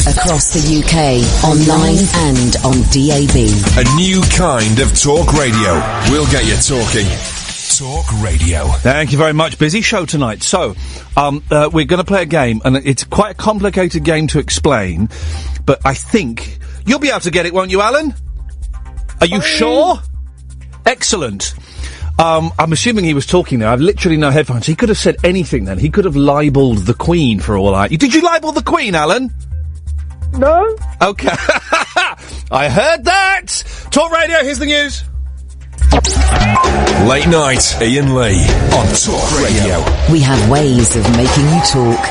Across the UK, online and on DAB. A new kind of talk radio. We'll get you talking. Talk radio. Thank you very much. Busy show tonight. So, we're going to play a game, and it's quite a complicated game to explain, but I think you'll be able to get it, won't you, Alan? Are you sure? Excellent. I'm assuming he was talking there. I've literally no headphones. He could have said anything then. He could have libelled the Queen for all I... Did you libel the Queen, Alan? No. Okay. I heard that! Talk radio, here's the news. Late night, Iain Lee on Talk Radio. We have ways of making you talk.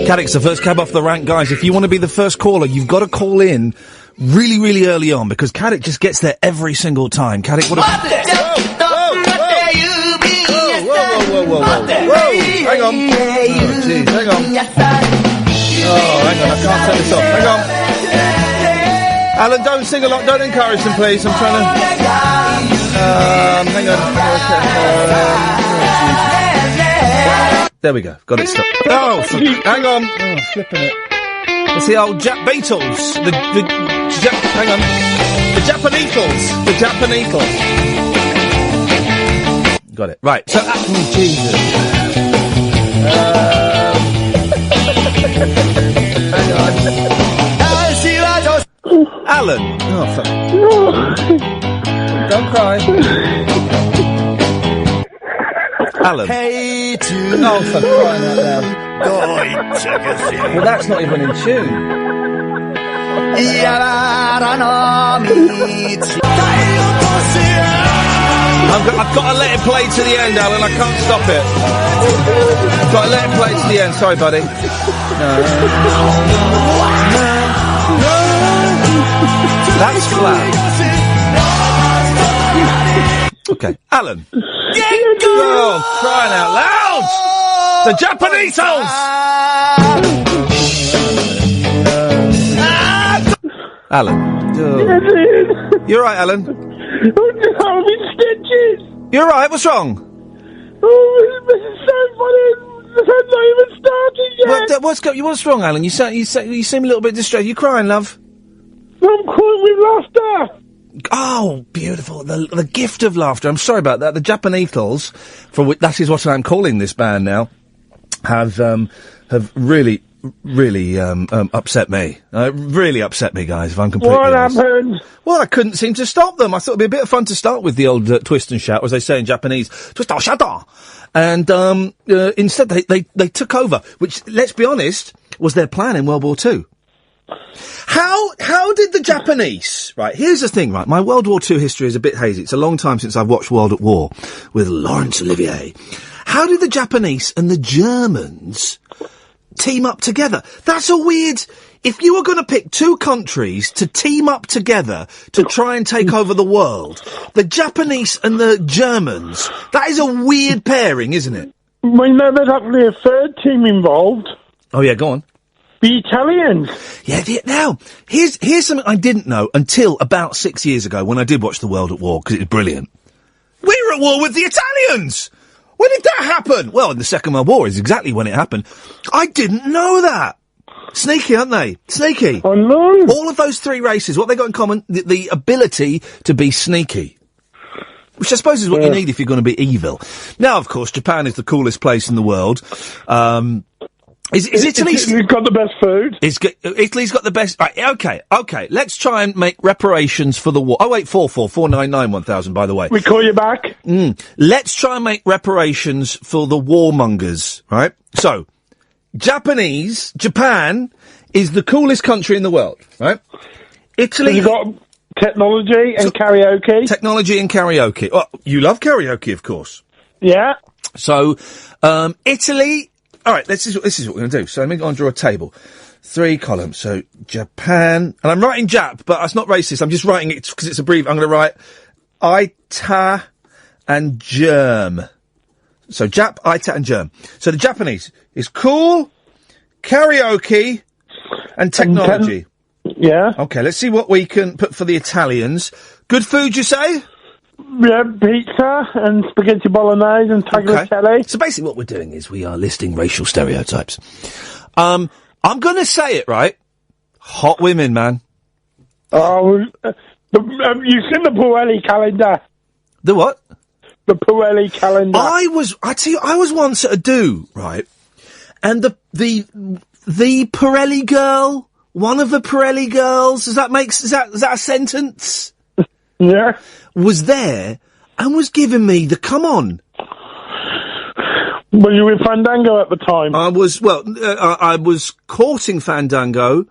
Caddick's the first cab off the rank, guys. If you want to be the first caller, you've got to call in really, really early on, because Caddick just gets there every single time. Caddick, what a... Whoa. Hang on. Oh, jeez, hang on. Oh, hang on, I can't turn this off. Hang on. Alan, don't sing along, don't encourage them, please. I'm trying to... hang on. There we go. Got it stopped. Oh, hang on. Oh, flipping it. It's the old Beatles. Hang on. The Japaneatles. The Japaneatles. Got it. Right. So, Jesus. Hang on. Alan. Oh, fuck. Don't cry. Alan. Hey, oh, for crying out loud. Well, that's not even in tune. I've got to let it play to the end, Alan. I can't stop it. I've got to let it play to the end. Sorry, buddy. No. That's flat. Okay, Alan. Oh, crying out loud! The Japaneatles! Alan. Oh. You're right, Alan. I'm in stitches. You're right, what's wrong? Oh, this is so funny. The sun's not even starting yet. What's wrong, Alan? You seem a little bit distressed. You crying, love? I'm calling with laughter. Oh, beautiful. The gift of laughter. I'm sorry about that. The Japaneatles, for which that is what I'm calling this band now, have really upset me. Really upset me, guys, if I'm completely honest. What happened? Well, I couldn't seem to stop them. I thought it'd be a bit of fun to start with the old twist and shout, as they say in Japanese. Twist and shout. And instead they took over, which, let's be honest, was their plan in World War II. How did the Japanese... Right, here's the thing, right? My World War II history is a bit hazy. It's a long time since I've watched World at War with Laurence Olivier. How did the Japanese and the Germans team up together? That's a weird... If you were going to pick two countries to team up together to try and take over the world, the Japanese and the Germans, that is a weird pairing, isn't it? Well, no, there's actually a third team involved. Oh, yeah, go on. The Italians. Yeah, now, here's something I didn't know until about 6 years ago when I did watch The World at War, because it was brilliant. We were at war with the Italians! When did that happen? Well, in the Second World War is exactly when it happened. I didn't know that. Sneaky, aren't they? Sneaky. I know. All of those three races, what they got in common? The ability to be sneaky. Which I suppose is what you need if you're going to be evil. Now, of course, Japan is the coolest place in the world. Is Italy... Italy's got the best food. Italy's got the best... Right, okay. Let's try and make reparations for the war. 0844 499 1000, by the way. We call you back. Let's try and make reparations for the warmongers, right? So, Japan is the coolest country in the world, right? Italy... You've got technology and karaoke. Technology and karaoke. Well, you love karaoke, of course. Yeah. So, Italy... All right, this is what we're going to do. So let me go and draw a table. 3 columns. So Japan, and I'm writing Jap, but it's not racist. I'm just writing it because it's a brief. I'm going to write Ita and Germ. So Jap, Ita and Germ. So the Japanese is cool, karaoke, and technology. Yeah. Okay, let's see what we can put for the Italians. Good food, you say? Yeah, pizza and spaghetti bolognese and tagliatelle. Okay. So basically what we're doing is we are listing racial stereotypes. I'm going to say it, right? Hot women, man. Oh, you've seen the Pirelli calendar. The what? The Pirelli calendar. I was once at a do, right? And the Pirelli girl, one of the Pirelli girls, is that a sentence? Yeah. Was there and was giving me the come on. Were you with Fandango at the time? I was courting Fandango.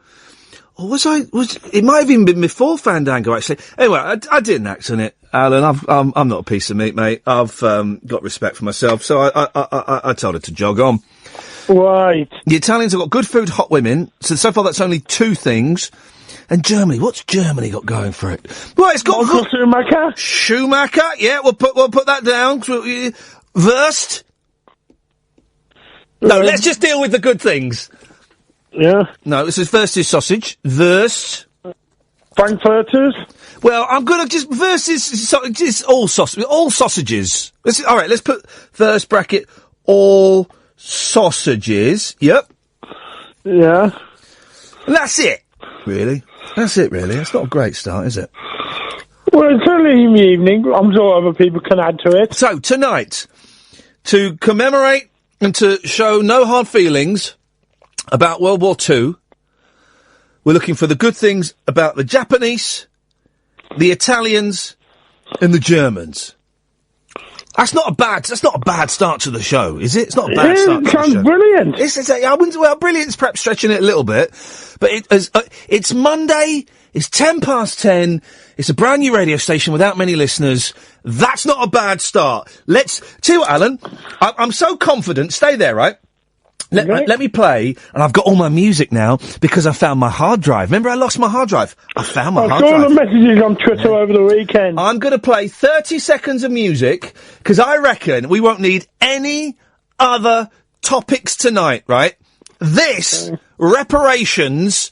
Or it might have even been before Fandango, actually. Anyway, I did an act on it, Alan. I'm not a piece of meat, mate. I've got respect for myself, so I told her to jog on. Right. The Italians have got good food, hot women. So far that's only 2 things. And Germany, what's Germany got going for it? Well, it's got Schumacher. Schumacher, yeah, we'll put that down. Wurst. No, let's just deal with the good things. Yeah. No, this is Wurst is sausage. Wurst. Frankfurters. Well, I'm gonna just Wurst is all sausages. Let's put Wurst bracket all sausages. Yep. Yeah. And that's it. Really? That's it, really. It's not a great start, is it? Well, it's early in the evening. I'm sure other people can add to it. So, tonight, to commemorate and to show no hard feelings about World War II, we're looking for the good things about the Japanese, the Italians, and the Germans. That's not a bad start to the show, is it? It's not a bad start to the show. It sounds brilliant. Brilliant's perhaps stretching it a little bit, but it's Monday, it's 10:10, it's a brand new radio station without many listeners. That's not a bad start. Let's, tell you what, Alan, I'm so confident, stay there, right? Let me play, and I've got all my music now, because I found my hard drive. Remember I lost my hard drive? I found my hard drive. I saw the messages on Twitter over the weekend. I'm going to play 30 seconds of music, because I reckon we won't need any other topics tonight, right? This, reparations,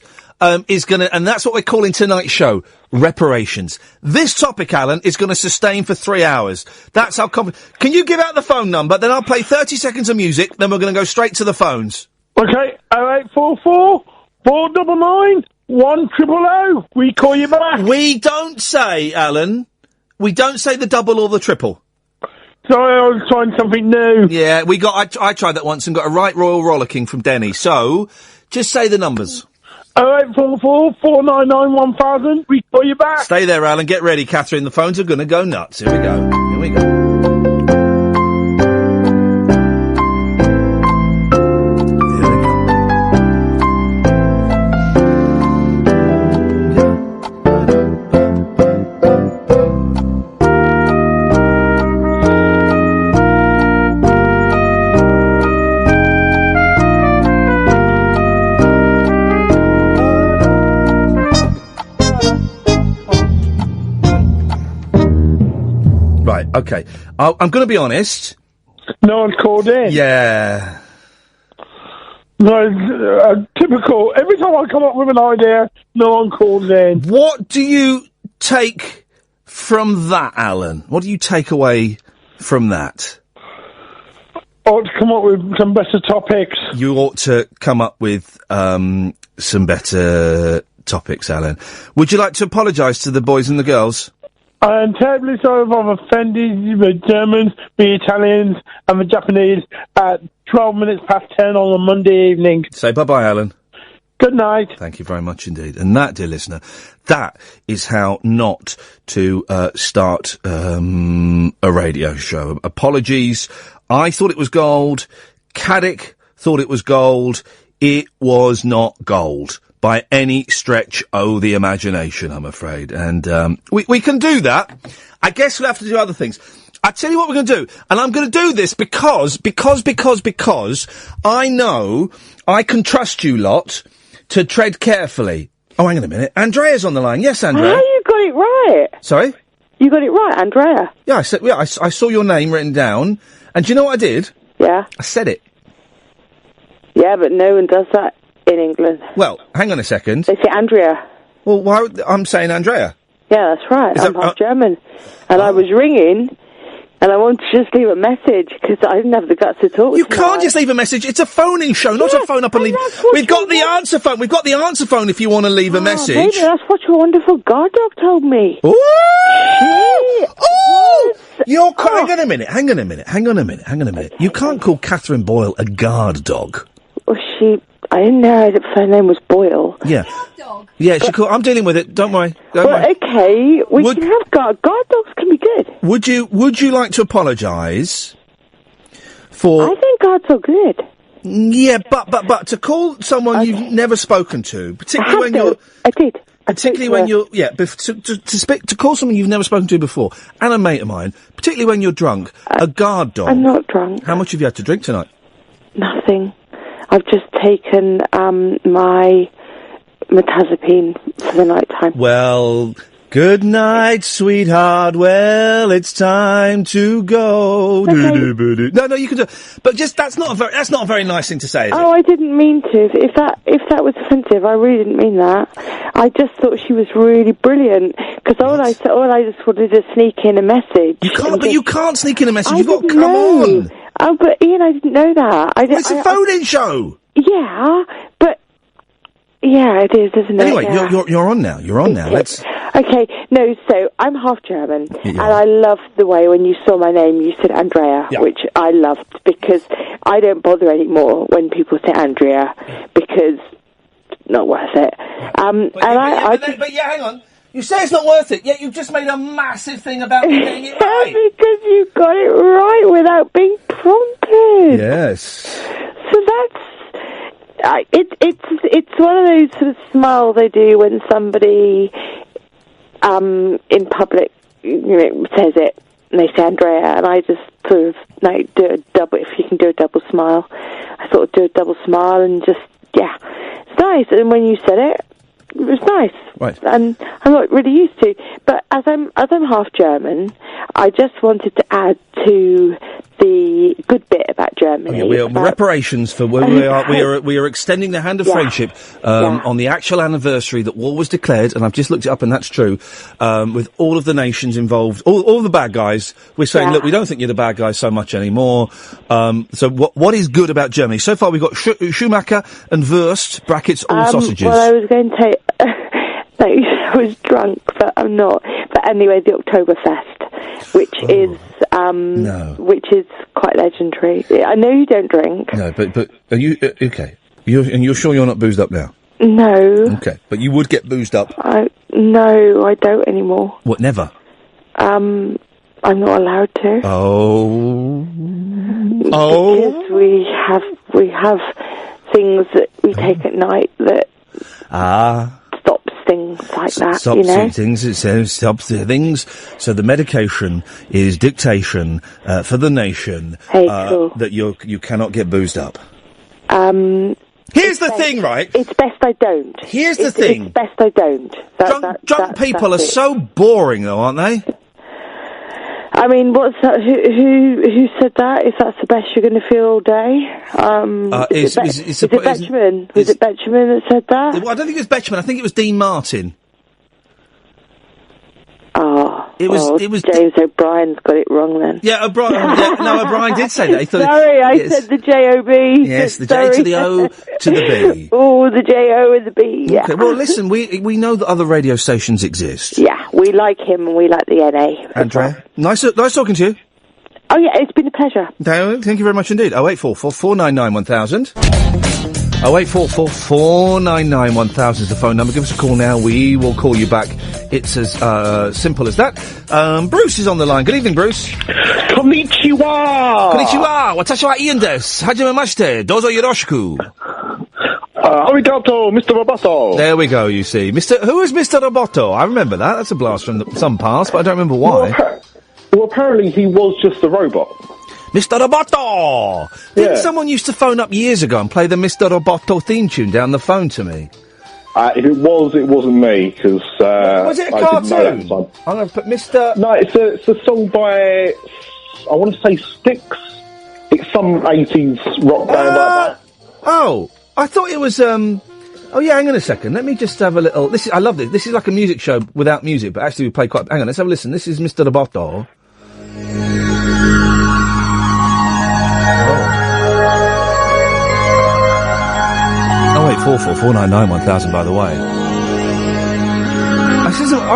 is going to, and that's what we're calling tonight's show, reparations. This topic, Alan, is going to sustain for 3 hours. That's how confident. Can you give out the phone number? Then I'll play 30 seconds of music, then we're going to go straight to the phones. Okay, 0844 499 01000. We call you back. We don't say, Alan. We don't say the double or the triple. Sorry, I was trying something new. Yeah, I tried that once and got a right royal rollicking from Denny. So, just say the numbers. 0844 499 1000. We call you back. Stay there, Alan. Get ready, Katherine. The phones are going to go nuts. Here we go. Here we go. Okay, I'm going to be honest. No one's called in. Yeah. No, typical. Every time I come up with an idea, no one calls in. What do you take from that, Alan? What do you take away from that? I ought to come up with some better topics. You ought to come up with some better topics, Alan. Would you like to apologise to the boys and the girls? I am terribly sorry if I've offended the Germans, the Italians, and the Japanese at 12 minutes past 10 on a Monday evening. Say bye-bye, Alan. Good night. Thank you very much indeed. And that, dear listener, that is how not to start a radio show. Apologies. I thought it was gold. Caddick thought it was gold. It was not gold. By any stretch of the imagination, I'm afraid. And we can do that. I guess we'll have to do other things. I tell you what we're going to do. And I'm going to do this because I know I can trust you lot to tread carefully. Oh, hang on a minute. Andrea's on the line. Yes, Andrea. Oh, you got it right. Sorry? You got it right, Andrea. Yeah, I saw your name written down. And do you know what I did? Yeah. I said it. Yeah, but no one does that in England. Well, hang on a second. They say Andrea. Well, why? I'm saying Andrea. Yeah, that's right. I'm half German. And I was ringing, and I wanted to just leave a message, because I didn't have the guts to talk. You can't just leave a message. It's a phoning show, not a phone up and leave. We've got the answer phone. We've got the answer phone if you want to leave a message. Baby, that's what your wonderful guard dog told me. Ooh! You're... Hang on a minute. You can't call Katherine Boyle a guard dog. Well, I didn't know her name was Boyle. Yeah. Yeah, I'm dealing with it. Don't worry. Okay. We can have guard dogs can be good. Would you like to apologise for... I think guards are good. Yeah, but to call someone you've never spoken to, particularly when you're... I did. Particularly when you're... Yeah, to call someone you've never spoken to before, and a mate of mine, particularly when you're drunk, a guard dog... I'm not drunk. How much have you had to drink tonight? Nothing. I've just taken my metazapine for the night time. Well, good night, sweetheart. Well, it's time to go. Okay. No, you can do. But that's not a very nice thing to say, is it? I didn't mean to. If that was offensive, I really didn't mean that. I just thought she was really brilliant, because all I just wanted to sneak in a message. You can't sneak in a message. You've got to come on. Oh, but Ian, I didn't know that. It's a phone-in show. Yeah, but yeah, it is, isn't it? Anyway, yeah. you're on now. You're on now. Let's. Okay, no. So I'm half German, and I loved the way when you saw my name, you said Andrea, which I loved, because I don't bother anymore when people say Andrea, because not worth it. But hang on. You say it's not worth it, yet you've just made a massive thing about me getting it right. Because you got it right without being prompted. Yes. So that's... It's one of those sort of smiles they do when somebody in public says it, and they say Andrea, and I just sort of do a double, if you can do a double smile. I sort of do a double smile and just, it's nice. And when you said it, it was nice. Right. And I'm not really used to. But as I'm half German, I just wanted to add to the good bit about Germany. We are reparations for where we are extending the hand of friendship on the actual anniversary that war was declared, and I've just looked it up and that's true, with all of the nations involved, all the bad guys. We're saying, look, we don't think you're the bad guys so much anymore. So what is good about Germany? So far we've got Schumacher and Wurst, brackets, all sausages. Well, I was going to I was drunk, but I'm not. But anyway, the Oktoberfest, which is quite legendary. I know you don't drink. No, but are you okay? You're sure you're not boozed up now? No. Okay, but you would get boozed up. No, I don't anymore. What? Never? I'm not allowed to. Oh. Because we have things that we take at night that stops things like that. Stops things. It says stops things. So the medication is dictation for the nation. Hey, cool. That you cannot get boozed up. Here's the thing, right? It's best I don't. Here's the thing. It's best I don't. Drunk people are so boring, though, aren't they? I mean, what's that? Who said that? If that's the best you're going to feel all day? Is it Betjeman? Was it Betjeman that said that? Well, I don't think it was Betjeman. I think it was Dean Martin. It was James O'Brien's got it wrong then. Yeah, O'Brien. O'Brien did say that. He thought I said the J-O-B. Yes, the J to the O to the B. Oh, the J-O and the B, yeah. Okay, well, listen, we know that other radio stations exist. Yeah, we like him and we like the NA. Andrea, nice talking to you. Oh, yeah, it's been a pleasure. Thank you very much indeed. 0844 499 1000. 0844 499 1000 is the phone number. Give us a call now. We will call you back. It's as simple as that. Bruce is on the line. Good evening, Bruce. Konnichiwa! Konnichiwa! Watashi wa Iain desu. Hajimemashite. Dozo yoroshiku. Arigato, Mr. Roboto. There we go, you see. Who is Mr. Roboto? I remember that. That's a blast from some past, but I don't remember why. Well, apparently he was just a robot. Mr. Roboto! Didn't someone used to phone up years ago and play the Mr. Roboto theme tune down the phone to me? If it was, it wasn't me, because was it a cartoon? I'm going to put Mr... No, it's a song by, I want to say Styx. It's some 80s rock band like that. Oh, I thought it was, Oh yeah, hang on a second. Let me just have a little... I love this. This is like a music show without music, but actually we play quite... Hang on, let's have a listen. This is Mr. Roboto. Oh wait, 444991000, by the way. I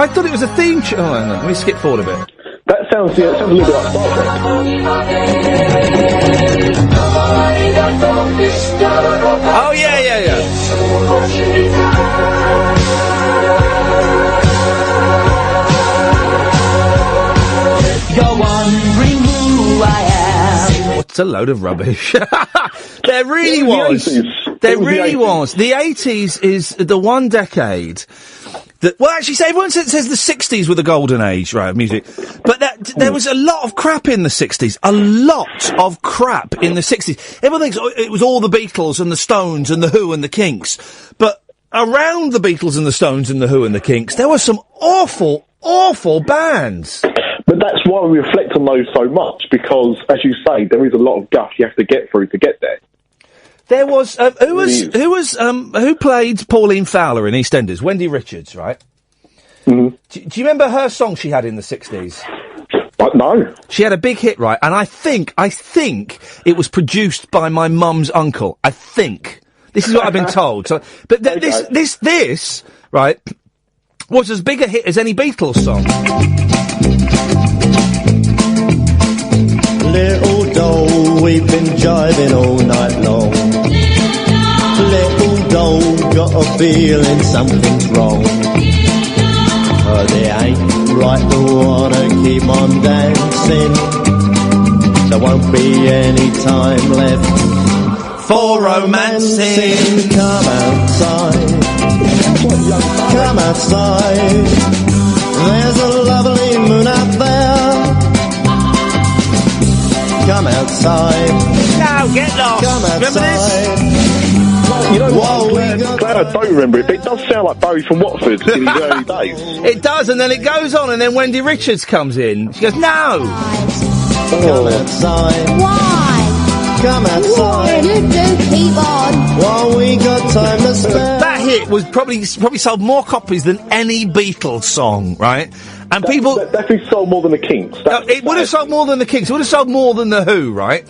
thought it was a theme tune. Oh, hang on, let me skip forward a bit. That sounds a little bit like Star Trek. Oh yeah. You're wondering who I am. What's a load of rubbish. There really was. There really was. The 80s is the one decade that, well, actually, everyone says the 60s were the golden age, right, of music. But there was a lot of crap in the 60s. A lot of crap in the 60s. Everyone thinks it was all the Beatles and the Stones and the Who and the Kinks. But around the Beatles and the Stones and the Who and the Kinks, there were some awful, awful bands. But that's why we reflect on those so much, because, as you say, there is a lot of guff you have to get through to get there. There was who played Pauline Fowler in EastEnders? Wendy Richards, right? Mm-hmm. Do you remember her song she had in the 60s? No. She had a big hit, right? And I think it was produced by my mum's uncle. I think this is what I've been told. So, but this right was as big a hit as any Beatles song. Little doll, we've been jiving all night long. Little doll, got a feeling something's wrong. But it ain't right to wanna keep on dancing. There won't be any time left for romancing. Come outside. Come outside. There's a lovely moon out there. Come outside. No, get lost. Come outside. Remember this? You know what, glad I don't remember it, but it does sound like Barry from Watford in his early days. It does, and then it goes on, and then Wendy Richards comes in. She goes, no! Come outside. Why? Come outside. You do keep on. While we got time to spare. That hit was probably sold more copies than any Beatles song, right? And people... That definitely sold more than the Kinks. It would have sold more than the Kinks. It would have sold more than the Who, right?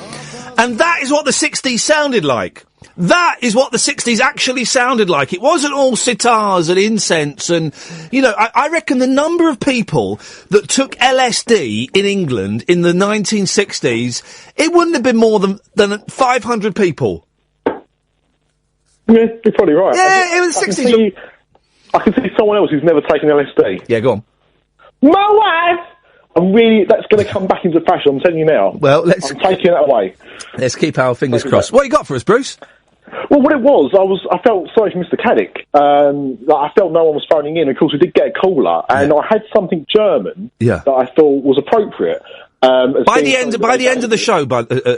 And that is what the 60s sounded like. That is what the 60s actually sounded like. It wasn't all sitars and incense and, you know, I reckon the number of people that took LSD in England in the 1960s, it wouldn't have been more than 500 people. Yeah, you're probably right. Yeah, it was 60s. I can see someone else who's never taken LSD. Yeah, go on. My wife! That's going to come back into fashion, I'm telling you now. Well, I'm taking that away. Let's keep our fingers crossed. What you got for us, Bruce? Well, what it was, I felt sorry for Mr. Caddick. I felt no one was phoning in. Of course, we did get a caller, and I had something German that I thought was appropriate. By the end of the show,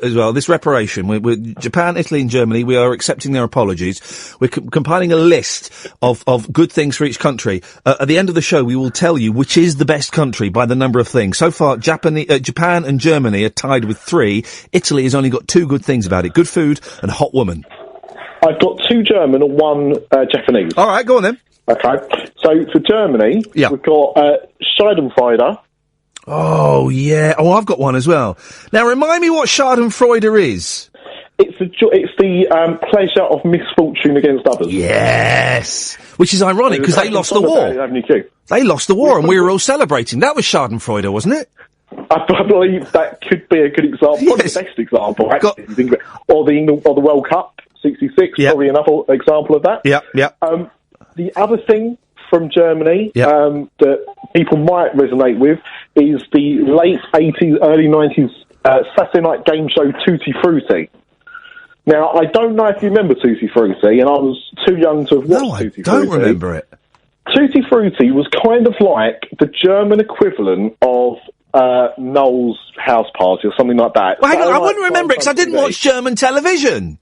as well, this reparation, we're Japan, Italy, and Germany. We are accepting their apologies. We're compiling a list of good things for each country. At the end of the show, we will tell you which is the best country by the number of things. So far, Japan and Germany are tied with 3. Italy has only got 2 good things about it: good food and hot woman. I've got 2 German and 1 Japanese. All right, go on then. Okay, so for Germany, we've got Schadenfreude. Oh, yeah. Oh, I've got one as well. Now, remind me what Schadenfreude is. It's the pleasure of misfortune against others. Yes. Which is ironic, because they lost the war. They lost the war, and we were all celebrating. That was Schadenfreude, wasn't it? I believe that could be a good example. Probably the best example, actually. If you think of it. Or the World Cup, 66, probably another example of that. Yeah, yeah. The other thing from Germany that people might resonate with is the late 80s, early 90s Saturday night game show Tutti Frutti. Now, I don't know if you remember Tutti Frutti, and I was too young to have watched Tutti Frutti. I don't remember it. Tutti Frutti was kind of like the German equivalent of Noel's House Party or something like that. Well, hang on, I wouldn't remember it because I didn't watch German television.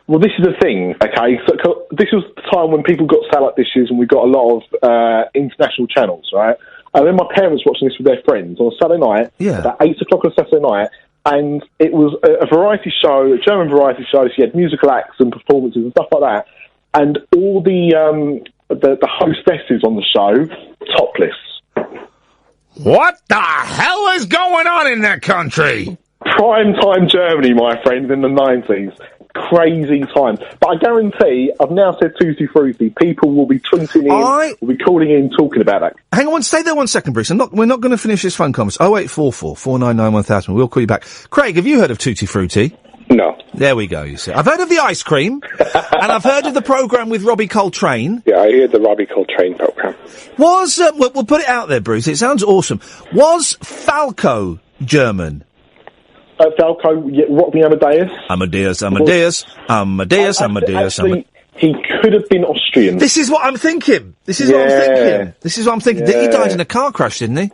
Well, this is the thing, okay? So this was the time when people got salad dishes and we got a lot of international channels, right? And then my parents watching this with their friends on a Saturday night, about 8 o'clock on a Saturday night, and it was a variety show, a German variety show, so you had musical acts and performances and stuff like that, and all the hostesses on the show, topless. What the hell is going on in that country? Prime time Germany, my friend, in the 90s. Crazy time. But I guarantee, I've now said Tutti Frutti, people will be tweeting in, will be calling in, talking about that. Hang on, stay there 1 second, Bruce. We're not going to finish this phone conference. 0844 499 1000. We'll call you back. Craig, have you heard of Tutti Frutti? No. There we go, you see. I've heard of the ice cream, and I've heard of the programme with Robbie Coltrane. Yeah, I heard the Robbie Coltrane programme. We'll put it out there, Bruce. It sounds awesome. Was Falco German? Falco, Rock Me Amadeus. Amadeus. Actually, he could have been Austrian. This is what I'm thinking. This is what I'm thinking. He died in a car crash, didn't he?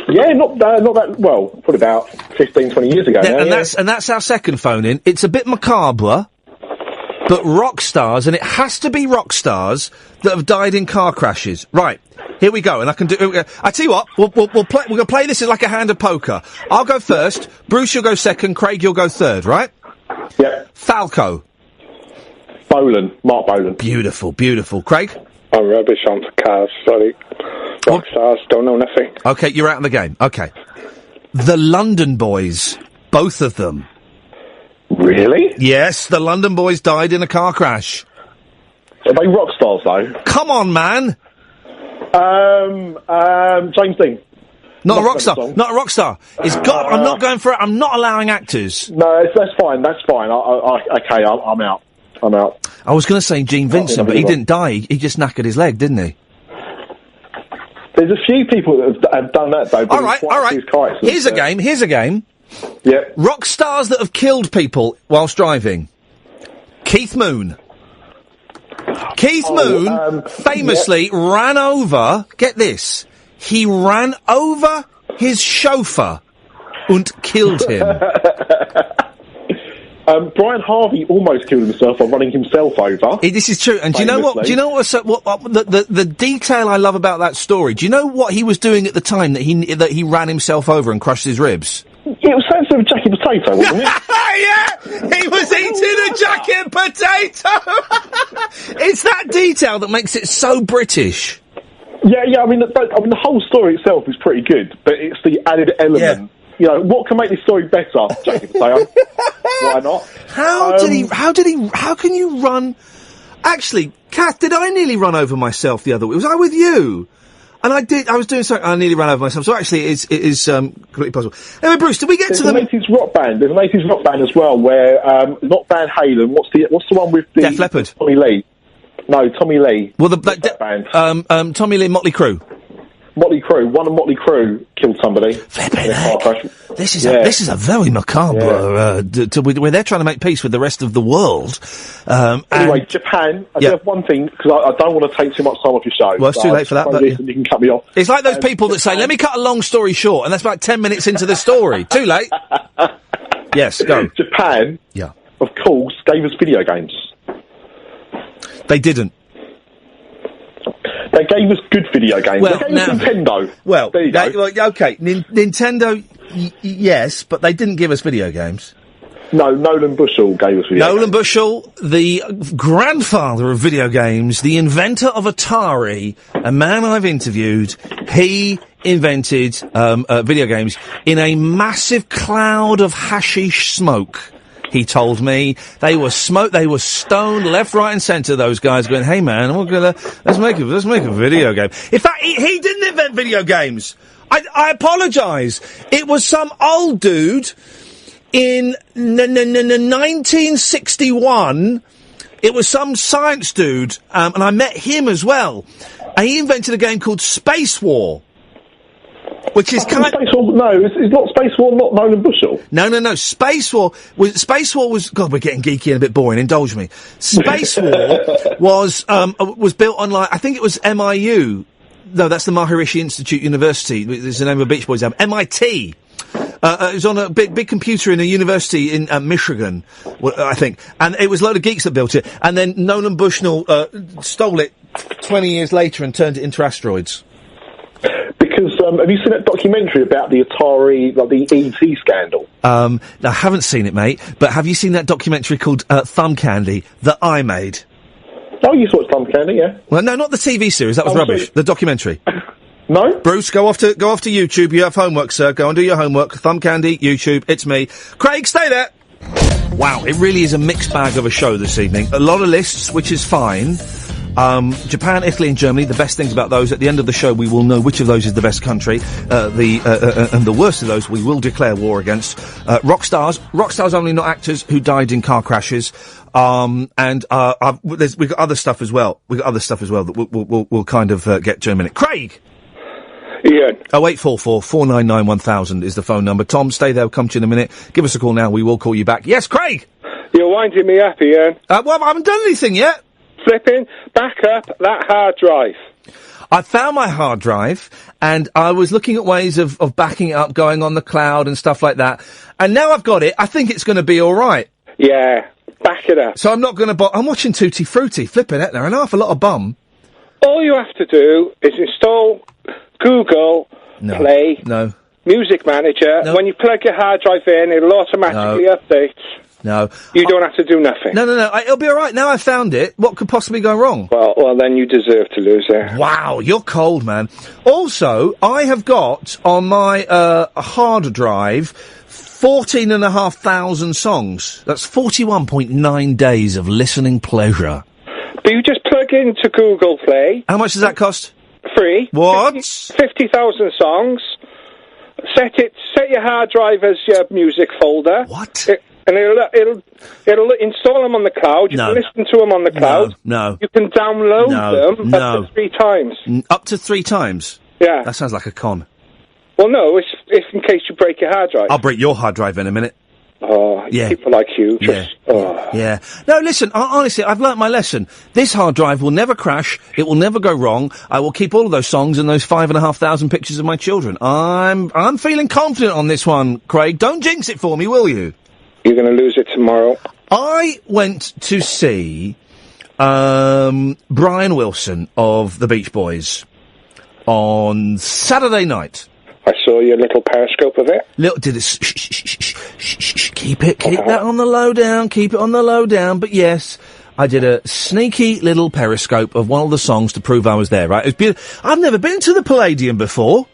Yeah, not that, well, probably about 15, 20 years ago now. And that's our second phone in. It's a bit macabre, but rock stars, and it has to be rock stars that have died in car crashes. Right. Here we go, and I can do. I tell you what, we'll play. We're gonna play this as like a hand of poker. I'll go first. Bruce, you'll go second. Craig, you'll go third. Right? Yeah. Falco. Mark Bolan. Beautiful, beautiful. Craig. I'm rubbish on cars. Sorry. Rock stars, don't know nothing. Okay, you're out of the game. Okay. The London Boys, both of them. Really? Yes, the London Boys died in a car crash. Are they rock stars though? Come on, man. James Dean. Not a rock star. Not a rock star. It's got. I'm not going for it. I'm not allowing actors. No, that's fine. That's fine. Okay, I'm out. I was going to say Gene Vincent, but he didn't die. He just knackered his leg, didn't he? There's a few people that have done that though. All right. Here's a game. Yeah. Rock stars that have killed people whilst driving. Keith Moon. Keith Moon famously ran over, get this, he ran over his chauffeur and killed him. Brian Harvey almost killed himself by running himself over. This is true. And do you know what? The detail I love about that story? Do you know what he was doing at the time that he ran himself over and crushed his ribs? It was some sort of jacket potato, wasn't it? Yeah, he was eating a jacket potato. It's that detail that makes it so British. Yeah. I mean, the whole story itself is pretty good, but it's the added element you know, what can make this story better, Jacob Theo? Why not? How can you run? Actually, Kath, did I nearly run over myself the other week? Was I with you? And I was doing something, I nearly ran over myself. So actually, it is completely possible. Anyway, Bruce, did we get to the... There's an 80s rock band. There's an 80s rock band as well, where, not Van Halen, what's the one with the... Def Leppard. Tommy Lee. No, Tommy Lee. Well, that band. Tommy Lee, Motley Crue. Motley Crue. One of Motley Crue killed somebody. Flippin' heck. This is a very macabre, where they're trying to make peace with the rest of the world. Anyway, Japan, I do have one thing, because I don't want to take too much time off your show. Well, it's too late for that, but... You can cut me off. It's like those people that say, let me cut a long story short, and that's about 10 minutes into the story. Too late. Yes, go. Japan, of course, gave us video games. They didn't. They gave us good video games. Well, they gave us Nintendo. Well, there you go. Okay, Nintendo, yes, but they didn't give us video games. No, Nolan Bushell gave us video games. Nolan Bushell, the grandfather of video games, the inventor of Atari, a man I've interviewed, he invented video games in a massive cloud of hashish smoke. He told me they were stoned left, right, and centre. Those guys going, "Hey man, let's make a video game." In fact, he didn't invent video games. I apologise. It was some old dude in 1961. It was some science dude, and I met him as well. And he invented a game called Space War. Which is kind of... No, it's not Space War, not Nolan Bushell. No. Space War was... God, we're getting geeky and a bit boring. Indulge me. Space War was built on, like, I think it was MIU. No, that's the Maharishi Institute University. It's the name of a Beach Boys album. MIT. It was on a big computer in a university in Michigan, I think. And it was a load of geeks that built it. And then Nolan Bushnell stole it 20 years later and turned it into asteroids. Because, have you seen that documentary about the Atari, like the ET scandal? I haven't seen it, mate, but have you seen that documentary called Thumb Candy that I made? Oh, you saw Thumb Candy, yeah? Well, no, not the TV series, that was rubbish. The documentary. No? Bruce, go off to YouTube, you have homework, sir, go and do your homework. Thumb Candy, YouTube, it's me. Craig, stay there! Wow, it really is a mixed bag of a show this evening. A lot of lists, which is fine. Japan, Italy and Germany, the best things about those. At the end of the show, we will know which of those is the best country. And the worst of those, we will declare war against. Rock stars only, not actors who died in car crashes. We've got other stuff as well. That we'll kind of get to in a minute. Craig! Ian. 0844 499 1000 is the phone number. Tom, stay there, we'll come to you in a minute. Give us a call now, we will call you back. Yes, Craig! You're winding me up, Ian. Well, I haven't done anything yet. Flipping, back up that hard drive. I found my hard drive, and I was looking at ways of backing it up, going on the cloud and stuff like that. And now I've got it, I think it's going to be all right. Yeah, back it up. So I'm not going to... I'm watching Tutti Frutti, flipping it there, and half a lot of bum. All you have to do is install Google Play Music Manager. No. When you plug your hard drive in, it'll automatically update. No. You don't have to do nothing. No. It'll be all right. Now I've found it. What could possibly go wrong? Well, then you deserve to lose it. Wow, you're cold, man. Also, I have got on my hard drive 14,500 songs. That's 41.9 days of listening pleasure. But you just plug into Google Play. How much does that cost? Free. What? 50,000 songs. Set your hard drive as your music folder. What? And it'll install them on the cloud. You can listen to them on the cloud. No. You can download them up to 3 times. Up to 3 times? Yeah. That sounds like a con. Well, no, it's in case you break your hard drive. I'll break your hard drive in a minute. Oh, yeah. People like you. Yeah. No, listen, honestly, I've learnt my lesson. This hard drive will never crash. It will never go wrong. I will keep all of those songs and those 5,500 pictures of my children. I'm feeling confident on this one, Craig. Don't jinx it for me, will you? You're going to lose it tomorrow. I went to see Brian Wilson of the Beach Boys on Saturday night. I saw your little periscope of it. Keep that on the lowdown, keep it on the lowdown. But yes, I did a sneaky little periscope of one of the songs to prove I was there, right? It was beautiful. I've never been to the Palladium before.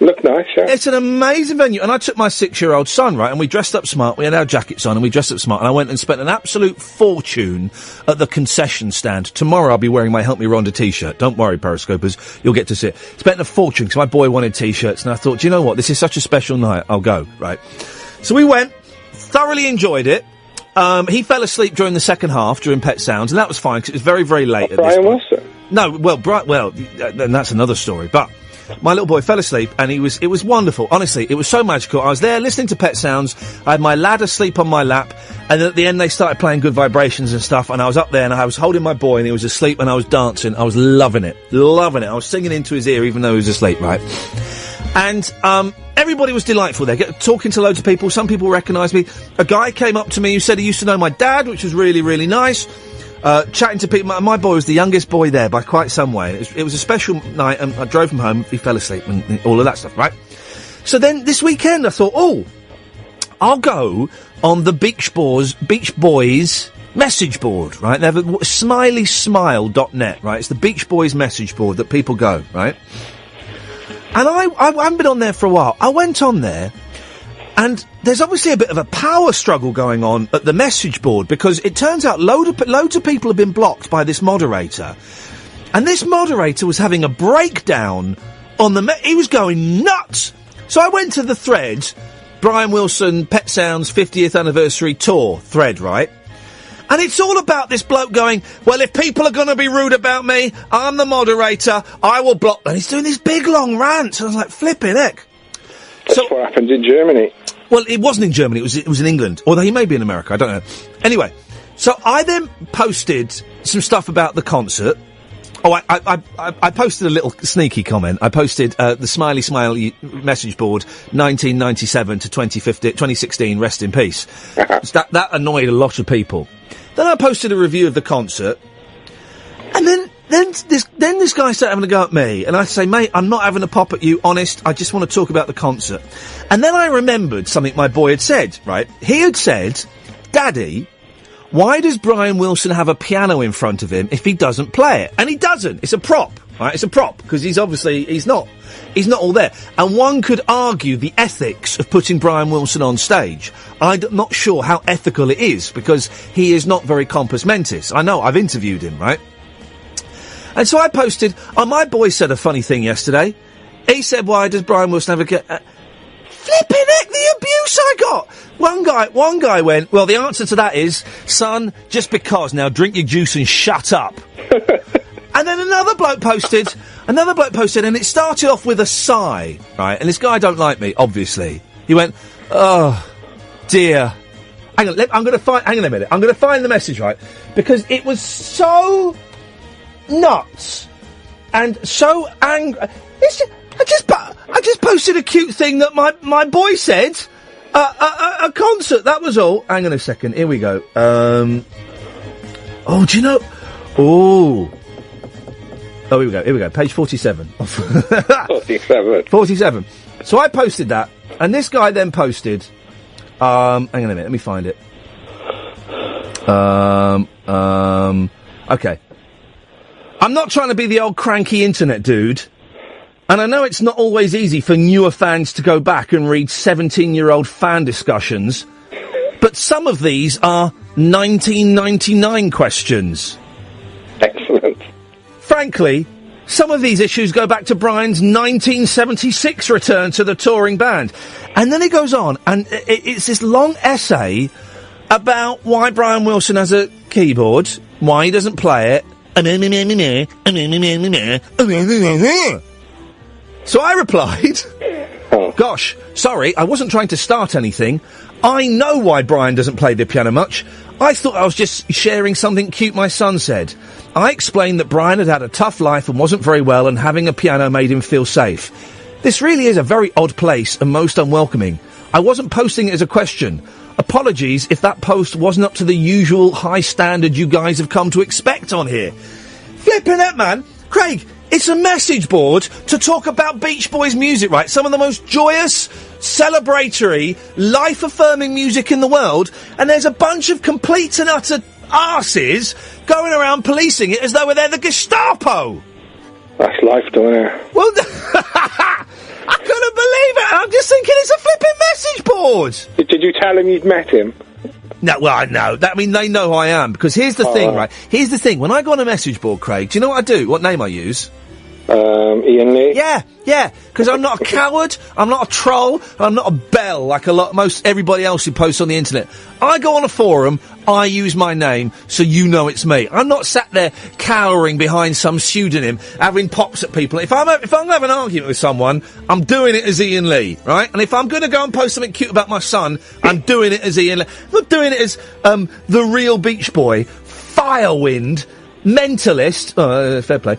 Look nice, yeah. It's an amazing venue. And I took my 6-year-old son, right, and we dressed up smart. We had our jackets on and we dressed up smart. And I went and spent an absolute fortune at the concession stand. Tomorrow I'll be wearing my Help Me Rhonda t-shirt. Don't worry, Periscopers. You'll get to see it. Spent a fortune because my boy wanted t-shirts. And I thought, do you know what? This is such a special night. I'll go, right? So we went, thoroughly enjoyed it. He fell asleep during the second half, during Pet Sounds, and that was fine because it was very, very late. Brian Wilson? No, and that's another story. But my little boy fell asleep, and it was wonderful. Honestly, it was so magical. I was there listening to Pet Sounds. I had my lad asleep on my lap, and at the end they started playing Good Vibrations and stuff, and I was up there, and I was holding my boy, and he was asleep, and I was dancing. I was loving it. Loving it. I was singing into his ear, even though he was asleep, right? And, everybody was delightful there, talking to loads of people. Some people recognised me. A guy came up to me who said he used to know my dad, which was really, really nice. Chatting to people. My boy was the youngest boy there by quite some way. It was a special night, and I drove him home. He fell asleep and all of that stuff, right? So then this weekend I thought, I'll go on the Beach Boys message board, right? They have smileysmile.net, right? It's the Beach Boys message board that people go, right? And I haven't been on there for a while. I went on there, and there's obviously a bit of a power struggle going on at the message board, because it turns out loads of people have been blocked by this moderator. And this moderator was having a breakdown on he was going nuts! So I went to the thread, Brian Wilson Pet Sounds 50th Anniversary Tour thread, right? And it's all about this bloke going, well, if people are going to be rude about me, I'm the moderator, I will block. And he's doing this big, long rant. And I was like, flipping heck. That's what happened in Germany. Well, it wasn't in Germany, it was in England. Although he may be in America, I don't know. Anyway, so I then posted some stuff about the concert. Oh, I posted a little sneaky comment. I posted the Smiley message board, 1997 to 2016, rest in peace. That annoyed a lot of people. Then I posted a review of the concert, and then this guy started having a go at me, and I say, mate, I'm not having a pop at you, honest, I just want to talk about the concert. And then I remembered something my boy had said, right? He had said, Daddy, why does Brian Wilson have a piano in front of him if he doesn't play it? And he doesn't. It's a prop, right? It's a prop, because he's not all there. And one could argue the ethics of putting Brian Wilson on stage. I'm not sure how ethical it is, because he is not very compos mentis. I know, I've interviewed him, right? And so I posted, my boy said a funny thing yesterday. He said, why does Brian Wilson have a... flipping heck, the abuse I got! One guy went, well, the answer to that is, son, just because, now drink your juice and shut up. And then another bloke posted, and it started off with a sigh, right? And this guy don't like me, obviously. He went, oh, dear. Hang on a minute. I'm going to find the message, right? Because it was so nuts and so angry. I just posted a cute thing that my boy said a concert, that was all. Hang on a second, here we go. Do you know... Oh, here we go, page 47. 47. So I posted that, and this guy then posted... hang on a minute, let me find it. Okay. I'm not trying to be the old cranky internet dude, and I know it's not always easy for newer fans to go back and read 17-year-old fan discussions, but some of these are 1999 questions. Excellent. Frankly, some of these issues go back to Brian's 1976 return to the touring band. And then it goes on, and it's this long essay about why Brian Wilson has a keyboard, why he doesn't play it, so I replied, gosh, sorry, I wasn't trying to start anything. I know why Brian doesn't play the piano much. I thought I was just sharing something cute my son said. I explained that Brian had a tough life and wasn't very well, and having a piano made him feel safe. This really is a very odd place and most unwelcoming. I wasn't posting it as a question. Apologies if that post wasn't up to the usual high standard you guys have come to expect on here. Flipping it, man. Craig, it's a message board to talk about Beach Boys music, right? Some of the most joyous, celebratory, life-affirming music in the world, and there's a bunch of complete and utter arses going around policing it as though they're the Gestapo. That's life, don't it? Well, I couldn't I'm just thinking it's a flipping message board. Did you tell him you'd met him? No, well, I know. I mean, they know who I am, because here's the thing, right? Here's the thing. When I go on a message board, Craig, do you know what I do? What name I use? Iain Lee? Yeah, because I'm not a coward, I'm not a troll, I'm not a bell like most everybody else who posts on the internet. I go on a forum, I use my name, so you know it's me. I'm not sat there cowering behind some pseudonym, having pops at people. If I'm going to have an argument with someone, I'm doing it as Iain Lee, right? And if I'm going to go and post something cute about my son, I'm doing it as Iain Lee. I'm not doing it as the real Beach Boy, Firewind, Mentalist, fair play,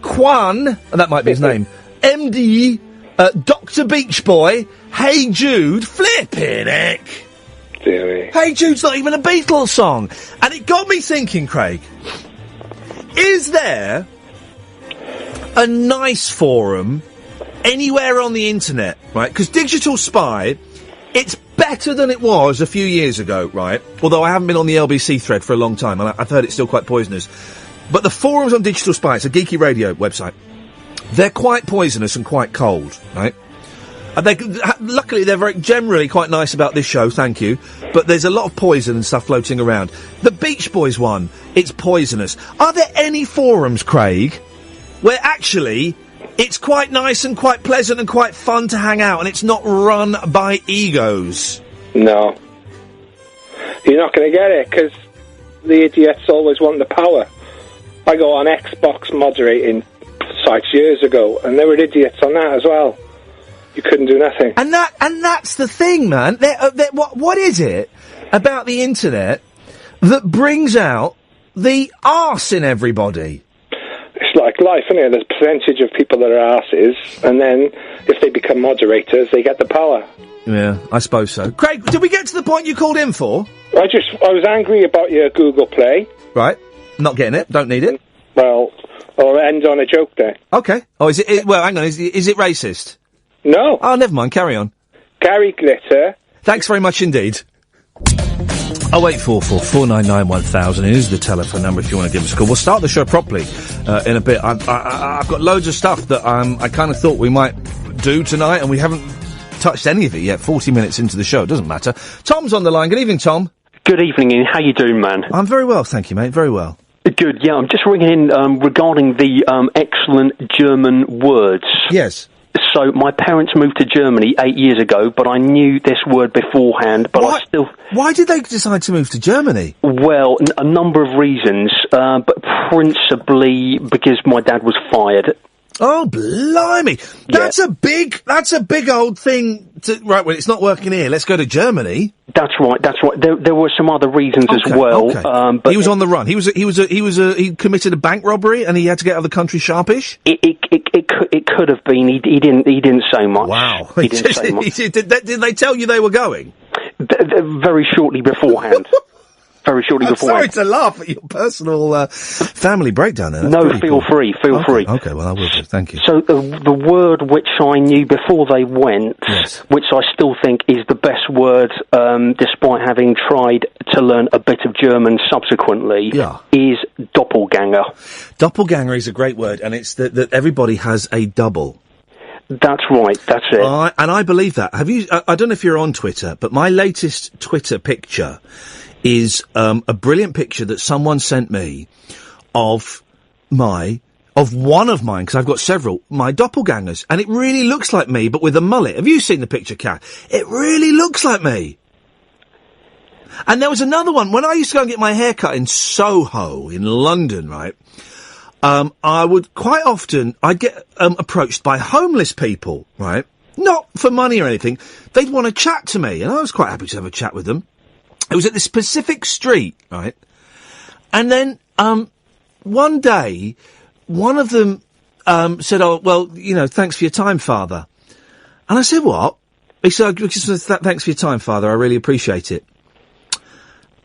Quan, that might be his name, MD, Dr. Beach Boy, Hey Jude, flippin' heck. Deary. Hey Jude's not even a Beatles song. And it got me thinking, Craig, is there a nice forum anywhere on the internet, right? Because Digital Spy, it's better than it was a few years ago, right? Although I haven't been on the LBC thread for a long time, and I've heard it's still quite poisonous. But the forums on Digital Spy, it's a geeky radio website, they're quite poisonous and quite cold, right? Luckily, they're generally quite nice about this show, thank you. But there's a lot of poison and stuff floating around. The Beach Boys one, it's poisonous. Are there any forums, Craig, where actually it's quite nice and quite pleasant and quite fun to hang out, and it's not run by egos? No. You're not going to get it, because the idiots always want the power. I go on Xbox moderating sites years ago, and there were idiots on that as well. You couldn't do nothing. And that's the thing, man. What is it about the internet that brings out the arse in everybody? It's like life, isn't it? There's a percentage of people that are arses, and then if they become moderators, they get the power. Yeah, I suppose so. Craig, did we get to the point you called in for? I was angry about your Google Play. Right. Not getting it. Don't need it. Well, I'll end on a joke there. Okay. Oh, is it well, hang on. Is it racist? No. Oh, never mind. Carry on. Gary Glitter. Thanks very much indeed. 0844 499 1000 is the telephone number if you want to give us a call. We'll start the show properly in a bit. I've got loads of stuff that I kind of thought we might do tonight, and we haven't touched any of it yet. 40 minutes into the show. It doesn't matter. Tom's on the line. Good evening, Tom. Good evening, Ian. How you doing, man? I'm very well, thank you, mate. Very well. Good, yeah. I'm just ringing in regarding the excellent German words. Yes. So, my parents moved to Germany 8 years ago, but I knew this word beforehand, but I still... Why did they decide to move to Germany? Well, a number of reasons, but principally because my dad was fired. Oh, blimey. That's a big old thing to... Right, well, it's not working here. Let's go to Germany. That's right. There were some other reasons as well. Okay. But he was on the run. He committed a bank robbery and he had to get out of the country sharpish? It could have been. He didn't say much. Wow. He didn't say much. Did they tell you they were going? Very shortly beforehand. Very shortly beforehand. Sorry to laugh at your personal family breakdown there. No, feel free. Feel free. Okay, well, I will do. Thank you. So the word which I knew before they went, which I still think is the best word, despite having tried to learn a bit of German subsequently, is doppelganger. Doppelganger is a great word, and it's that everybody has a double. That's right, that's it. And I believe that. Have you? I don't know if you're on Twitter, but my latest Twitter picture is a brilliant picture that someone sent me of one of mine, because I've got several, my doppelgangers, and it really looks like me, but with a mullet. Have you seen the picture, Kat? It really looks like me. And there was another one, when I used to go and get my hair cut in Soho, in London, right, I would quite often, I'd get approached by homeless people, right, not for money or anything. They'd want to chat to me, and I was quite happy to have a chat with them. It was at this specific street, right? And then, one day, one of them, said, oh, well, thanks for your time, Father. And I said, what? He said, thanks for your time, Father, I really appreciate it.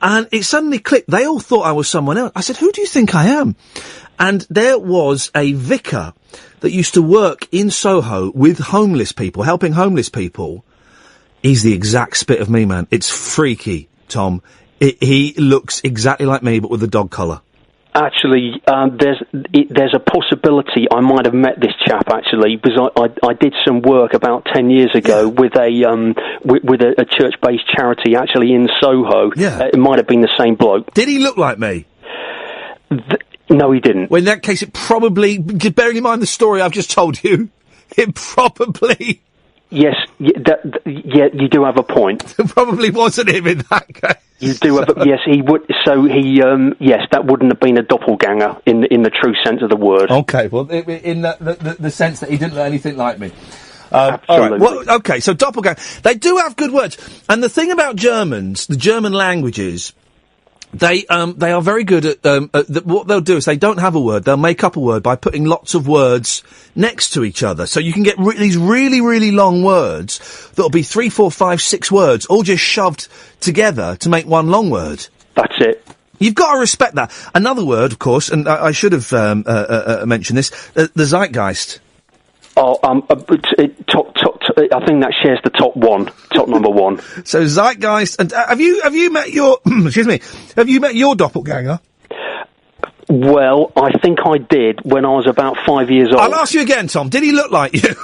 And it suddenly clicked. They all thought I was someone else. I said, who do you think I am? And there was a vicar that used to work in Soho with homeless people, helping homeless people. He's the exact spit of me, man. It's freaky. Tom, he looks exactly like me, but with a dog collar. Actually, there's a possibility I might have met this chap actually, because I did some work about 10 years ago with a church-based charity actually in Soho. It might have been the same bloke. Did he look like me? No, he didn't. Well, in that case, it probably, bearing in mind the story I've just told you, it probably... Yes, you do have a point. It probably wasn't him in that case. You do have, yes, he would. So yes, that wouldn't have been a doppelganger in the true sense of the word. Okay, well, in the sense that he didn't look anything like me. Absolutely. All right. Well, okay, so doppelganger. They do have good words, and the thing about Germans, the German languages. They are very good at what they'll do is they don't have a word. They'll make up a word by putting lots of words next to each other. So you can get these really, really long words that'll be 3, 4, 5, 6 words, all just shoved together to make one long word. That's it. You've got to respect that. Another word, of course, and I should have mentioned this: the zeitgeist. Oh, I think that shares the top number one. So zeitgeist, and have you met your excuse me? Have you met your doppelganger? Well, I think I did when I was about 5 years old. I'll ask you again, Tom. Did he look like you?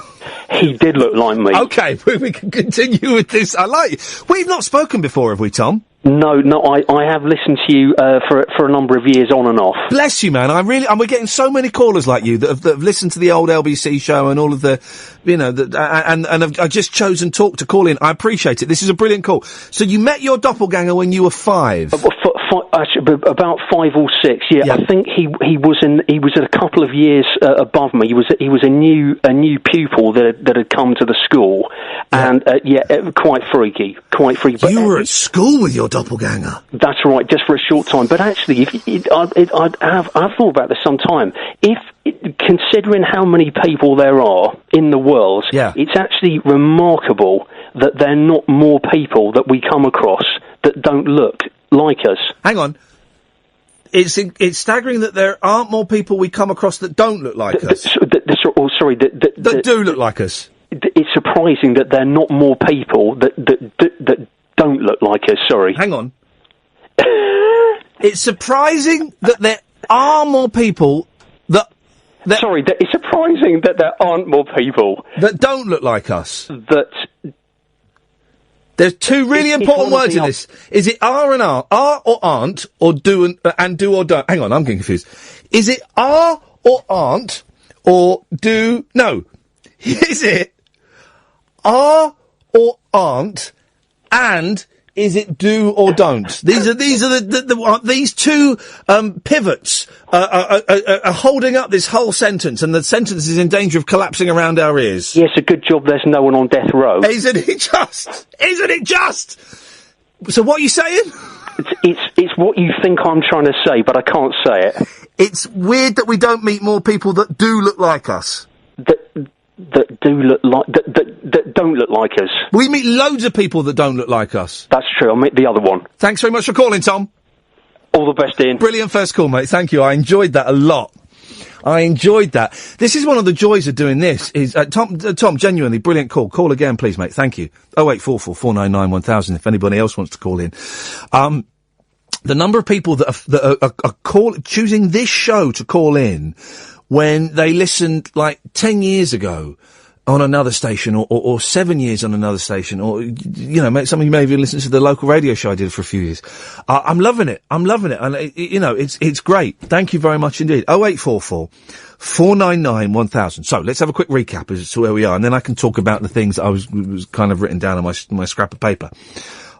He did look like me. Okay, we can continue with this. I like it. We've not spoken before, have we, Tom? No, I have listened to you for a number of years on and off. Bless you, man. And we're getting so many callers like you that have listened to the old LBC show and all of the, and have just chosen to call in. I appreciate it. This is a brilliant call. So you met your doppelganger when you were 5? Actually, about 5 or 6. Yeah. I think he was a couple of years above me. He was a new pupil that had come to the school, and quite freaky. But you were at school with your doppelganger. That's right, just for a short time. But actually, I've thought about this some time. Considering how many people there are in the world, it's actually remarkable that there are not more people that we come across that don't look like us. Hang on. It's staggering that there aren't more people we come across that don't look like us. That do look like us. It's surprising that there are not more people that don't look like us. Sorry. Hang on. It's surprising that there are more people that... it's surprising that there aren't more people... that don't look like us. That... There's two really important words in this. Is it are and are or aren't, or do and do or don't? Hang on, I'm getting confused. Is it are or aren't, or do... No. Is it are or aren't, and is it do or don't? These are these two pivots are holding up this whole sentence, and the sentence is in danger of collapsing around our ears. Yes, a good job there's no one on death row. Isn't it just? So what are you saying? It's what you think I'm trying to say, but I can't say it. It's weird that we don't meet more people that do look like us. That don't look like us. We meet loads of people that don't look like us. That's true. I'll meet the other one. Thanks very much for calling, Tom. All the best, Ian. Brilliant first call, mate. Thank you. I enjoyed that a lot. I enjoyed that. This is one of the joys of doing this. Is Tom, genuinely brilliant call. Call again, please, mate. Thank you. 0844 499 1000. If anybody else wants to call in. The number of people that are choosing this show to call in when they listened like 10 years ago on another station, or 7 years on another station, or, some of you may even listen to the local radio show I did for a few years. I'm loving it. And, it's great. Thank you very much indeed. 0844 499 1000. So, let's have a quick recap as to where we are, and then I can talk about the things that I was kind of written down on my scrap of paper.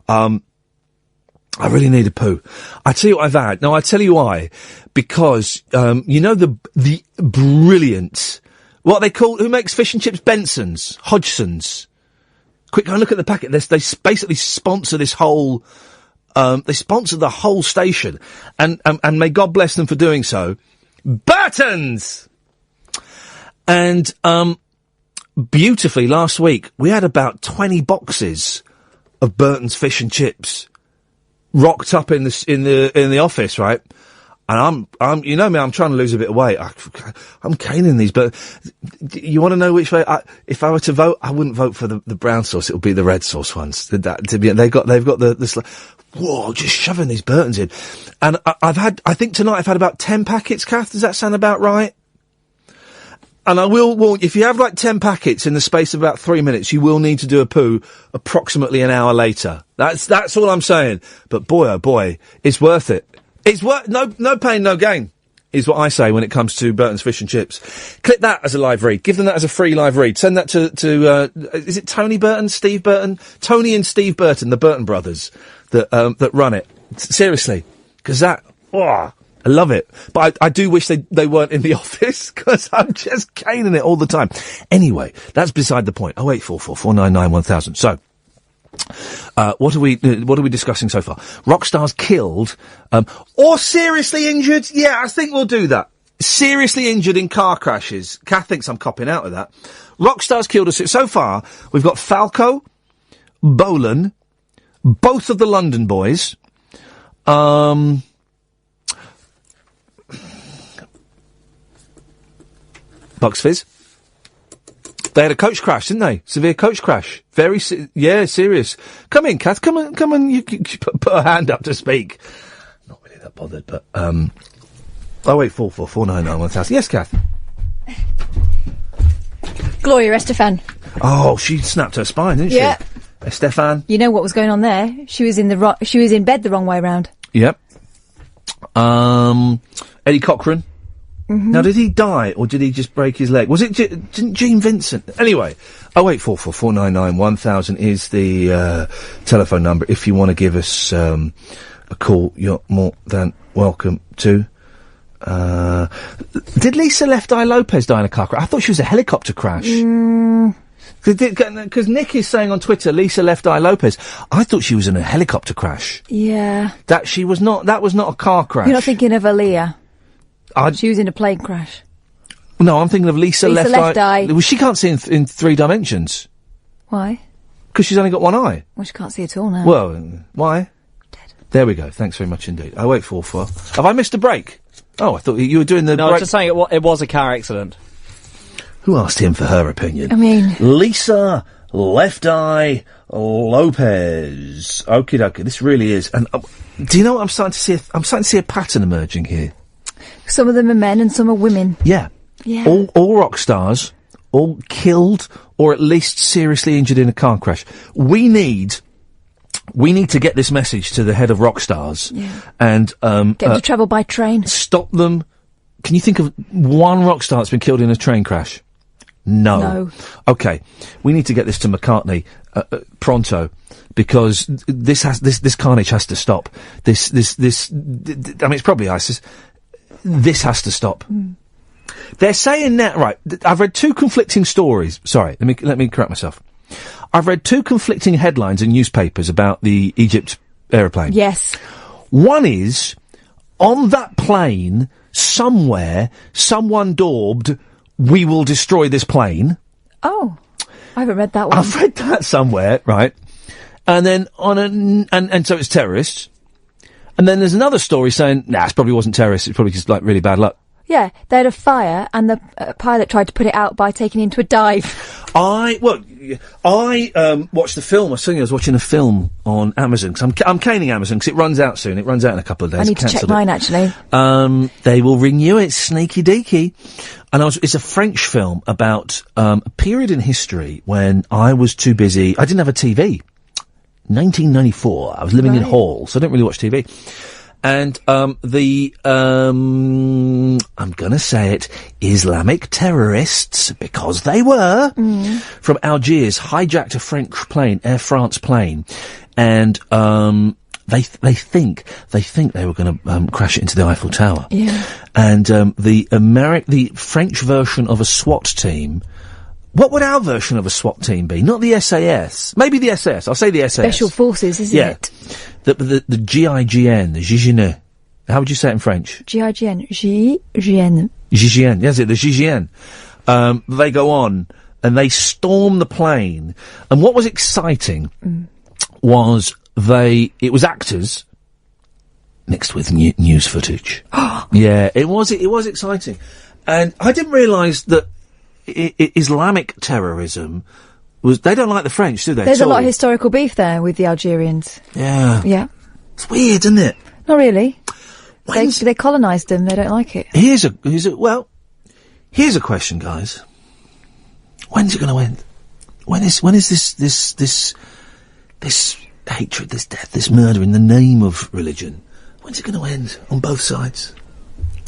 I really need a poo. I tell you what I've had. Now, I tell you why. Because, the brilliant... What they call, who makes fish and chips? Benson's, Hodgson's. Quick, go and look at the packet. They basically sponsor this whole, they sponsor the whole station. And may God bless them for doing so. Burton's! And, beautifully last week, we had about 20 boxes of Burton's fish and chips rocked up in the office, right? And I'm, you know me, I'm trying to lose a bit of weight. I'm caning these, but you want to know which way? If I were to vote, I wouldn't vote for the brown sauce. It would be the red sauce ones. They've got the whoa, just shoving these Burtons in. And I think tonight I've had about 10 packets, Kath. Does that sound about right? And I will warn you, if you have like 10 packets in the space of about 3 minutes, you will need to do a poo approximately an hour later. That's all I'm saying. But boy, oh boy, it's worth it. It's no pain, no gain, is what I say when it comes to Burton's Fish and Chips. Click that as a live read. Give them that as a free live read. Send that to is it Tony Burton, Steve Burton? Tony and Steve Burton, the Burton brothers, that run it. Seriously. 'Cause I love it. But I do wish they weren't in the office, 'cause I'm just caning it all the time. Anyway, that's beside the point. 0844 499 1000. So, what are we discussing so far? Rock stars killed, or seriously injured? Yeah, I think we'll do that. Seriously injured in car crashes. Kath thinks I'm copping out of that. Rock stars killed. So far, we've got Falco, Bolan, both of the London boys, Bucks Fizz. They had a coach crash, didn't they? Severe coach crash. Very, serious. Come in, Kath. Come on. You put a hand up to speak. Not really that bothered, but 0844 499 1000. Yes, Kath. Gloria Estefan. Oh, she snapped her spine, didn't she? Yeah. Estefan. You know what was going on there? She was in bed the wrong way round. Yep. Eddie Cochran. Mm-hmm. Now, did he die, or did he just break his leg? Was it Gene Vincent? Anyway, 0844 499 1000 is the telephone number. If you want to give us a call, you're more than welcome to. Did Lisa Left Eye Lopez die in a car crash? I thought she was a helicopter crash. Because Nick is saying on Twitter, Lisa Left Eye Lopez. I thought she was in a helicopter crash. Yeah. That was not a car crash. You're not thinking of Aaliyah. She was in a plane crash. No, I'm thinking of Lisa Left Eye. Well, she can't see in 3 dimensions. Why? Because she's only got one eye. Well, she can't see at all now. Well, why? Dead. There we go. Thanks very much indeed. 0844. Have I missed a break? Oh, I thought you were doing the break. No, just saying it was a car accident. Who asked him for her opinion? I mean... Lisa Left Eye Lopez. Okie dokie. This really is. And do you know what I'm starting to see? I'm starting to see a pattern emerging here. Some of them are men and some are women. Yeah. Yeah. All rock stars, all killed or at least seriously injured in a car crash. We need to get this message to the head of rock stars. Yeah. And get them to travel by train. Stop them. Can you think of one rock star that's been killed in a train crash? No. Okay. We need to get this to McCartney pronto, because this carnage has to stop. This I mean, it's probably ISIS. This has to stop. They're saying that, right, I've read 2 conflicting stories. Sorry, let me correct myself. I've read 2 conflicting headlines in newspapers about the Egypt aeroplane. Yes. One is, on that plane, somewhere, someone daubed, "We will destroy this plane." Oh, I haven't read that one. I've read that somewhere, right? And then and so it's terrorists. And then there's another story saying, nah, it probably wasn't terrorists, it's probably just, like, really bad luck. Yeah, they had a fire, and the pilot tried to put it out by taking it into a dive. I watched the film. I was watching a film on Amazon, because I'm caning Amazon, because it runs out soon. It runs out in a couple of days. I need to check mine, actually. They will renew it, sneaky deaky. And it's a French film about a period in history when I was too busy. I didn't have a TV. 1994. I was living in Hall, so I didn't really watch TV. And I'm gonna say it, Islamic terrorists, because they were, from Algiers, hijacked a French plane, Air France plane, and they think they were gonna crash it into the Eiffel Tower. Yeah. And the French version of a SWAT team. What would our version of a SWAT team be? Not the SAS. Maybe the SAS. I'll say the SAS. Special Forces, isn't it? The GIGN, the GIGN. How would you say it in French? GIGN. GIGN. GIGN. Yes, the GIGN. They go on and they storm the plane. And what was exciting was it was actors. mixed with news footage. Yeah, it was exciting. And I didn't realise that Islamic terrorism they don't like the French, do they? There's a lot of historical beef there with the Algerians. Yeah. Yeah. It's weird, isn't it? Not really. They colonised them, they don't like it. Here's a question, guys. When's it going to end? When is this hatred, this death, this murder in the name of religion? When's it going to end on both sides?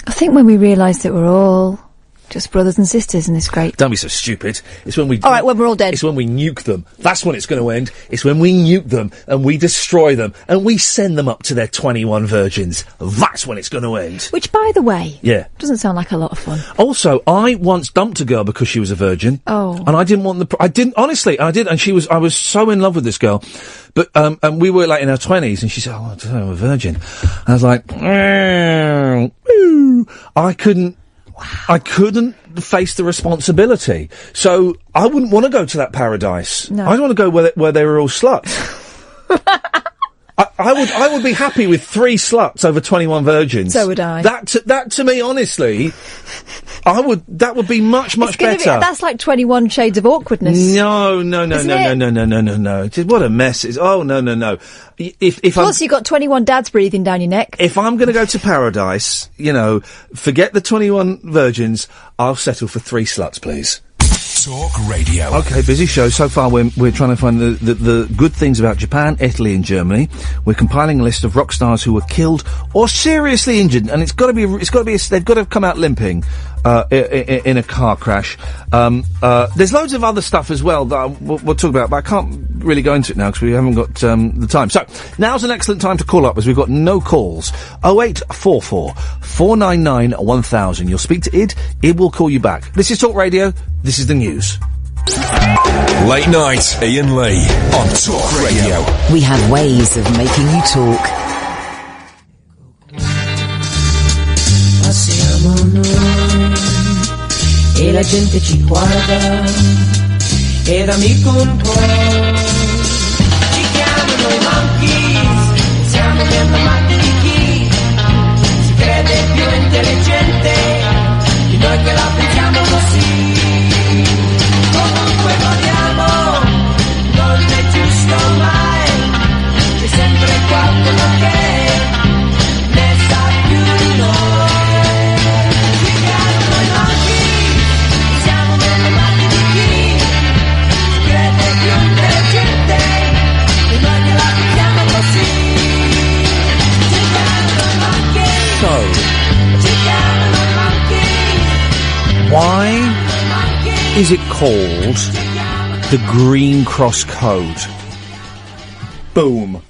I think when we realise that we're all just brothers and sisters and it's great. Don't be so stupid. It's when we... All right, when we're all dead. It's when we nuke them. That's when it's going to end. It's when we nuke them and we destroy them and we send them up to their 21 virgins. That's when it's going to end. Which, by the way... Yeah. Doesn't sound like a lot of fun. Also, I once dumped a girl because she was a virgin. Oh. And I didn't want honestly, I did, and I was so in love with this girl. But, and we were like in our 20s and she said, oh, I'm a virgin. And I was like, I couldn't face the responsibility. So I wouldn't want to go to that paradise. No. I'd want to go where they were all sluts. I would be happy with 3 sluts over 21 virgins. So would I. That to me, honestly, that would be much better. That's like 21 shades of awkwardness. No. What a mess. No. Plus, you've got 21 dads breathing down your neck. If I'm going to go to paradise, forget the 21 virgins, I'll settle for 3 sluts, please. Talk Radio. Okay, busy show. So far, we're trying to find the good things about Japan, Italy, and Germany. We're compiling a list of rock stars who were killed or seriously injured, and they've got to have come out limping in a car crash. There's loads of other stuff as well that we'll talk about, but I can't really go into it now because we haven't got the time. So now's an excellent time to call up as we've got no calls. 0844 499 1000. You'll speak to Id will call you back. This is Talk Radio. This is the news. Late night, Iain Lee on Talk Radio. We have ways of making you talk. Passiamo noi e la gente ci guarda ed amico un po'. Ci chiamano i monkeys, siamo gli innamati di chi si crede più intelligente di noi che la pensiamo così. Comunque godiamo, non è giusto mai, c'è sempre qualcuno che ne sa più di noi. Ci chiamano i monkeys, siamo gli innamati di chi si crede più intelligente di noi che la pensiamo così. Ci chiamano i monkeys, ci chiamano i monkeys. Why is it called the Green Cross Code? Boom.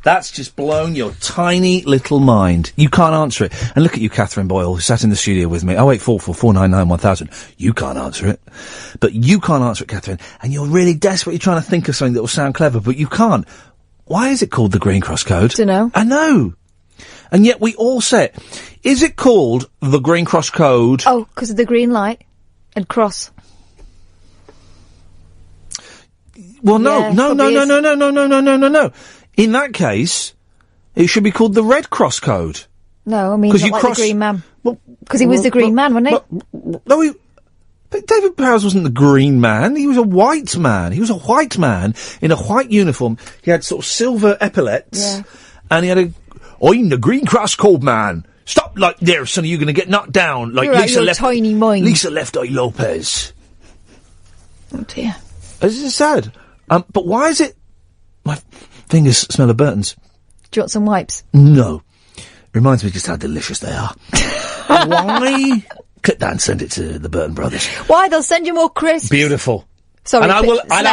That's just blown your tiny little mind. You can't answer it. And look at you, Katherine Boyle, who sat in the studio with me. 0844 499 1000. You can't answer it. But you can't answer it, Katherine. And you're really desperately trying to think of something that will sound clever, but you can't. Why is it called the Green Cross Code? Dunno. I know. And yet we all say it. Is it called the Green Cross Code? Oh, because of the green light and cross. Well, no. Yeah, In that case, it should be called the Red Cross Code. No, I mean, not like the Green Man. Because he was the Green Man, wasn't he? But David Powers wasn't the Green Man. He was a white man. He was a white man in a white uniform. He had sort of silver epaulets. Yeah. And he had I'm the Green Cross Code Man. Stop like there, son, you're going to get knocked down. Like You're tiny mind. Lisa Left Eye Lopez. Oh, dear. This is sad. But why is it... My fingers smell of Burton's. Do you want some wipes? No. Reminds me just how delicious they are. Why? Click that and send it to the Burton brothers. Why? They'll send you more crisps. Beautiful. Sorry, and I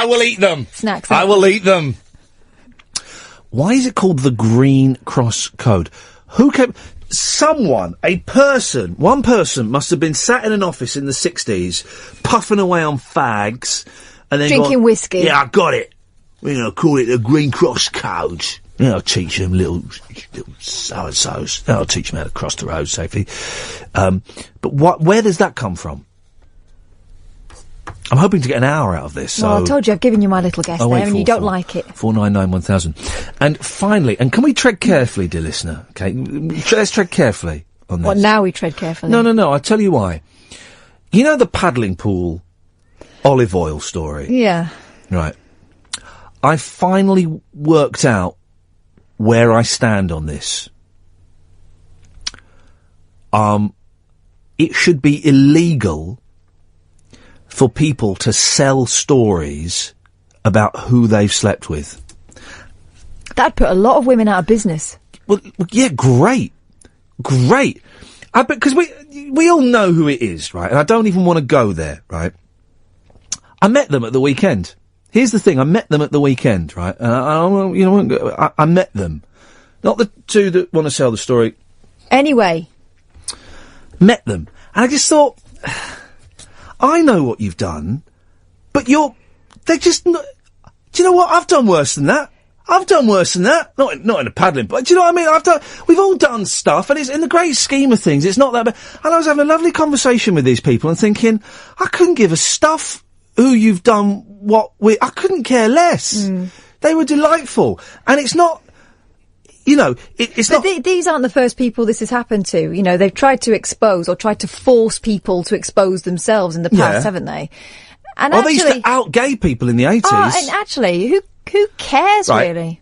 will eat them. Snacks. I will eat them. Why is it called the Green Cross Code? Who came... Someone, one person must have been sat in an office in the 60s, puffing away on fags, and then drinking whiskey. Yeah, I got it. We're going to call it the Green Cross Code. I'll teach them little so-and-sos. I'll teach them how to cross the road safely. But where does that come from? I'm hoping to get an hour out of this. So Well, I told you, I've given you my little guess there, and you don't like it. 499-1000. And finally, and can we tread carefully, dear listener? Okay, let's tread carefully on this. Well, now we tread carefully. No, I'll tell you why. You know the paddling pool olive oil story? Yeah. Right. I finally worked out where I stand on this. It should be illegal for people to sell stories about who they've slept with. That'd put a lot of women out of business. Well, yeah, great. Because we all know who it is, right? And I don't even want to go there, right? I met them at the weekend. Here's the thing, I met them at the weekend, right? And I met them. Not the two that want to sell the story. Anyway. Met them. And I just thought, I know what you've done, but they're just not, do you know what? I've done worse than that. Not in a paddling, but do you know what I mean? We've all done stuff, and it's in the great scheme of things, it's not that bad. And I was having a lovely conversation with these people and thinking, I couldn't give a stuff who you've done what with. I couldn't care less. They were delightful. And it's not, it's not... These aren't the first people this has happened to. They've tried to expose or tried to force people to expose themselves in the past, haven't they? And they used to out gay people in the 80s. And actually, who cares, right. really?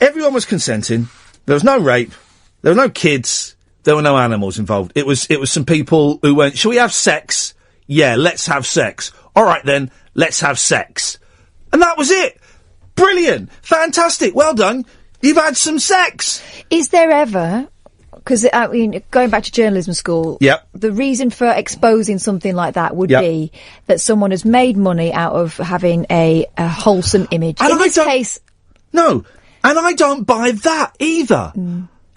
Everyone was consenting. There was no rape. There were no kids. There were no animals involved. It was some people who went, shall we have sex? Yeah, let's have sex. All right then, let's have sex. And that was it. Brilliant. Fantastic. Well done. You've had some sex. Is there ever, because going back to journalism school, the reason for exposing something like that would be that someone has made money out of having a wholesome image. And in this case... No, and I don't buy that either.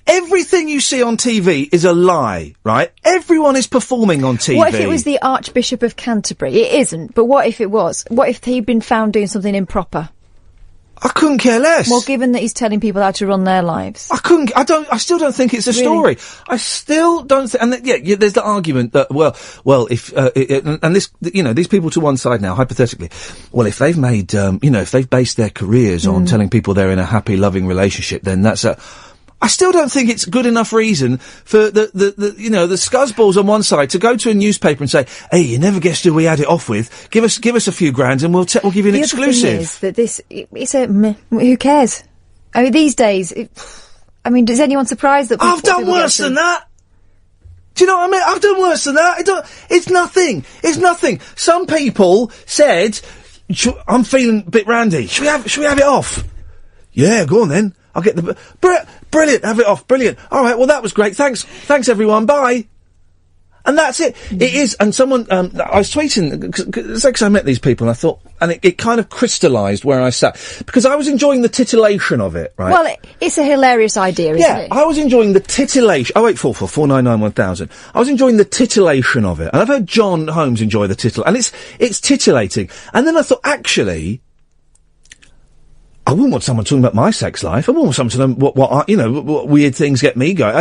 Everything you see on TV is a lie, right? Everyone is performing on TV. What if it was the Archbishop of Canterbury? It isn't, but what if it was? What if he'd been found doing something improper? I couldn't care less. Well, given that he's telling people how to run their lives. I still don't think it's a story. I still don't think, and there's the argument that, if, and this, these people to one side now, hypothetically, well, if they've made, if they've based their careers on telling people they're in a happy, loving relationship, then that's I still don't think it's good enough reason for the scuzzballs on one side to go to a newspaper and say, "Hey, you never guessed who we had it off with. Give us a few grand and we'll give you an exclusive." The other thing is that who cares? I mean, these days, does anyone surprised that I've done worse than that? Do you know what I mean? I've done worse than that. It's nothing. It's nothing. Some people said, "I'm feeling a bit randy. Should we have it off?" Yeah, go on then. I'll get the... Brilliant, have it off, brilliant. All right, well, that was great. Thanks, everyone, bye. And that's it. It is, and someone... I was tweeting, because I met these people, and I thought... And it kind of crystallised where I sat. Because I was enjoying the titillation of it, right? Well, it's a hilarious idea, isn't it? I was enjoying the titillation... 0844 499 1000. I was enjoying the titillation of it. And I've heard John Holmes enjoy the titillation. And it's titillating. And then I thought, actually... I wouldn't want someone talking about my sex life. I wouldn't want someone to know what weird things get me going.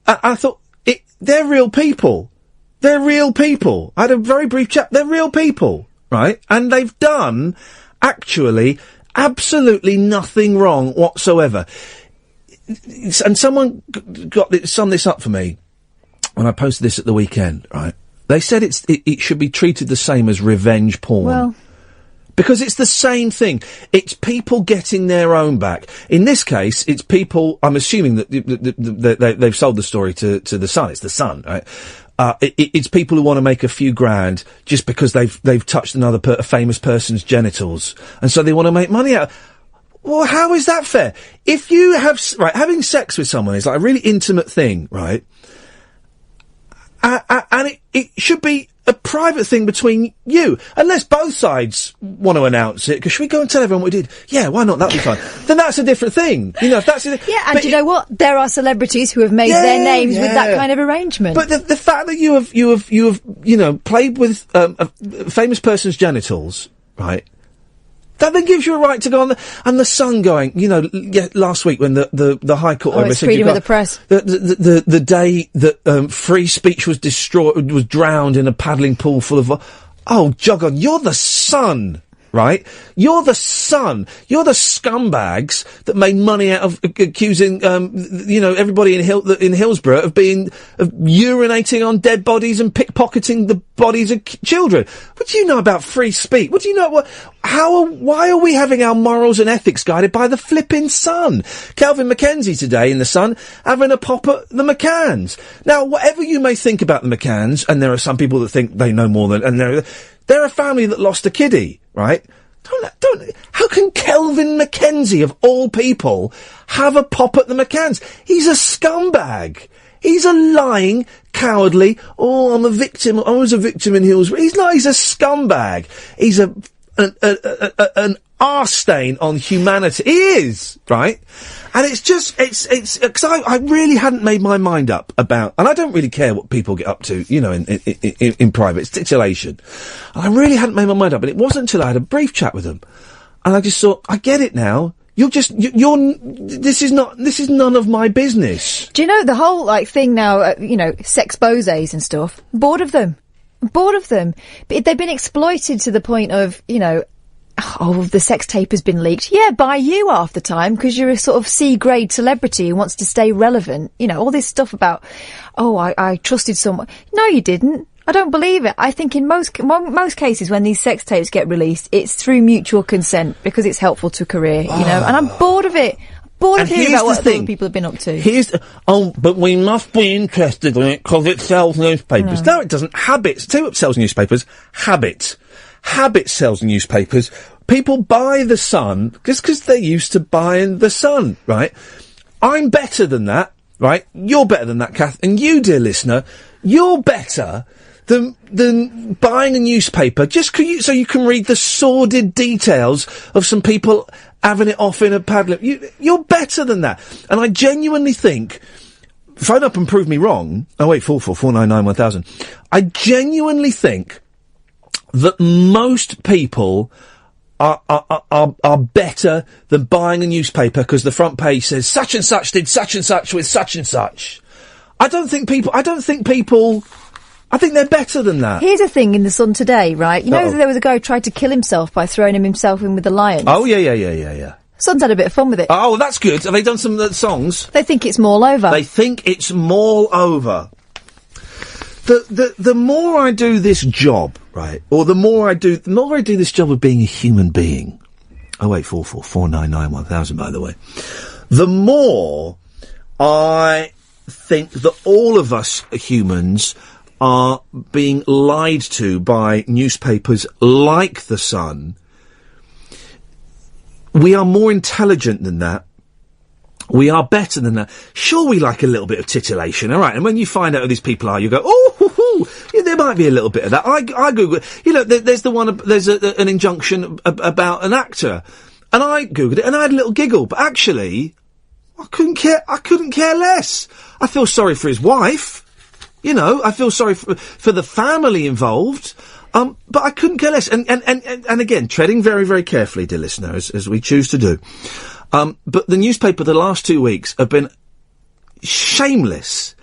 I thought, they're real people. They're real people. I had a very brief chat. They're real people, right? And they've done, actually, absolutely nothing wrong whatsoever. And someone summed this up for me when I posted this at the weekend, right? They said it should be treated the same as revenge porn. Well... Because it's the same thing. It's people getting their own back. In this case, it's people, I'm assuming that they've sold the story to the Sun. It's the Sun, right? It's people who want to make a few grand just because they've touched a famous person's genitals. And so they want to make money out. Well, how is that fair? If you having sex with someone is like a really intimate thing, right? And it should be a private thing between you, unless both sides want to announce it. Because should we go and tell everyone what we did? Yeah, why not? That'd be fine. Then that's a different thing. If that's and do you know what? There are celebrities who have made their names with that kind of arrangement. But the fact that you have played with a famous person's genitals, right? That then gives you a right to go on and the Sun going, last week when the High Court it's freedom of the press. The day that free speech was destroyed, was drowned in a paddling pool full of... Oh, jog on, you're the Sun, right? You're the Sun. You're the scumbags that made money out of accusing, everybody in Hillsborough of urinating on dead bodies and pickpocketing the bodies of children. What do you know about free speech? What do you know? Why are we having our morals and ethics guided by the flipping Sun? Calvin Mackenzie today in the Sun having a pop at the McCanns. Now, whatever you may think about the McCanns, and there are some people that think they know more than, and they're a family that lost a kiddie, right? How can Kelvin Mackenzie, of all people, have a pop at the McCanns? He's a scumbag. He's a lying, cowardly, I'm a victim, I was a victim in Hillsborough. He's not, he's a scumbag. He's an arse stain on humanity. He is, right? And it's because I really hadn't made my mind up about, and I don't really care what people get up to, in private. It's titillation. And I really hadn't made my mind up, and it wasn't until I had a brief chat with them, and I just thought, I get it now. This is none of my business. Do you know the whole, thing now, sexposés and stuff? Bored of them. But they've been exploited to the point of, the sex tape has been leaked. Yeah, by you half the time, because you're a sort of C-grade celebrity who wants to stay relevant. All this stuff about, I trusted someone. No, you didn't. I don't believe it. I think in most cases when these sex tapes get released, it's through mutual consent because it's helpful to a career, and I'm bored of it. Bored of hearing about what other people have been up to. But we must be interested in it because it sells newspapers. No, it doesn't. Habits. Tell you what sells newspapers. Habit. Habit sells newspapers. People buy the Sun just because they're used to buying the Sun, right? I'm better than that, right? You're better than that, Kath. And you, dear listener, you're better than buying a newspaper just so you can read the sordid details of some people having it off in a padlock. You're better than that. And I genuinely think, phone up and prove me wrong. 0844 499 1000. I genuinely think that most people are better than buying a newspaper because the front page says such and such did such and such with such and such. I think they're better than that. Here's a thing in the Sun today, right? There was a guy who tried to kill himself by throwing himself in with the lions. Oh, yeah. Sun's had a bit of fun with it. Oh, that's good. Have they done some songs? They think it's all over. They think it's all over. The more I do this job, right, or the more I do this job of being a human being, 0844 499 1000, by the way, the more I think that all of us humans are being lied to by newspapers like The Sun. We are more intelligent than that. We are better than that. Sure, we like a little bit of titillation, all right? And when you find out who these people are, you go, yeah, there might be a little bit of that. I Googled it. There's an injunction about an actor. And I Googled it, and I had a little giggle. But actually, I couldn't care less. I feel sorry for his wife. I feel sorry for the family involved. But I couldn't care less. And again, treading very, very carefully, dear listeners, as we choose to do. But the newspaper the last 2 weeks have been shameless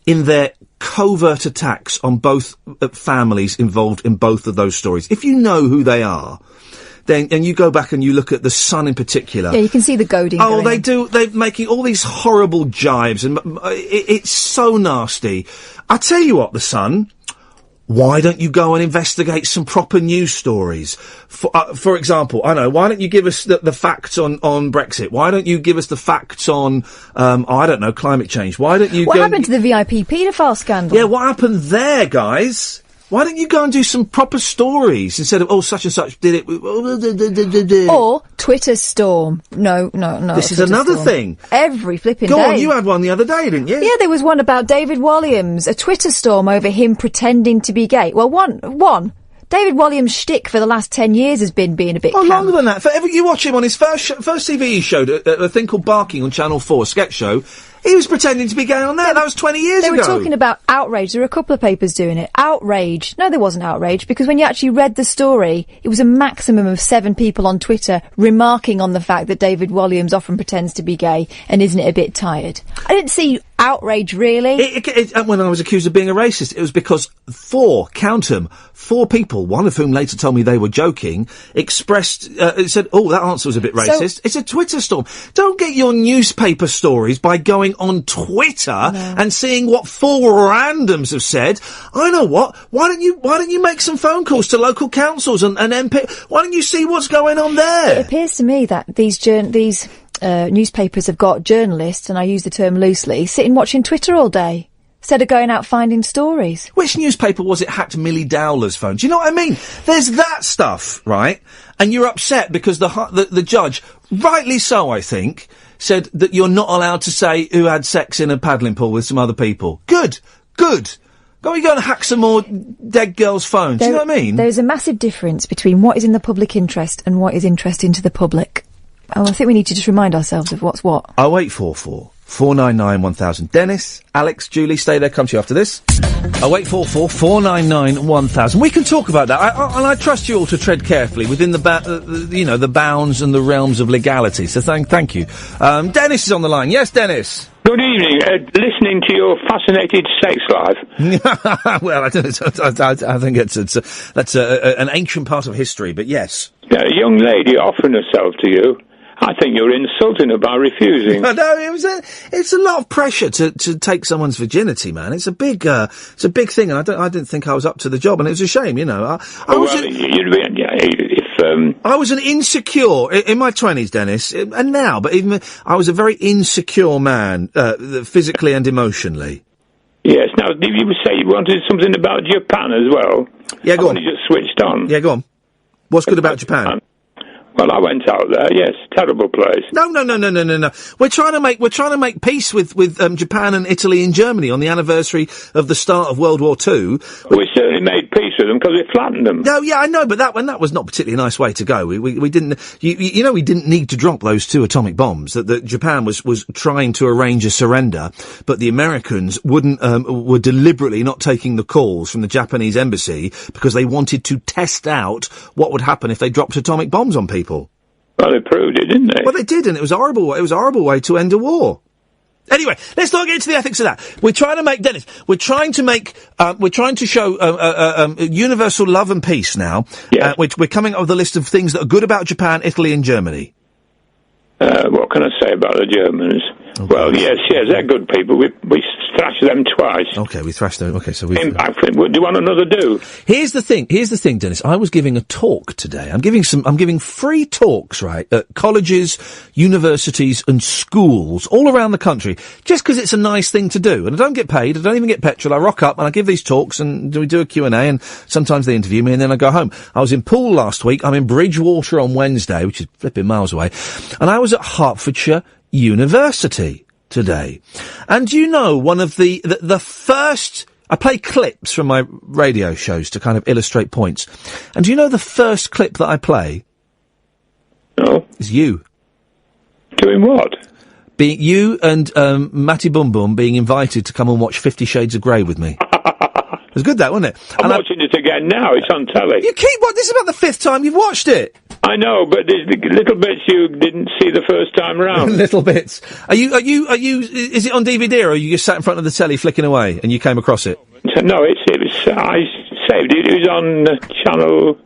in their covert attacks on both families involved in both of those stories. If you know who they are, then, and you go back and you look at The Sun in particular. Yeah, you can see the goading. Oh, they do. They're making all these horrible jibes, and it's so nasty. I tell you what, The Sun, why don't you go and investigate some proper news stories? For example, why don't you give us the facts on Brexit? Why don't you give us the facts on, climate change? Why don't you What happened to the VIP paedophile scandal? Yeah, what happened there, guys? Why don't you go and do some proper stories instead of, such and such did it. Or Twitter storm. No. This is another thing. Every flipping day. Go on, you had one the other day, didn't you? Yeah, there was one about David Walliams, a Twitter storm over him pretending to be gay. Well, one. David Walliams' shtick for the last 10 years has been being a bit camp. Longer than that. You watch him on his first TV he showed, a thing called Barking on Channel 4, a sketch show. He was pretending to be gay on there. That was 20 years ago. They were talking about outrage. There were a couple of papers doing it. Outrage. No, there wasn't outrage, because when you actually read the story, it was a maximum of 7 people on Twitter remarking on the fact that David Walliams often pretends to be gay, and isn't it a bit tired? I didn't see outrage, really. When I was accused of being a racist, it was because four people, one of whom later told me they were joking, said, oh, that answer was a bit racist. It's a Twitter storm. Don't get your newspaper stories by going on Twitter and seeing what four randoms have said. I know what. Why don't you make some phone calls to local councils and MP? Why don't you see what's going on there? It appears to me that these newspapers have got journalists, and I use the term loosely, sitting watching Twitter all day instead of going out finding stories. Which newspaper was it hacked Millie Dowler's phone? Do you know what I mean? There's that stuff, right? And you're upset because the judge, rightly so, I think, said that you're not allowed to say who had sex in a paddling pool with some other people. Good. Go and hack some more dead girls' phones. Do you know what I mean? There's a massive difference between what is in the public interest and what is interesting to the public. Oh, I think we need to just remind ourselves of what's what. 0844 499 1000. Dennis, Alex, Julie, stay there. Come to you after this. 0844 499 1000. We can talk about that. I trust you all to tread carefully within the bounds and the realms of legality. So thank you. Dennis is on the line. Yes, Dennis. Good evening. Listening to your fascinated sex life. Well, I think that's an ancient part of history, but yes. A young lady offering herself to you. I think you're insulting her by refusing. No, it's a lot of pressure to take someone's virginity, man. It's a big thing, and I didn't think I was up to the job, and it was a shame, you know. I was an insecure in my 20s, Dennis, and now, but even I was a very insecure man, physically and emotionally. Yes. Now, did you say you wanted something about Japan as well? Yeah, go on. You just switched on. Yeah, go on. What's good about Japan? Well, I went out there. Yes, terrible place. No. We're trying to make peace with Japan and Italy and Germany on the anniversary of the start of World War II. We certainly made peace with them because we flattened them. No, yeah, I know, but that was not particularly a nice way to go. We didn't. You know, we didn't need to drop those 2 atomic bombs. That Japan was trying to arrange a surrender, but the Americans were deliberately not taking the calls from the Japanese embassy because they wanted to test out what would happen if they dropped atomic bombs on people. Well, they proved it, didn't they? Well, they did, and it was horrible. It was a horrible way to end a war. Anyway, let's not get into the ethics of that. We're trying to make, Dennis, we're trying to show universal love and peace now. Yes. We're coming up with a list of things that are good about Japan, Italy, and Germany. What can I say about the Germans? Okay. Well, yes, they're good people. We thrashed them twice. Okay, we thrashed them. Okay, so we came back for it. What do you want another do? Here's the thing, Dennis. I was giving a talk today. I'm giving free talks, right, at colleges, universities, and schools all around the country, just because it's a nice thing to do. And I don't get paid. I don't even get petrol. I rock up and I give these talks, and we do a Q&A, and sometimes they interview me, and then I go home. I was in Poole last week. I'm in Bridgewater on Wednesday, which is flipping miles away, and I was at Hertfordshire University today. And you know, one of the first, I play clips from my radio shows to kind of illustrate points. And do you know the first clip that I play? No. Is you. Doing what? Being you and Matty Bum Bum being invited to come and watch 50 Shades of Grey with me. It was good, that, wasn't it? I'm watching it again now. It's on telly. You keep what? This is about the 5th time you've watched it. I know, but there's little bits you didn't see the first time round. Little bits. Are you? Is it on DVD, or are you just sat in front of the telly flicking away and you came across it? No, I saved it. It was on channel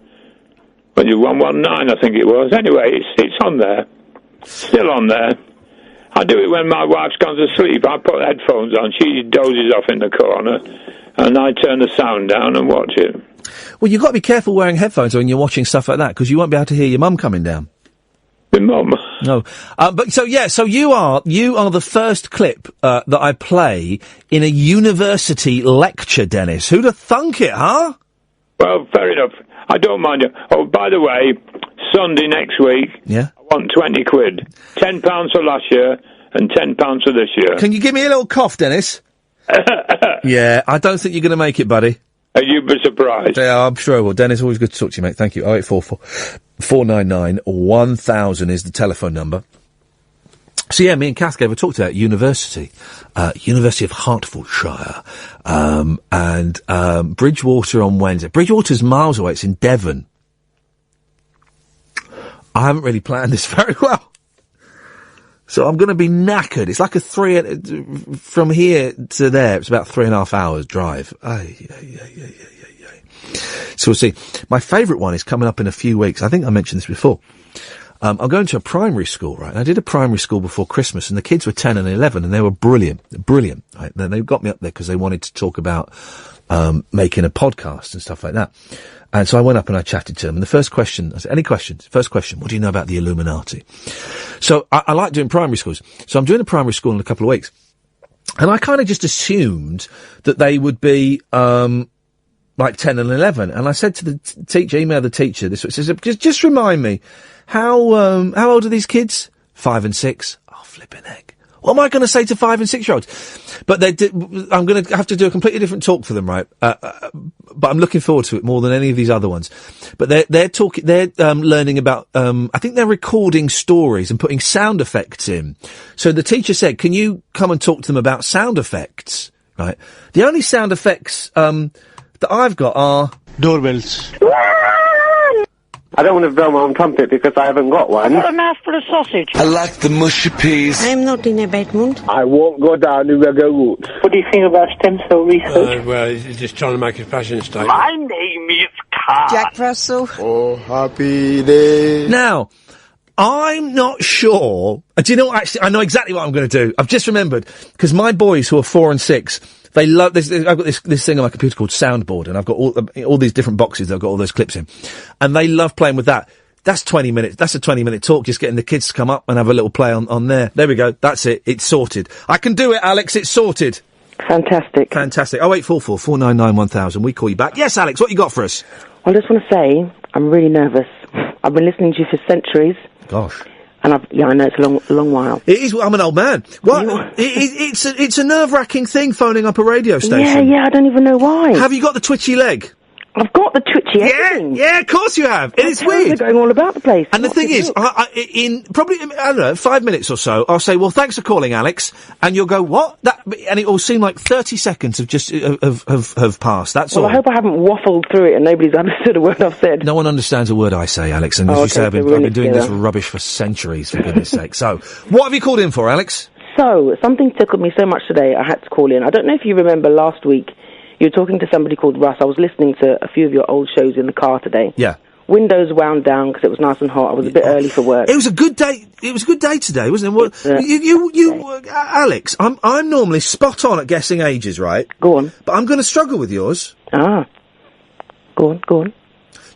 119, I think it was. Anyway, it's on there. Still on there. I do it when my wife's gone to sleep. I put headphones on. She dozes off in the corner, and I turn the sound down and watch it. Well, you've got to be careful wearing headphones when you're watching stuff like that, because you won't be able to hear your mum coming down. My mum? No. So you are the first clip that I play in a university lecture, Dennis. Who'd have thunk it, huh? Well, fair enough. I don't mind you. Oh, by the way, Sunday next week, yeah, I want 20 quid. £10 for last year and £10 for this year. Can you give me a little cough, Dennis? Yeah, I don't think you're going to make it, buddy. You'd be surprised. Yeah, I'm sure I will. Dennis, always good to talk to you, mate. Thank you. 0844 499 1000 is the telephone number. So yeah, me and Kath gave a talk to that University of Hertfordshire, and Bridgewater on Wednesday. Bridgewater's miles away. It's in Devon. I haven't really planned this very well. So I'm going to be knackered. It's like from here to there, it's about 3.5 hours drive. So we'll see. My favourite one is coming up in a few weeks. I think I mentioned this before. I'm going to a primary school, right? And I did a primary school before Christmas, and the kids were 10 and 11, and they were brilliant, right? Then they got me up there because they wanted to talk about making a podcast and stuff like that. And so I went up and I chatted to them, and the first question, I said, any questions? First question, what do you know about the Illuminati? So I like doing primary schools. So I'm doing a primary school in a couple of weeks. And I kind of just assumed that they would be, like 10 and 11. And I said to the teacher, emailed the teacher, this says, just remind me, how old are these kids? 5 and 6. Oh, flipping heck. What am I going to say to 5 and 6 year olds? But I'm going to have to do a completely different talk for them, right? But I'm looking forward to it more than any of these other ones. But they're learning about, I think they're recording stories and putting sound effects in. So the teacher said, can you come and talk to them about sound effects? Right? The only sound effects, that I've got are doorbells. I don't want to blow my own trumpet because I haven't got one. I've got a mouthful of sausage. I like the mushy peas. I'm not in a bad mood. I won't go down the reggae route. What do you think about stem cell research? Well, he's just trying to make a fashion statement. My name is Carl. Jack Russell. Oh, happy day. Now, I'm not sure. Do you know what? Actually, I know exactly what I'm going to do. I've just remembered, because my boys who are 4 and 6, they love this. I've got this thing on my computer called Soundboard, and I've got all these different boxes that I've got all those clips in, and they love playing with that. That's 20 minutes. That's a 20-minute talk, just getting the kids to come up and have a little play on there. There we go. That's it. It's sorted. I can do it, Alex. It's sorted. Fantastic. 0844 499 1000. We call you back. Yes, Alex. What you got for us? I just want to say I'm really nervous. I've been listening to you for centuries. Gosh. And I know it's a long while. It is. I'm an old man. What? It's a nerve-wracking thing, phoning up a radio station. Yeah. I don't even know why. Have you got the twitchy leg? I've got the twitchy everything. Yeah, of course you have. It is weird. They're going all about the place. And the thing is, in probably, I don't know, 5 minutes or so, I'll say, well, thanks for calling, Alex. And you'll go, what? And it will seem like 30 seconds have passed. That's all. Well, I hope I haven't waffled through it and nobody's understood a word I've said. No one understands a word I say, Alex. And as you say, I've been doing this rubbish for centuries, for goodness sake. So, what have you called in for, Alex? So, something tickled me so much today, I had to call in. I don't know if you remember last week, you were talking to somebody called Russ. I was listening to a few of your old shows in the car today. Yeah. Windows wound down because it was nice and hot. I was a bit early for work. It was a good day. It was a good day today, wasn't it? Alex, I'm normally spot on at guessing ages, right? Go on. But I'm going to struggle with yours. Ah. Go on.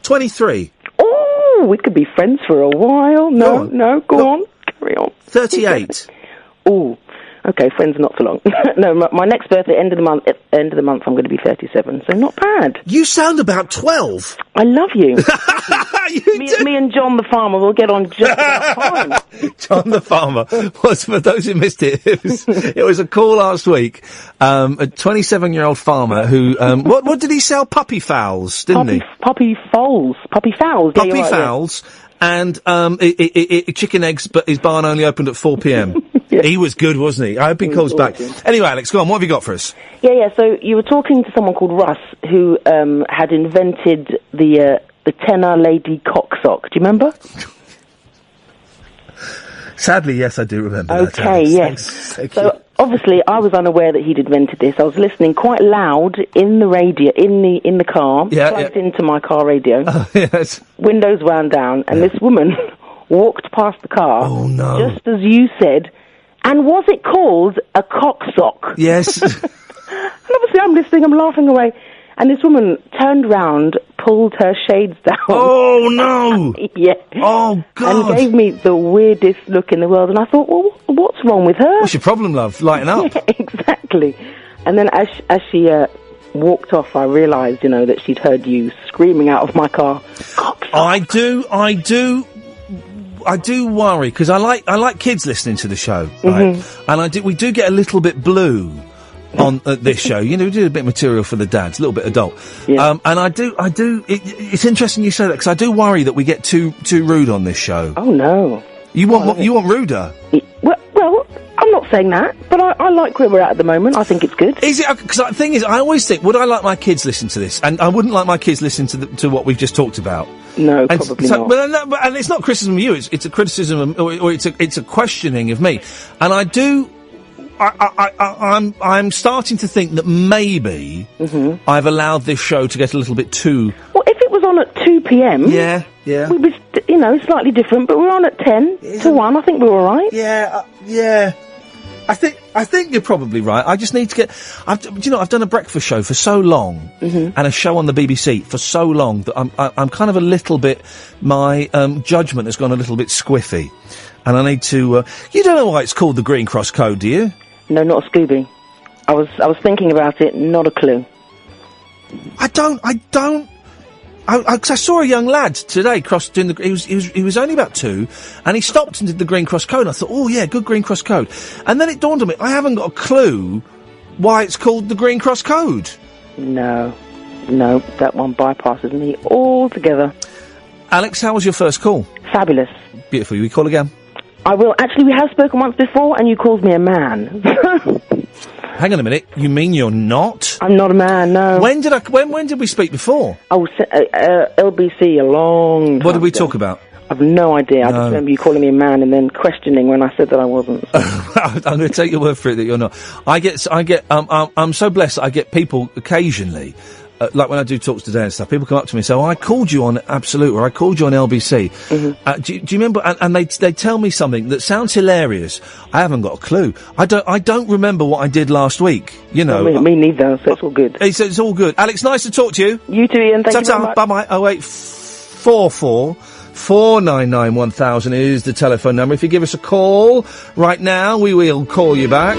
23. Oh, we could be friends for a while. No, go on. Carry on. 38. Oh. Okay, friends not so long. No, my next birthday, end of the month, I'm going to be 37, so not bad. You sound about 12. I love you. Me and John the Farmer will get on just about fine. John the Farmer was, for those who missed it, it was a call last week. A 27-year-old farmer who, what did he sell? Puppy fowls, didn't he? Puppy fowls. Puppy fowls. And chicken eggs, but his barn only opened at 4 p.m. Yeah. He was good, wasn't he? I hope he calls back. Anyway, Alex, go on. What have you got for us? Yeah. So you were talking to someone called Russ who had invented the tenor lady cocksock. Do you remember? Sadly, yes, I do remember. Okay, yes. So obviously, I was unaware that he'd invented this. I was listening quite loud in the radio, in the car, plugged into my car radio. Oh, yes. Windows wound down, and this woman walked past the car. Oh no! Just as you said, and was it called a cocksock? Yes. And obviously, I'm listening. I'm laughing away. And this woman turned round, pulled her shades down. Oh, no! Yeah. Oh, God! And gave me the weirdest look in the world. And I thought, well, what's wrong with her? What's your problem, love? Lighten up. Yeah, exactly. And then as she walked off, I realised, that she'd heard you screaming out of my car. I do worry, because I like kids listening to the show, right? Mm-hmm. And we do get a little bit blue on this show. We do a bit of material for the dads, a little bit adult. Yeah. And I do, it's interesting you say that, because I do worry that we get too rude on this show. Oh, no. You want ruder? Well, I'm not saying that, but I like where we're at the moment. I think it's good. Is it? Because the thing is, I always think, would I like my kids listen to this? And I wouldn't like my kids listen to what we've just talked about. No, probably not. And it's not criticism of you. It's a criticism, or it's a questioning of me. And I do. I'm starting to think that maybe I've allowed this show to get a little bit too. Well, if it was on at 2 p.m. Yeah. We was, slightly different, but we're on at 10 to 1. I think we're all right. Yeah. I think you're probably right. I just need to get. I've done a breakfast show for so long, and a show on the BBC for so long that I'm kind of a little bit. My judgment has gone a little bit squiffy, and I need to. You don't know why it's called the Green Cross Code, do you? No, not a Scooby. I was thinking about it. Not a clue. I don't. I saw a young lad today doing he was only about 2, and he stopped and did the Green Cross Code. And I thought, oh yeah, good Green Cross Code. And then it dawned on me, I haven't got a clue why it's called the Green Cross Code. No, that one bypasses me altogether. Alex, how was your first call? Fabulous. Beautiful. We call again? I will. Actually, we have spoken once before, and you called me a man. Hang on a minute. You mean you're not? I'm not a man, no. When did we speak before? Oh, LBC a long time What did we ago. talk about? I've no idea. I just remember you calling me a man and then questioning when I said that I wasn't. I'm going to take your word for it that you're not. I'm so blessed that I get people occasionally, like when I do talks today and stuff, people come up to me and say, oh, I called you on Absolute, or I called you on LBC. Do you remember? And they tell me something that sounds hilarious. I haven't got a clue. I don't remember what I did last week, you know. Me neither, so it's all good. It's all good. Alex, nice to talk to you. You too, Ian. Thank you very much. Bye-bye. 0844 499 1000 is the telephone number. If you give us a call right now, we will call you back.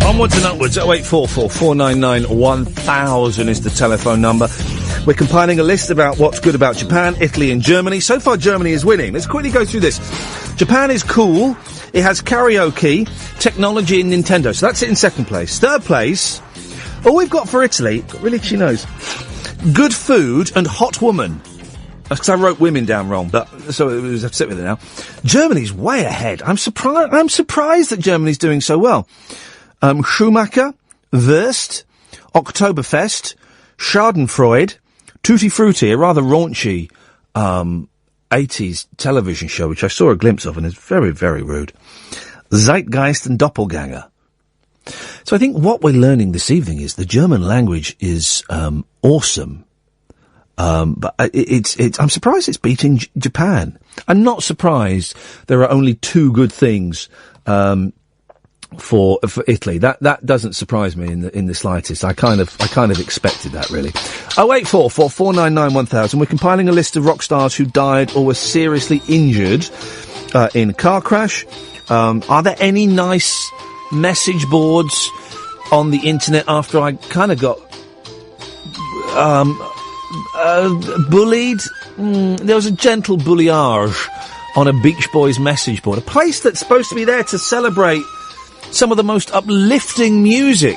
Onwards and upwards, 0844 499 1000 is the telephone number. We're compiling a list about what's good about Japan, Italy and Germany. So far, Germany is winning. Let's quickly go through this. Japan is cool. It has karaoke, technology and Nintendo. So that's it in second place. Third place, all we've got for Italy, got really itchy nose, good food and hot woman. That's because I wrote women down wrong, but so it was upset with it now. Germany's way ahead. I'm surprised that Germany's doing so well. Schumacher, Wurst, Oktoberfest, Schadenfreude, Tutti Frutti, a rather raunchy 80s television show, which I saw a glimpse of and is very, very rude. Zeitgeist and Doppelganger. So I think what we're learning this evening is the German language is awesome. But I'm surprised it's beating Japan. I'm not surprised there are only 2 good things for Italy. That doesn't surprise me in the slightest. I kind of expected that, really. 0844 499 1000. We're compiling a list of rock stars who died or were seriously injured in a car crash. Are there any nice message boards on the internet after I kind of got bullied? There was a gentle bulliage on a Beach Boys message board, a place that's supposed to be there to celebrate some of the most uplifting music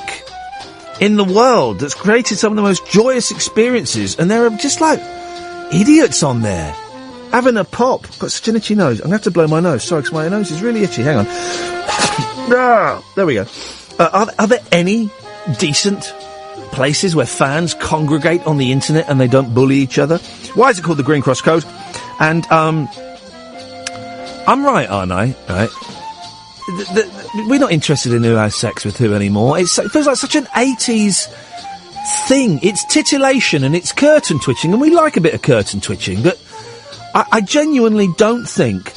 in the world, that's created some of the most joyous experiences, and there are just like idiots on there having a pop. Got such an itchy nose. I'm going to have to blow my nose. Sorry, because my nose is really itchy. Hang on. There we go. Are there any decent places where fans congregate on the internet and they don't bully each other? Why is it called the Green Cross Code? And I'm right, aren't I? Right. We're not interested in who has sex with who anymore. It feels like such an 80s thing. It's titillation and it's curtain twitching, and we like a bit of curtain twitching, but I genuinely don't think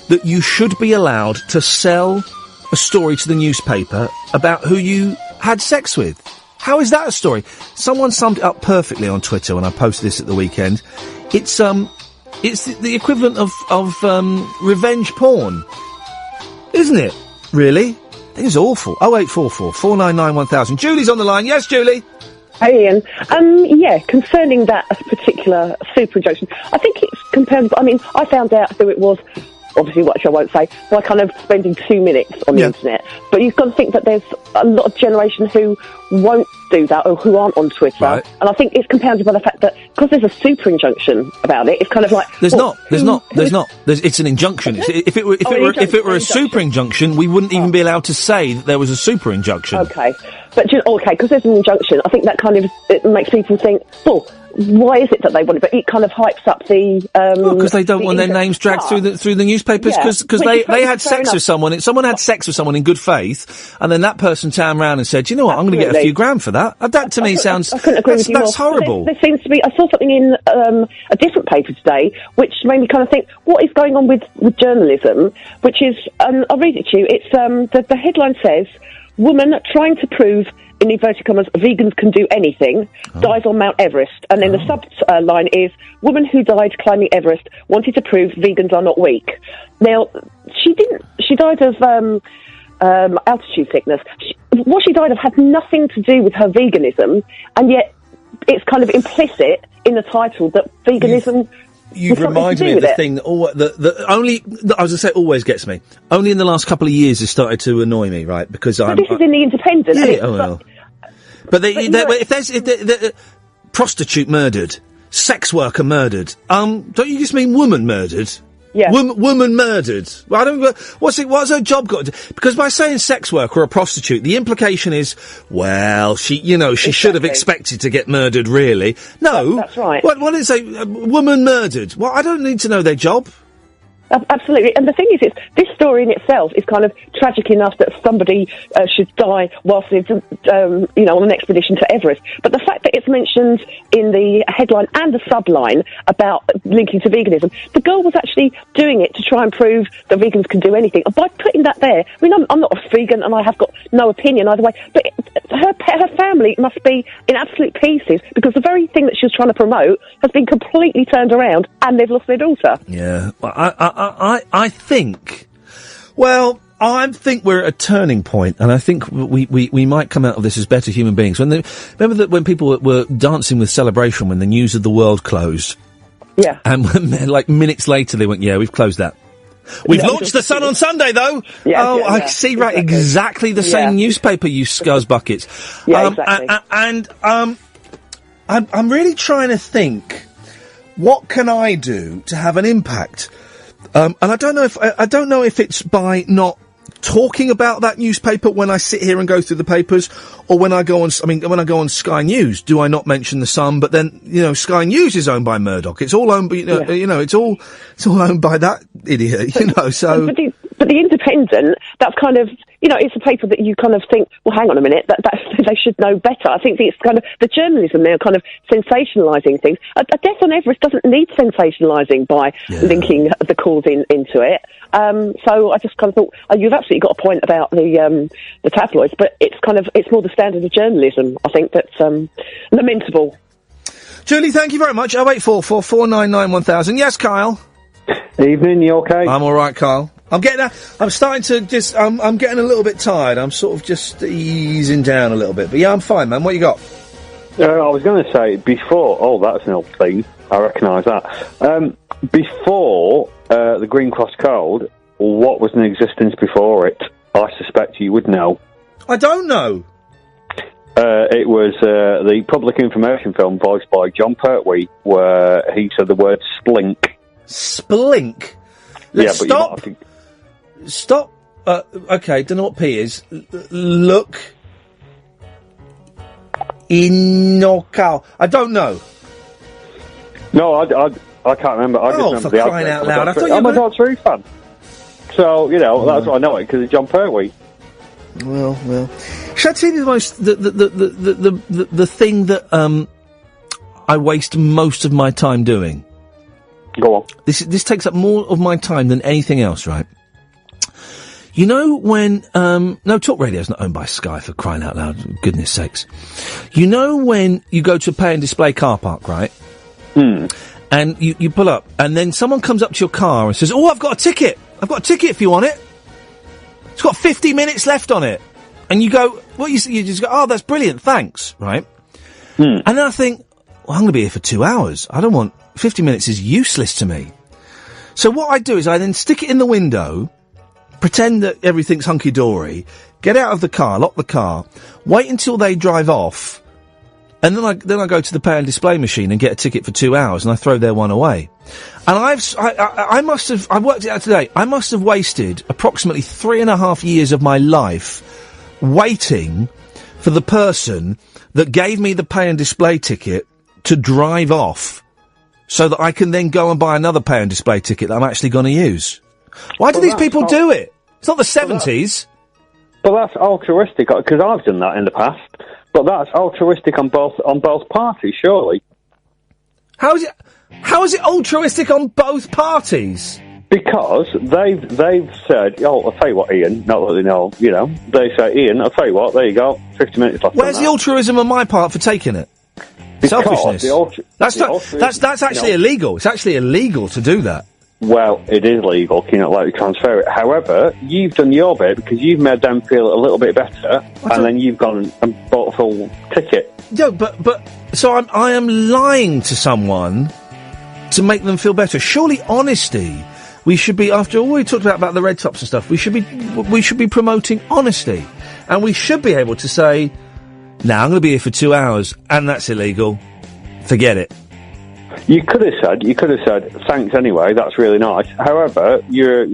that you should be allowed to sell a story to the newspaper about who you had sex with. How is that a story? Someone summed it up perfectly on Twitter when I posted this at the weekend. It's the equivalent of revenge porn, isn't it? Really? I think it's awful. 0844 499 1000. Julie's on the line. Yes, Julie? Hey, Ian. Yeah, concerning that particular super injection, I think it's comparable. I mean, I found out who it was obviously, which I won't say, by kind of spending 2 minutes on the internet. But you've got to think that there's a lot of generation who won't do that or who aren't on Twitter. Right. And I think it's compounded by the fact that because there's a super injunction about it, it's kind of like There's not. It's an injunction. If it were a super injunction, we wouldn't even be allowed to say that there was a super injunction. Okay, but because there's an injunction, I think that kind of it makes people think, well, why is it that they want it? But it kind of hypes up the. Because they don't want their names dragged through the newspapers. Because they had sex with someone. Someone had sex with someone in good faith, and then that person turned around and said, "You know what? I'm going to get a few grand for that." That to me sounds. I couldn't agree with you more. That's horrible. There seems to be. I saw something in a different paper today, which made me kind of think, what is going on with journalism? Which is, I'll read it to you. It's the headline says, "Woman trying to prove, in inverted commas, vegans can do anything, dies on Mount Everest." And then the sub-line is, "Woman who died climbing Everest wanted to prove vegans are not weak." Now, she didn't. She died of altitude sickness. What she died of had nothing to do with her veganism, and yet it's kind of implicit in the title that veganism... You've reminded me of the thing that I was going to say always gets me. Only in the last couple of years has started to annoy me, right? Because this is in the Independent. Yeah, well. But if there's prostitute murdered, sex worker murdered, don't you just mean woman murdered? Yeah. Woman murdered. Well, I don't. What's her job got to do? Because by saying sex worker or prostitute, the implication is, well, she should have expected to get murdered. Really, no. That's right. What is a woman murdered? Well, I don't need to know their job. Absolutely, and the thing is, this story in itself is kind of tragic enough that somebody should die whilst they're, on an expedition to Everest. But the fact that it's mentioned in the headline and the subline about linking to veganism, the girl was actually doing it to try and prove that vegans can do anything. And by putting that there, I mean, I'm not a vegan and I have got no opinion either way, but her family must be in absolute pieces because the very thing that she was trying to promote has been completely turned around and they've lost their daughter. Yeah, well, I think, well, I think we're at a turning point, and I think we might come out of this as better human beings. Remember that when people were dancing with celebration when the news of the world closed? Yeah. And when, like minutes later they went, yeah, we've closed that. We've launched The Sun on Sunday, though. I see, right, exactly the same newspaper, you scuzz buckets. Yeah, exactly. And I'm really trying to think, what can I do to have an impact? And I don't know if it's by not talking about that newspaper when I sit here and go through the papers, or when I go on. I mean, when I go on Sky News, do I not mention the Sun? But then, Sky News is owned by Murdoch. It's all owned by, it's all owned by that idiot. So. But the Independent, that's kind of, it's a paper that you kind of think, well, hang on a minute, that they should know better. I think it's kind of the journalism there, kind of sensationalising things. A death on Everest doesn't need sensationalising by linking the cause into it. So I just kind of thought, you've absolutely got a point about the tabloids, but it's more the standard of journalism, I think, that's lamentable. Julie, thank you very much. 0844 499 1000. Yes, Kyle. Evening, you okay? I'm all right, Kyle. I'm starting to I'm getting a little bit tired. I'm sort of just easing down a little bit. But yeah, I'm fine, man. What you got? I was going to say, before... Oh, that's an old thing. I recognise that. Before the Green Cross Code, what was in existence before it? I suspect you would know. I don't know. It was the public information film voiced by John Pertwee, where he said the word splink. Splink? Stop. Okay, don't know what P is. Look. In your cow. I don't know. No, I can't remember. I just remember for crying out loud. I'm a Doctor Who fan. So, that's why I know it, because it's John Pertwee. Well. Should I tell you the thing that I waste most of my time doing? Go on. This takes up more of my time than anything else, right? You know when... no, Talk Radio's not owned by Sky, for crying out loud, goodness sakes. You know when you go to a pay and display car park, right? And you pull up, and then someone comes up to your car and says, "Oh, I've got a ticket. I've got a ticket if you want it. It's got 50 minutes left on it." And you go, you just go, "Oh, that's brilliant, thanks," right? And then I think, well, I'm going to be here for 2 hours. I don't want... 50 minutes is useless to me. So what I do is I then stick it in the window, pretend that everything's hunky-dory, get out of the car, lock the car, wait until they drive off, and then I go to the pay and display machine and get a ticket for 2 hours, and I throw their one away. And I worked it out today, I must have wasted approximately 3.5 years of my life waiting for the person that gave me the pay and display ticket to drive off, so that I can then go and buy another pay and display ticket that I'm actually going to use. Why do these people do it? It's not the 70s. But that's altruistic, because I've done that in the past. But that's altruistic on both parties, surely. How is it altruistic on both parties? Because they've said, I'll tell you what, Ian, not that they know, they say, Ian, I'll tell you what, there you go, 50 minutes left. Where's the altruism on my part for taking it? Selfishness. That's actually illegal. It's actually illegal to do that. Well, it is legal. You're not allowed to transfer it. However, you've done your bit because you've made them feel a little bit better, and then you've gone and bought a full ticket. No, but so I am lying to someone to make them feel better. Surely honesty. We should be, after all we talked about the red tops and stuff, we should be promoting honesty, and we should be able to say, "Now I'm going to be here for 2 hours, and that's illegal. Forget it." You could have said, thanks anyway, that's really nice. However, you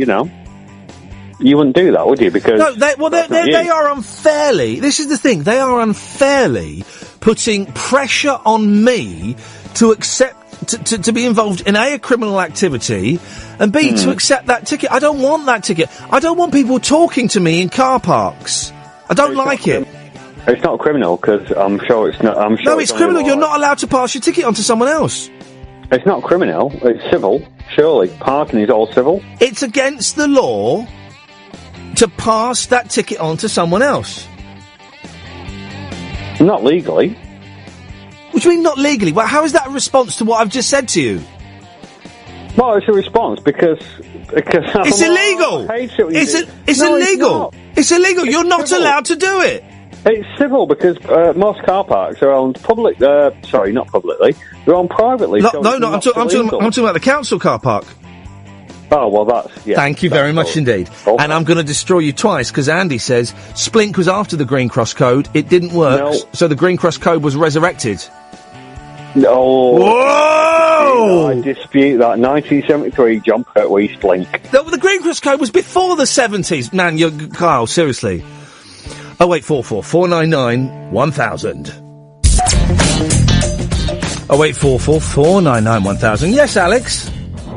wouldn't do that, would you? Because no, they are unfairly, this is the thing, they are unfairly putting pressure on me to accept, to be involved in a criminal activity, and B, to accept that ticket. I don't want that ticket. I don't want people talking to me in car parks. I don't like it. It's not criminal, because I'm sure it's not. No, it's criminal. You're not allowed to pass your ticket on to someone else. It's not criminal. It's civil. Surely, parking is all civil. It's against the law to pass that ticket on to someone else. Not legally. What do you mean, not legally? Well, how is that a response to what I've just said to you? Well, it's a response because it's illegal. It's illegal. It's illegal. You're not allowed to do it. It's civil because most car parks are owned not publicly. They're owned privately. I'm talking about the council car park. Oh, well, that's... Yeah, thank you very much indeed. Okay. And I'm going to destroy you twice, because Andy says Splink was after the Green Cross Code. It didn't work, so the Green Cross Code was resurrected. No. Whoa! I dispute that. 1973, John Pertwee, Splink. The Green Cross Code was before the 70s. Man, Kyle, seriously. 0844 499 1000. 0844 499 1000. Yes, Alex.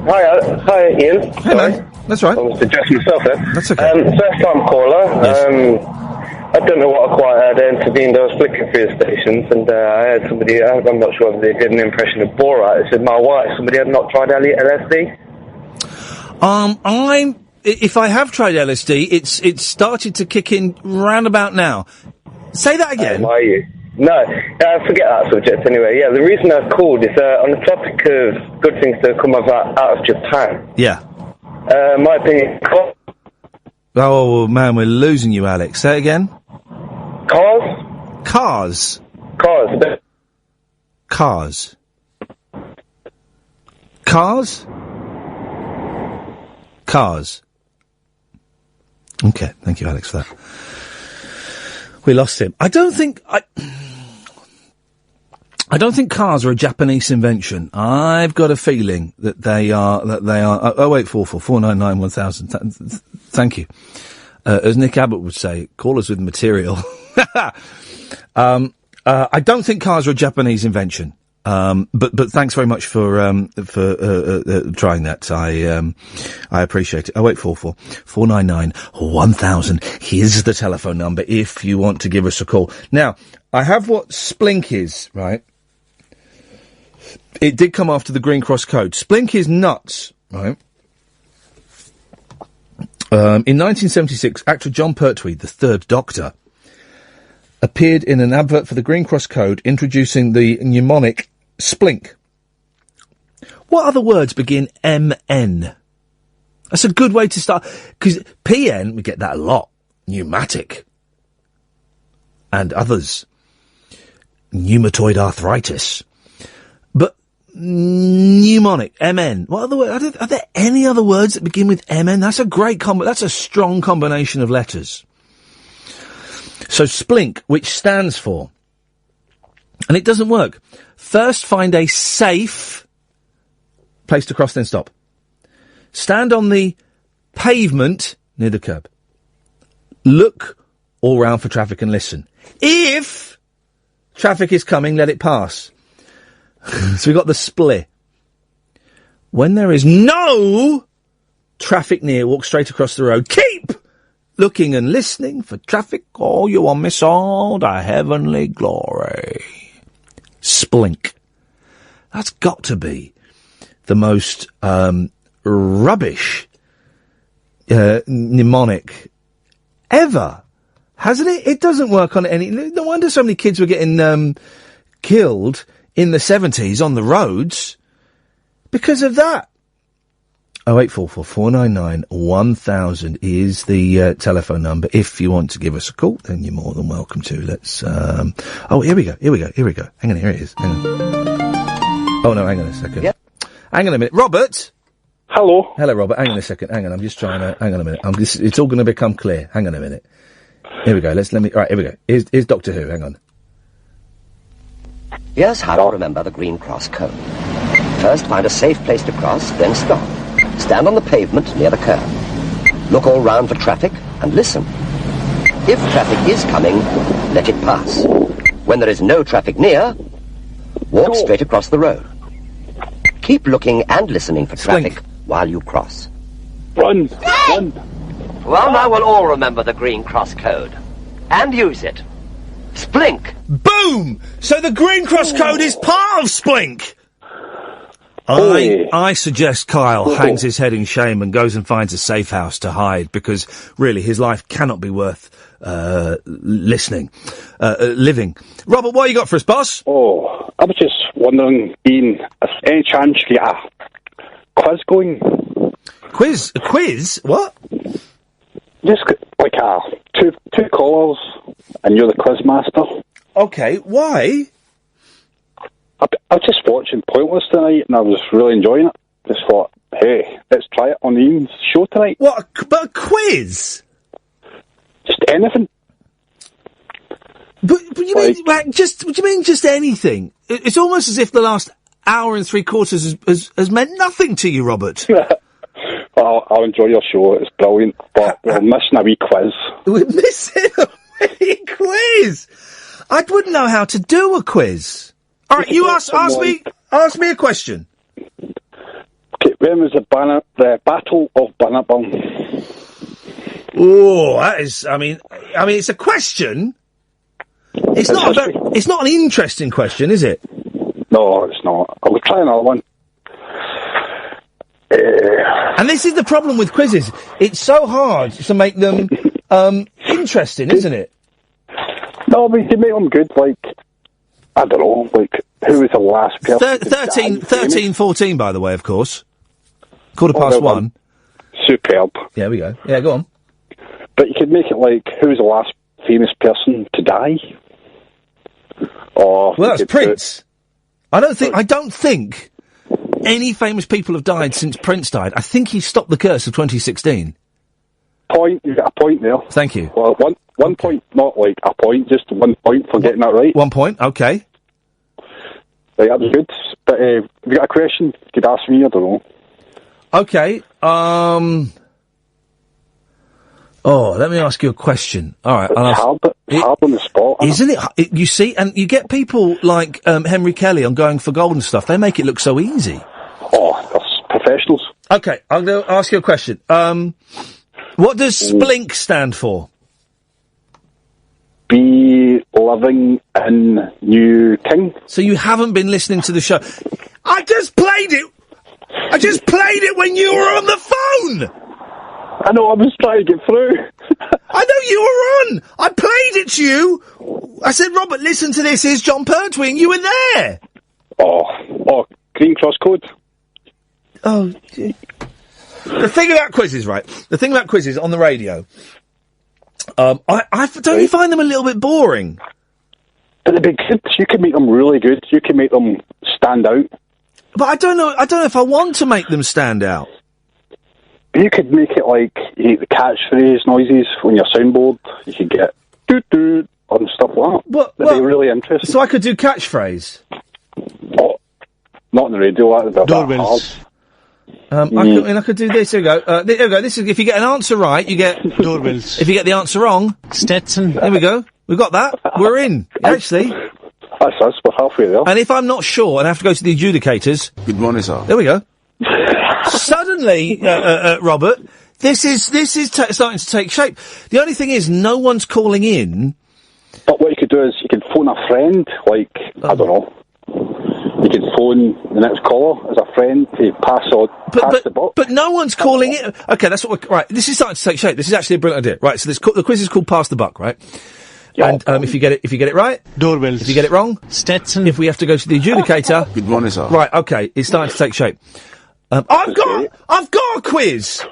Hi, Ian. Hey, man. That's right. I was suggesting myself there. That's okay. First time caller. Yes. I don't know what I quite had intervened. I was flicking through the stations, and I heard somebody, I'm not sure if they did an impression of Borat. It said, my wife, somebody had not tried LSD. If I have tried LSD, it's started to kick in round about now. Say that again. Are you? No, forget that subject anyway. Yeah, the reason I've called is on the topic of good things that come out of Japan. Yeah. My opinion... Oh, man, we're losing you, Alex. Say it again. Cars? Cars. Cars. Cars. Cars? Cars. Okay, thank you, Alex, for that. We lost him. I don't think cars are a Japanese invention. I've got a feeling that they are. 0844 499 1000. Thank you. As Nick Abbott would say, call us with material. I don't think cars are a Japanese invention. But thanks very much for trying that. I appreciate it. 0844 499 1000. Here's the telephone number if you want to give us a call. Now, I have what Splink is, right? It did come after the Green Cross Code. Splink is nuts, right? In 1976, actor John Pertwee, the Third Doctor, appeared in an advert for the Green Cross Code introducing the mnemonic Splink. What other words begin MN? That's a good way to start, because PN, we get that a lot. Pneumatic. And others. Pneumatoid arthritis. But Mnemonic, MN. What other words? Are there any other words that begin with MN? That's a great that's a strong combination of letters. So splink, which stands for, and it doesn't work. First, find a safe place to cross, then stop. Stand on the pavement near the curb. Look all round for traffic and listen. If traffic is coming, let it pass. So we've got the split. When there is no traffic near, walk straight across the road. Keep looking and listening for traffic, or you will miss all the heavenly glory. Splink. That's got to be the most rubbish mnemonic ever, hasn't it? It doesn't work on any. No wonder so many kids were getting killed in the 70s on the roads because of that. 0844 499 1000 is the telephone number. If you want to give us a call, then you're more than welcome to. Let's. Here we go. Hang on, here it is. Hang on. Oh no, hang on a second. Yep. Hang on a minute, Robert. Hello, Robert. Hang on a second. Hang on, I'm just trying to. Hang on a minute. It's all going to become clear. Hang on a minute. Here we go. Right, here we go. Here's Doctor Who. Hang on. Here's how to remember the Green Cross code. First, find a safe place to cross, then stop. Stand on the pavement near the curb. Look all round for traffic and listen. If traffic is coming, let it pass. When there is no traffic near, walk straight across the road. Keep looking and listening for traffic while you cross. Run! Well, now we'll all remember the Green Cross code. And use it. Splink! Boom! So the Green Cross code is part of Splink! I suggest Kyle hangs his head in shame and goes and finds a safe house to hide, because really his life cannot be worth living. Robert, what you got for us, boss? Oh, I was just wondering, Ian, if any chance you get a quiz going? Quiz? A quiz? What? Just like two callers, and you're the quiz master. Okay, why? I was just watching Pointless tonight, and I was really enjoying it. Just thought, hey, let's try it on Ian's show tonight. What? But a quiz? Just anything. But you mean what do you mean just anything? It's almost as if the last hour and 3/4 has meant nothing to you, Robert. I'll enjoy your show. It's brilliant, but we're missing a wee quiz. We're missing a wee quiz. I wouldn't know how to do a quiz. All right, you ask me a question. Okay, when was the Battle of Bannockburn? Oh, that is. I mean, it's a question. It's not an interesting question, is it? No, it's not. I'll try another one. And this is the problem with quizzes. It's so hard to make them interesting, isn't it? No, but you can make them good, like, I don't know, like, who was the last person? 13:14, by the way, of course. 1:15. Superb. There we go. Yeah, go on. But you could make it like, who was the last famous person to die? Or well, that's Prince. I don't think any famous people have died since Prince died. I think he stopped the curse of 2016. You got a point there. Thank you. Well, one point, not like a point, just 1 point for getting that right. 1 point, okay. Right, that was good. But if you got a question, you could ask me, I don't know. Okay, let me ask you a question. All right. It's hard on the spot. Isn't it? You see, and you get people like Henry Kelly on Going for Gold and stuff. They make it look so easy. Oh, that's professionals. Okay, I'm going to ask you a question. What does Splink stand for? Be living in New King. So you haven't been listening to the show. I just played it when you were on the phone! I know, I was trying to get through. I know you were on! I played it to you! I said, Robert, listen to this, here's John Pertwee, and you were there! Oh, Green Cross Code. Oh, gee. The thing about quizzes, right? The thing about quizzes on the radio, don't you find them a little bit boring? But they'd be good. You can make them really good. You can make them stand out. But I don't know if I want to make them stand out. You could make it like the catchphrase noises on your soundboard. You could get doot doot and stuff like that. That'd be really interesting. So I could do catchphrase? Oh, not on the radio. That'd be Doorbells. I could do this. Here we go. There we go. This is if you get an answer right, you get doorbells. If you get the answer wrong, Stetson. There we go. We've got that. We're in. Actually. That's us. We're halfway there. And if I'm not sure and I have to go to the adjudicators... Good morning, sir. There we go. Suddenly, Robert, this is starting to take shape. The only thing is, no one's calling in. But what you could do is you could phone a friend, like, I don't know. You could phone the next caller as a friend to pass the buck. But no one's calling in. Okay, that's what we're... Right, this is starting to take shape. This is actually a brilliant idea. Right, so the quiz is called Pass the Buck, right? Yeah. And if you get it right, doorbells. If you get it wrong, Stetson. If we have to go to the adjudicator, good morning, sir. Right, okay, it's starting to take shape. I've got a quiz.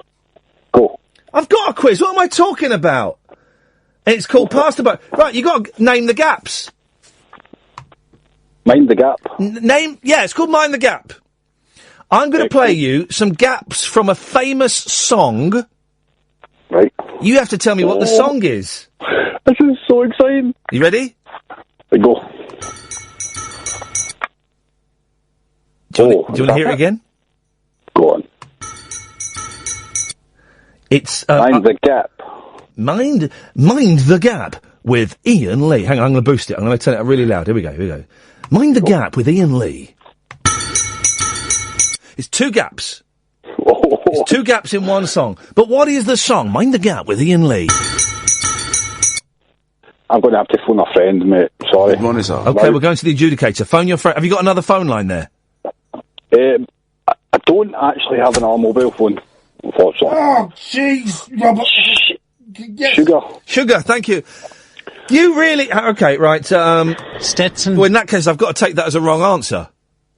Go. I've got a quiz. What am I talking about? And it's called Pass the Buck. Right, you got to name the gaps. Mind the gap. It's called Mind the Gap. I'm going to play you some gaps from a famous song. Right. You have to tell me what the song is. This is so exciting. You ready? Go. Do you want to hear it again? Go on. It's Mind the Gap. Mind the Gap with Iain Lee. Hang on, I'm going to boost it. I'm going to turn it up really loud. Here we go. Mind the Gap with Iain Lee. It's two gaps. It's two gaps in one song. But what is the song? Mind the Gap with Iain Lee. I'm going to have to phone a friend, mate. Sorry. Good morning, sir. Okay, we're going to the adjudicator. Phone your friend. Have you got another phone line there? I don't actually have an mobile phone, unfortunately. Oh, jeez, Robert. Yes. Sugar, thank you. You really... Okay, right, Stetson. Well, in that case, I've got to take that as a wrong answer.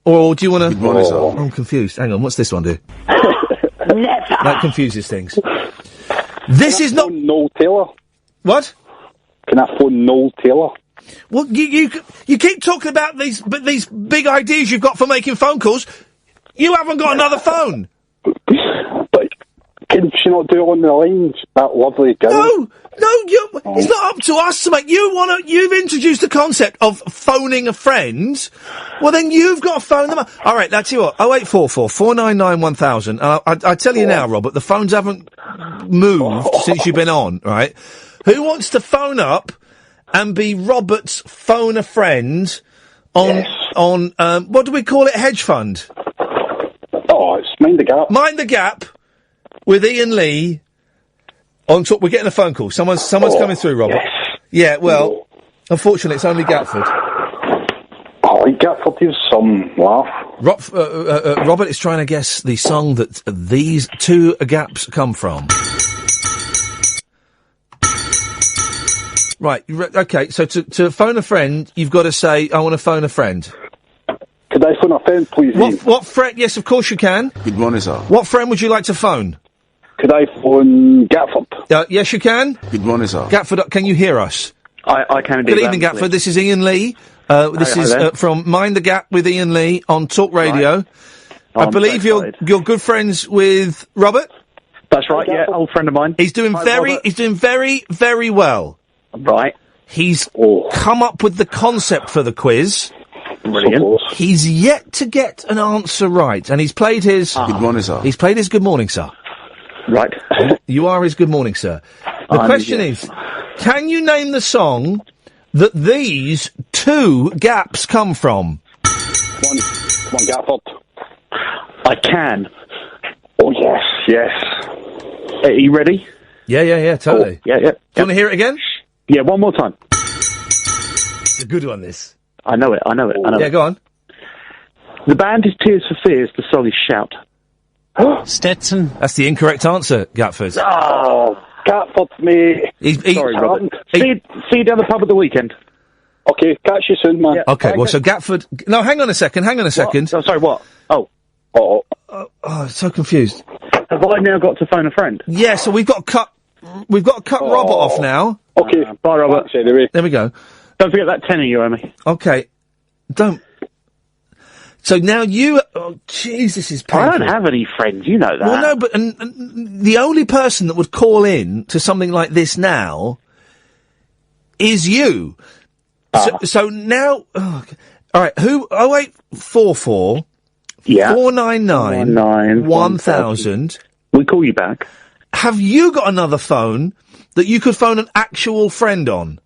Or do you want to... Good morning, sir. I'm confused. Hang on, what's this one do? Never. That confuses things. This is not... Noel Taylor. What? Can I phone Noel Taylor? Well, you keep talking about these big ideas you've got for making phone calls. You haven't got another phone. But can she not do it on the line? That lovely girl. It's not up to us to make. You've introduced the concept of phoning a friend. Well, then you've got to phone them up. All right, that's you what. 0844 499 1000. I tell you now, Robert, the phones haven't moved since you've been on. Right? Who wants to phone up and be Robert's phone a friend on what do we call it? Hedge fund. Oh, it's Mind the Gap. Mind the Gap with Iain Lee. On top, we're getting a phone call. Someone's coming through, Robert. Yes. Yeah, well, unfortunately, it's only Gatford. Oh, Gatford is some laugh. Robert is trying to guess the song that these two gaps come from. Right, okay, so to phone a friend, you've got to say, I want to phone a friend. Could I phone a friend, please? What friend? Yes, of course you can. Good morning, sir. What friend would you like to phone? Could I phone Gatford? Yes, you can. Good morning, sir. Gatford, can you hear us? I can indeed. Good evening, Gatford. This is Iain Lee. This is from Mind the Gap with Iain Lee on Talk Radio. Right. I believe you're good friends with Robert. That's right. Yeah, old friend of mine. He's doing very, very well. Right. He's come up with the concept for the quiz. Brilliant. He's yet to get an answer right, and he's played his... Good morning, sir. He's played his Good Morning, Sir. Right. You are his Good Morning, Sir. The question is, can you name the song that these two gaps come from? Come on, Gatford. I can. Oh, yes. Are you ready? Yeah, totally. Yeah. Do you want to hear it again? Yeah, one more time. It's a good one, this. I know it. Yeah, go on. The band is Tears for Fears, the song is Shout. Stetson. That's the incorrect answer, Gatford. Oh, Gatford, mate. Sorry, Robert. See you down the pub at the weekend. Okay, catch you soon, man. Yeah. Okay, well, so Gatford... No, hang on a second. What? Oh, sorry, what? Oh, so confused. Have I now got to phone a friend? Yeah, so we've got to cut Robert off now. Okay. Bye, Robert. There we go. Don't forget that tenner you owe me. Okay. Don't... So now you... Oh, jeez, this is painful. I don't have any friends, you know that. Well, no, but and the only person that would call in to something like this now is you. So now... Oh, okay. All right, who... 0844... Yeah. 499 1000. We call you back. Have you got another phone that you could phone an actual friend on?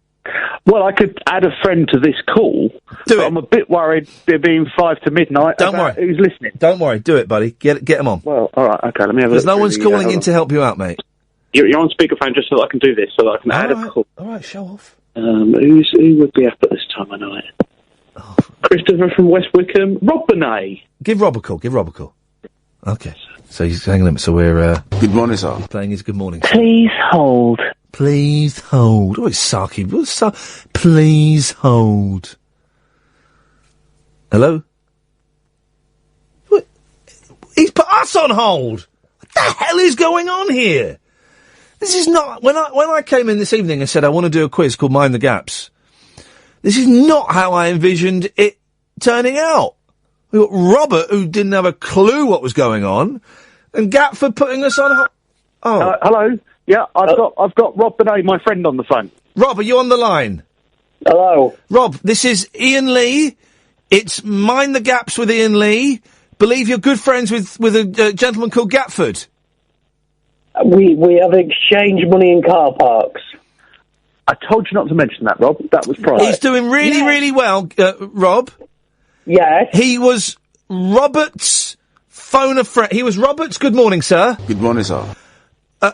Well, I could add a friend to this call. Do it. I'm a bit worried there being 5 to midnight. Don't about worry. Who's listening? Don't worry. Do it, buddy. Get them on. Well, all right. Okay, let me have a Because look. no one's calling in to help you out, mate. You're on speakerphone just so that I can do this, so that I can add a call. All right, show off. Who would be up at this time of night? Christopher from West Wickham. Rob Burnett. Give Rob a call. Okay. So he's hang on. So we're good morning, sir. Playing his good morning. Please hold. Please hold. Oh, it's Sarky. Please hold. Hello. What? He's put us on hold. What the hell is going on here? This is not when I came in this evening and said I want to do a quiz called Mind the Gaps. This is not how I envisioned it turning out. We got Robert, who didn't have a clue what was going on, and Gatford putting us on. Hello. Yeah, I've got Rob Burnett, my friend, on the phone. Rob, are you on the line? Hello. Rob, this is Iain Lee. It's Mind the Gaps with Iain Lee. Believe you're good friends with a gentleman called Gatford. We have exchanged money in car parks. I told you not to mention that, Rob. That was private. He's doing really well, Rob. Yes. He was Robert's phone a friend. He was Robert's. Good morning, sir. Good morning, sir.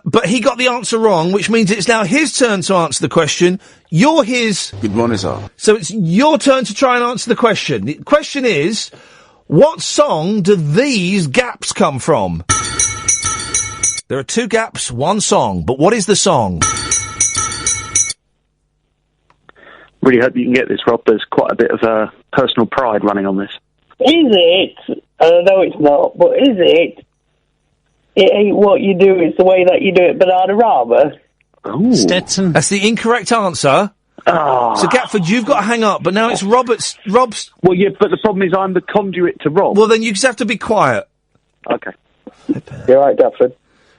But he got the answer wrong, which means it's now his turn to answer the question. You're his. Good morning, sir. So it's your turn to try and answer the question. The question is, what song do these gaps come from? There are 2 gaps, 1 song, but what is the song? Really hope you can get this, Rob. There's quite a bit of personal pride running on this. Is it? No, it's not, but is it? It ain't what you do, it's the way that you do it, but I'd rather. Stetson. That's the incorrect answer. Oh. So, Gatford, you've got to hang up, but now it's Rob's... Well, yeah, but the problem is I'm the conduit to Rob. Well, then you just have to be quiet. Okay. You're right, Gatford.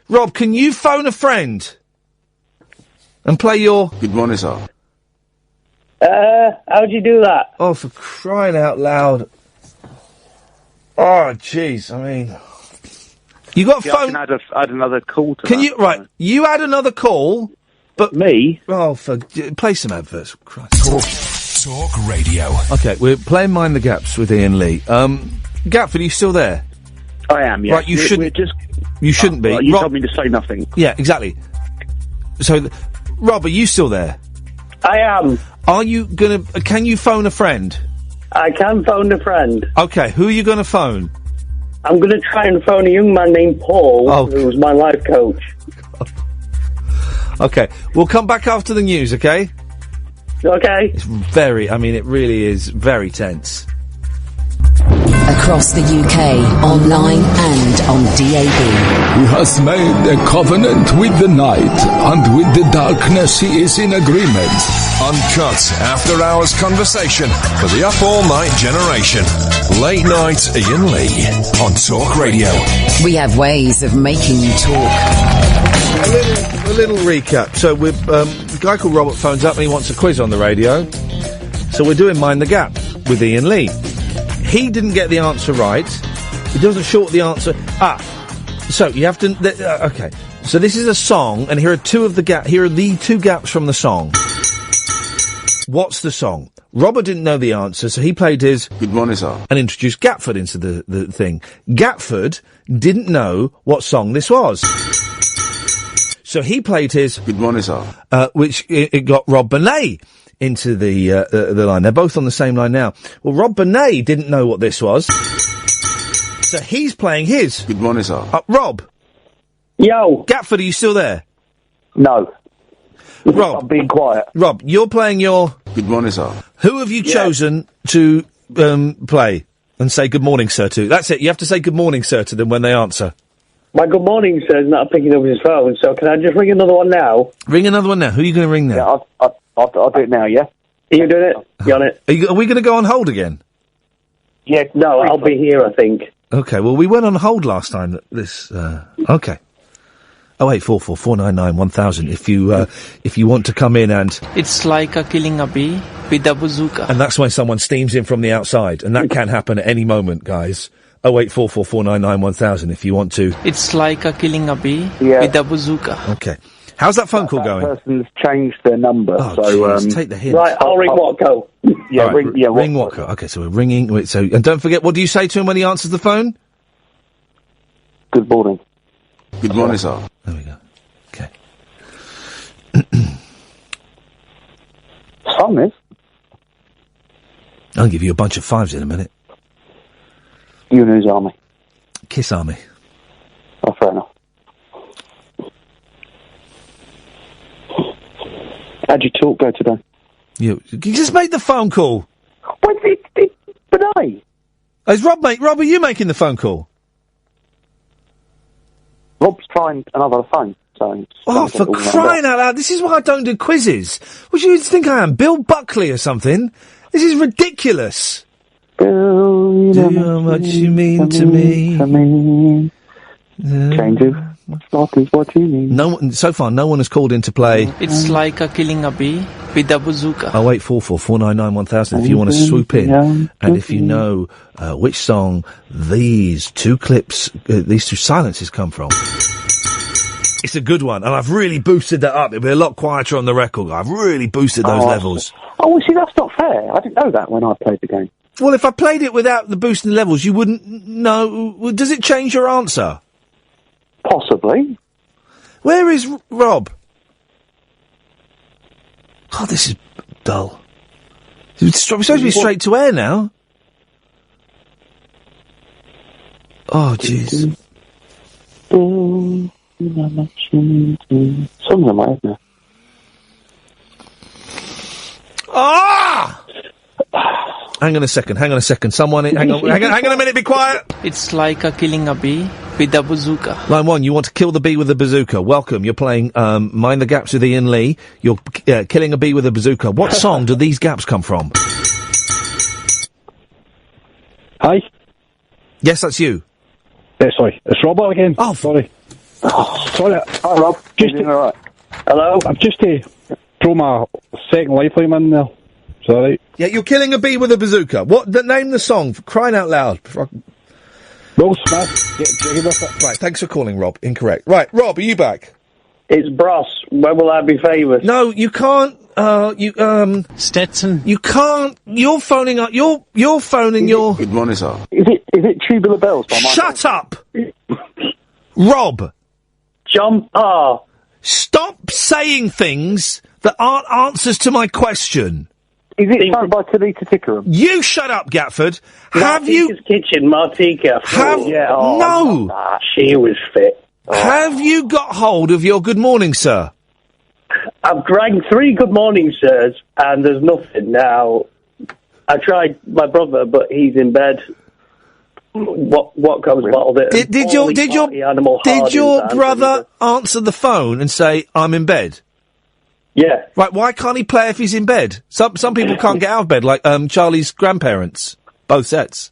Rob, can you phone a friend and play your... Good morning, sir. How'd you do that? Oh, for crying out loud. Oh, jeez, I mean... You got a phone... I can add another call to Can that. you... Right, you add another call, but... Me? Oh, play some adverts. Christ. Talk Radio. Okay, we're playing Mind the Gaps with Iain Lee. Gatford, are you still there? I am, yeah. Right, you shouldn't... You shouldn't be. Well, you told me to say nothing. Yeah, exactly. So, Rob, are you still there? I am. Are you gonna... Can you phone a friend? I can phone a friend. Okay, who are you gonna phone? I'm going to try and phone a young man named Paul, who's my life coach. Okay, we'll come back after the news, okay? Okay. It's it really is very tense. Across the UK, online and on DAB. He has made a covenant with the night, and with the darkness he is in agreement. Uncut after-hours conversation for the up-all-night generation. Late night Iain Lee on Talk Radio. We have ways of making you talk. A little recap. So a guy called Robert phones up and he wants a quiz on the radio. So we're doing Mind the Gap with Iain Lee. He didn't get the answer right. He doesn't short the answer. So you have to... okay. So this is a song, and here are the 2 gaps from the song. What's the song? Robert didn't know the answer, so he played his... Good morning, sir. And introduced Gatford into the thing. Gatford didn't know what song this was. So he played his... Good morning, sir. Which it got Rob Burnett into the line. They're both on the same line now. Well, Rob Burnett didn't know what this was. So he's playing his. Good morning, sir. Rob. Yo. Gatford, are you still there? No. Rob. I'm being quiet. Rob, you're playing your... Good morning, sir. Who have you chosen to play and say good morning, sir, to? That's it. You have to say good morning, sir, to them when they answer. My good morning, sir, is not picking up his phone, so can I just ring another one now? Ring another one now. Who are you going to ring now? Yeah, I'll do it now, yeah? Are you doing it? You on it? Are we going to go on hold again? Yeah, no, I'll be here, I think. Okay, well, we went on hold last time. Okay. 0844 499 1000 if you want to come in and... It's like killing a bee with a bazooka. And that's when someone steams in from the outside, and that can happen at any moment, guys. 0844 499 1000 if you want to... It's like killing a bee with a bazooka. Okay. How's that phone call going? That person's changed their number, Oh, so... jeez, take the hint. Right, I'll ring Watco. Yeah, All right, ring Watco. Okay, so we're ringing... Wait, so, and don't forget, what do you say to him when he answers the phone? Good morning. Good morning, sir. There we go. Okay. Son is. I'll give you a bunch of fives in a minute. You and whose army? Kiss Army. Oh, fair enough. How'd your talk go today? You just made the phone call. What but I? Is Rob, are you making the phone call? Rob's trying another phone, so... Oh, for crying out loud, this is why I don't do quizzes. What do you think I am, Bill Buckley or something? This is ridiculous. Bill, do you know how much you mean to me? Changes. What is what you mean? So far, no one has called in to play. It's like killing a bee with a bazooka. 0844 499 1000 if you want to swoop in. And if you know which song these two clips, these two silences come from. It's a good one, and I've really boosted that up. It'll be a lot quieter on the record. I've really boosted those levels. Oh, well, see, that's not fair. I didn't know that when I played the game. Well, if I played it without the boosting levels, you wouldn't know. Does it change your answer? Possibly. Where is Rob? God, this is dull. We're supposed to be straight to air now. Oh, jeez. Something like that. Ah! Hang on a second. Someone, hang on a minute, be quiet. It's like killing a bee with a bazooka. Line 1, you want to kill the bee with a bazooka. Welcome, you're playing Mind the Gaps with Iain Lee. You're killing a bee with a bazooka. What song do these gaps come from? Hi. Yes, that's you. Sorry, it's Robert again. Oh, sorry. Sorry. Hi, Rob. Just all right? Hello. I've just throw my second lifeline in there. Sorry. Yeah, you're killing a bee with a bazooka. Name the song, for crying out loud. Will Smith, Get Jiggy With It. Right, thanks for calling, Rob. Incorrect. Right, Rob, are you back? It's Bros. When will I be famous? No, you can't, Stetson. You can't, you're phoning up, you're phoning your... Good morning, sir. Is it Tubular Bells by Shut up! Rob! John R. Stop saying things that aren't answers to my question. Is it sung by Talita Tickerham? You shut up, Gatford. Have you... Kitchen, Martika. No! She was fit. Have you got hold of your good morning, sir? I've drank 3 good morning, sirs, and there's nothing now. I tried my brother, but he's in bed. What comes bottled it? Did your brother answer the phone and say, I'm in bed? Yeah. Right, why can't he play if he's in bed? Some people can't get out of bed, like Charlie's grandparents. Both sets.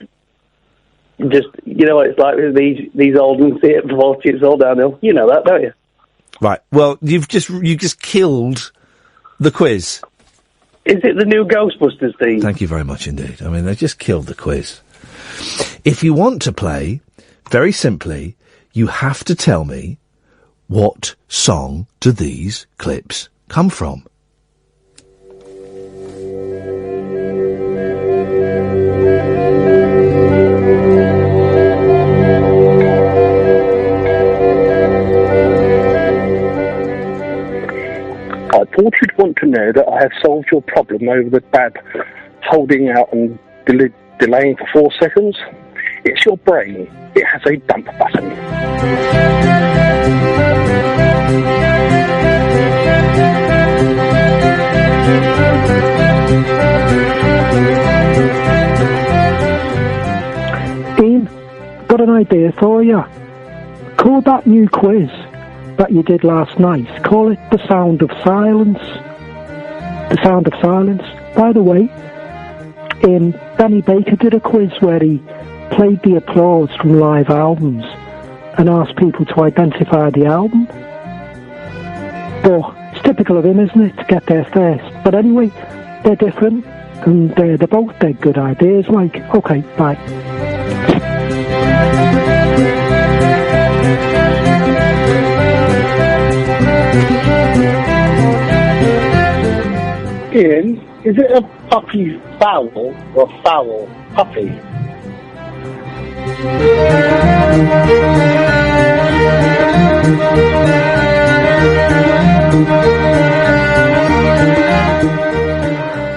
Just, you know what it's like with these old and see it 40, it's all downhill. You know that, don't you? Right, well, you just killed the quiz. Is it the new Ghostbusters theme? Thank you very much indeed. I mean, they just killed the quiz. If you want to play, very simply, you have to tell me what song do these clips come from. I thought you'd want to know that I have solved your problem over the bad holding out and delaying for 4 seconds. It's your brain. It has a dump button. Ian, got an idea for you. Call that new quiz that you did last night, call it The Sound of Silence. The Sound of Silence. By the way, Danny Baker did a quiz where he played the applause from live albums and asked people to identify the album. But it's typical of him, isn't it, to get there first. But anyway, they're different, and they're both dead good ideas, like. Okay, bye. Ian, is it a puppy fowl or fowl puppy?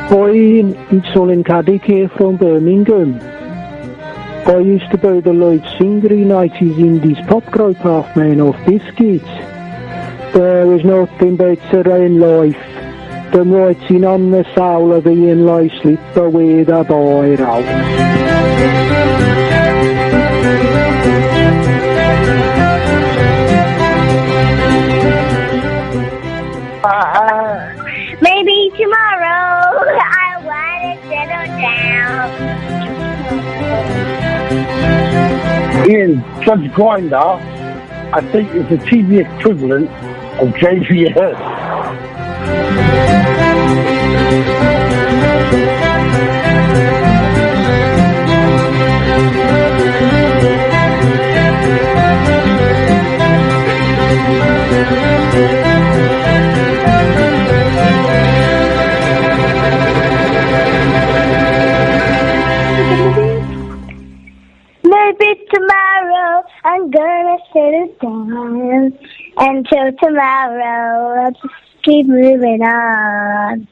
Hi, it's Olin Caddick here from Birmingham. I used to be the lead singer in 80s Indies pop group Half Man Off Biscuits. There is nothing better in life than writing on the soul of Iain Lee, slip away the biro. Maybe tomorrow I want to settle down. Ian, Judge Grinder, I think is the TV equivalent of JVS. Maybe tomorrow I'm gonna settle down. Until tomorrow I'll just keep moving on.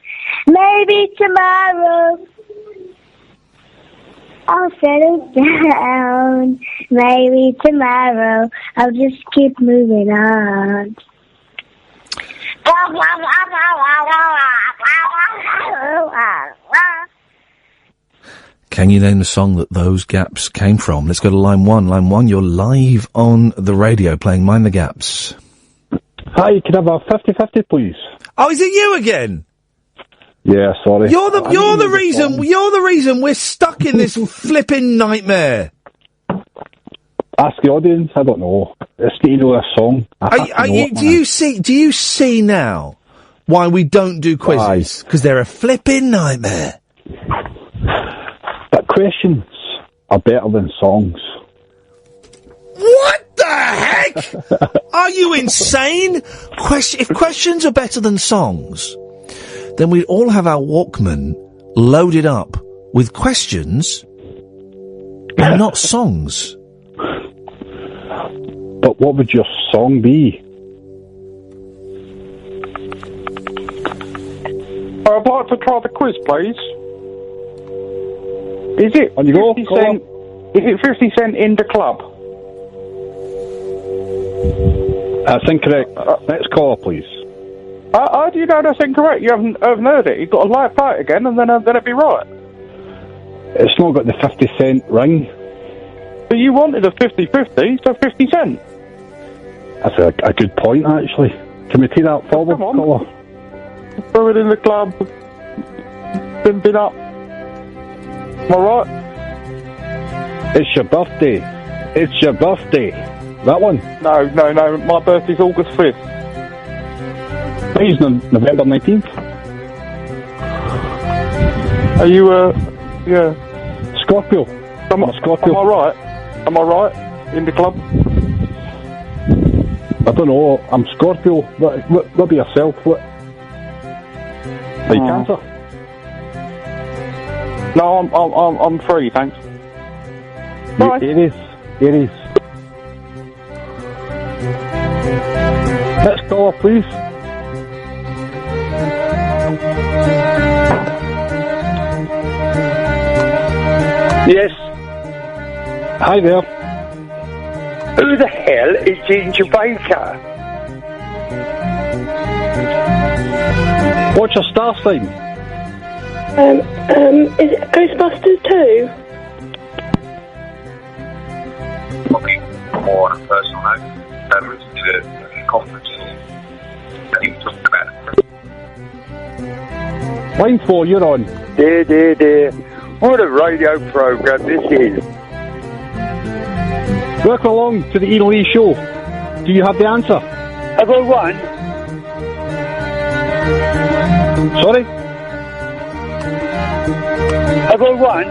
Maybe tomorrow I'll settle down. Maybe tomorrow I'll just keep moving on. Can you name the song that those gaps came from? Let's go to line one. Line one, you're live on the radio playing Mind the Gaps. Hi, can I have a 50-50, please? Oh, is it you again? Yeah, sorry. You're the reason we're stuck in this flipping nightmare. Ask the audience, I don't know. It's to know a song. Do you see now why we don't do quizzes? Because they're a flipping nightmare. But questions are better than songs. What the heck? Are you insane? If questions are better than songs, then we'd all have our Walkman loaded up with questions and not songs. But what would your song be? I'd like to try the quiz, please. Is it 50 Cent? Is it 50 Cent in the club? That's incorrect. Next caller, please. How do you know that's incorrect? You haven't heard it. You've got to lie it out again, and then it'd be right. It's not got the 50 Cent ring. But you wanted a 50-50, so 50 Cent. That's a good point, actually. Can we take that forward, caller? Throw it in the club. Pimping up. Am I right? It's your birthday. It's your birthday. That one? No. My birthday's August 5th. Mine's November 19th. Are you, yeah. Scorpio. Scorpio. Am I right? In the club? I don't know. I'm Scorpio. What be yourself? What? Are you Cancer? No, I'm free, thanks. Bye. It is. Let's go, please. Yes. Hi there. Who the hell is Ginger Baker? What's your star sign? Is it Ghostbusters 2? More on a personal note, was to the conference and he was talking about Line 4, you're on. Dear. What a radio program this is. Welcome along to the Iain Lee show. Do you have the answer? I got one. Sorry? I got one.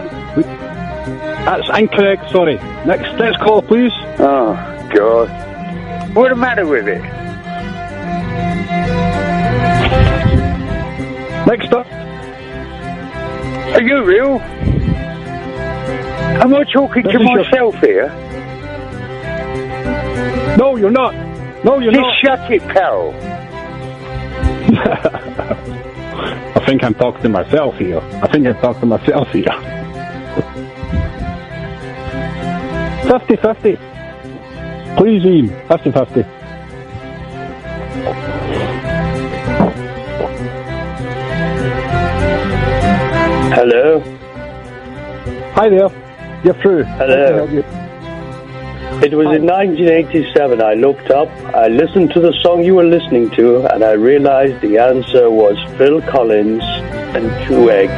That's incorrect, sorry. Next call, please. Oh, God. What's the matter with it? Next up. Are you real? Am I talking to myself here? No, you're not. No, you're not. Just shut it, pal. I think I'm talking to myself here. 50-50. Please, Ian. 50-50. Hello? Hi there. You're through. Hello. It was in 1987 I looked up, I listened to the song you were listening to, and I realised the answer was Phil Collins and 2 eggs.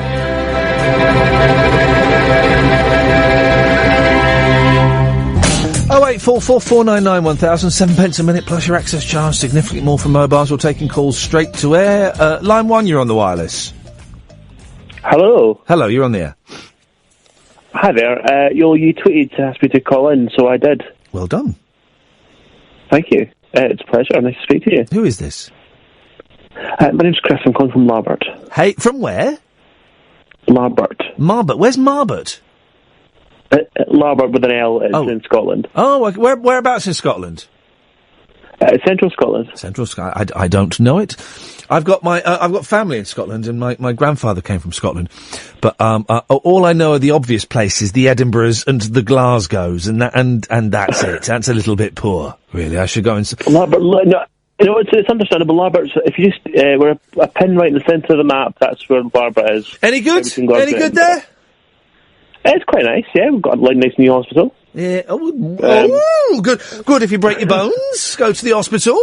Oh, 08444991000, 7 pence a minute plus your access charge, significantly more for mobiles. We're taking calls straight to air. Line 1, you're on the wireless. Hello. Hello, you're on the air. Hi there. You tweeted to ask me to call in, so I did. Well done. Thank you. It's a pleasure. Nice to speak to you. Who is this? My name's Chris. I'm calling from Marbert. Hey, from where? Marbert. Marbert. Where's Marbert? Marbert with an L. It's in Scotland. Oh, whereabouts in Scotland? Central Scotland. Central Scotland. I don't know it. I've got family in Scotland, and my grandfather came from Scotland. But all I know are the obvious places, the Edinburghs and the Glasgows, and that's it. That's a little bit poor, really. I should go and. Larbert, no, it's understandable. Larbert, if you just we're a pin right in the centre of the map, that's where Larbert is. Any good? Any good there? It's quite nice. Yeah, we've got a nice new hospital. Yeah. Good. Good. If you break your bones, go to the hospital.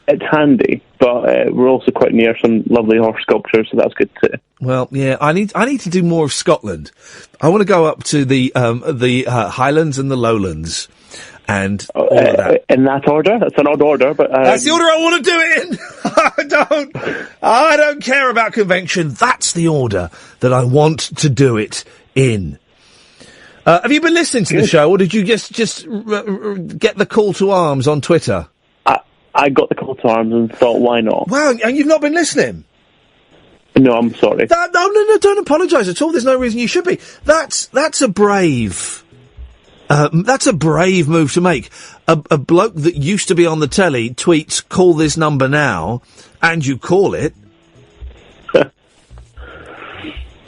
It's handy, but we're also quite near some lovely horse sculptures, so that's good too. Well, yeah, I need to do more of Scotland. I want to go up to the Highlands and the Lowlands, and all of that. In that order, that's an odd order, but that's the order I want to do it in. I don't care about convention. That's the order that I want to do it in. Have you been listening to the show, or did you just get the call to arms on Twitter? I got the call to arms and thought, why not? Wow, and you've not been listening? No, I'm sorry. No, don't apologise at all. There's no reason you should be. That's a brave move to make. A bloke that used to be on the telly tweets, "Call this number now," and you call it.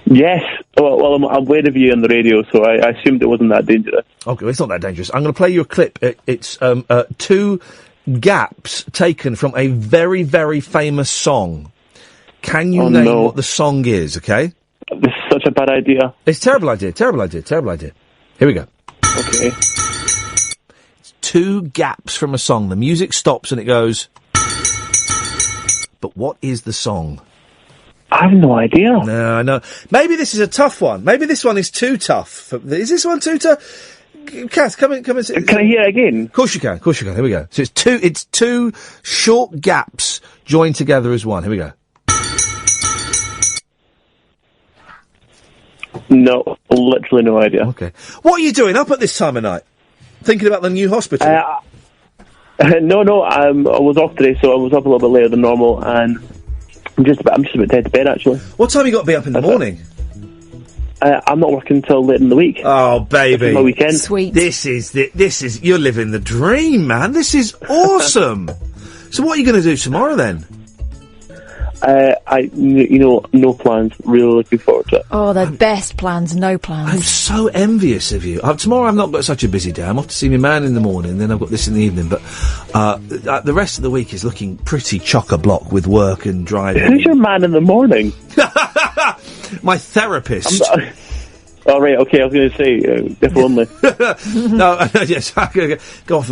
Yes. Well, I'm aware of you on the radio, so I assumed it wasn't that dangerous. Okay, it's not that dangerous. I'm going to play you a clip. It's 2 gaps taken from a very, very famous song. Can you name what the song is, okay? This is such a bad idea. It's a terrible idea. Here we go. Okay. It's 2 gaps from a song. The music stops and it goes... But what is the song? I have no idea. No, I know. Maybe this is a tough one. Maybe this one is too tough. Is this one too tough? Kath, come in. Can I hear it again? Of course you can. Here we go. So it's two short gaps joined together as one. Here we go. No, literally no idea. Okay. What are you doing up at this time of night? Thinking about the new hospital? No. I was off today, so I was up a little bit later than normal, and I'm just about to head to bed, actually. What time you got to be up in the morning? I'm not working until late in the week. Oh, baby. My weekend. Sweet. This is, you're living the dream, man. This is awesome. So what are you going to do tomorrow, then? No plans. Really looking forward to it. Oh, the best plans, no plans. I'm so envious of you. Tomorrow I've not got such a busy day. I'm off to see my man in the morning, then I've got this in the evening. But the rest of the week is looking pretty chock-a-block with work and driving. Who's your man in the morning? My therapist. Oh, right, okay, I was going to say, if only. No, yes, go off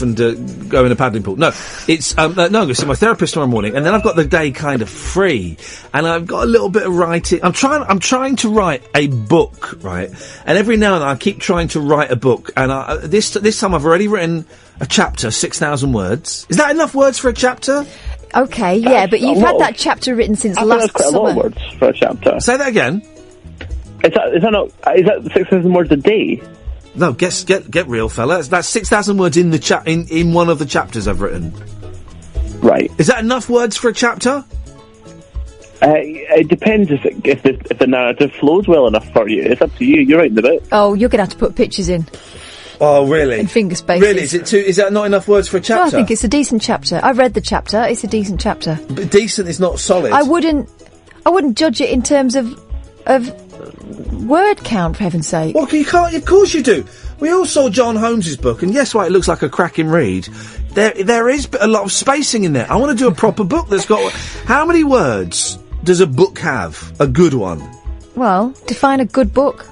and go in a paddling pool. No, it's, no, I'm going to see my therapist tomorrow morning, and then I've got the day kind of free, and I've got a little bit of writing. I'm trying to write a book, right? And every now and then I keep trying to write a book, and this time I've already written a chapter, 6,000 words. Is that enough words for a chapter? Okay, yeah, but you've had that chapter written since last summer. That's quite a lot of words for a chapter. Say that again. Is that 6,000 words a day? No, get real, fella. That's 6,000 words in the in one of the chapters I've written. Right. Is that enough words for a chapter? It depends if the narrative flows well enough for you. It's up to you. You're writing the book. Oh, you're going to have to put pictures in. Oh, really? And finger spaces. Really? Is that not enough words for a chapter? No, I think it's a decent chapter. I've read the chapter. It's a decent chapter. But decent is not solid. I wouldn't judge it in terms of word count, for heaven's sake. Well, you can't. Of course you do. We all saw John Holmes's book, and yes, it looks like a cracking read. There is a lot of spacing in there. I want to do a proper book that's got. How many words does a book have? A good one. Well, define a good book.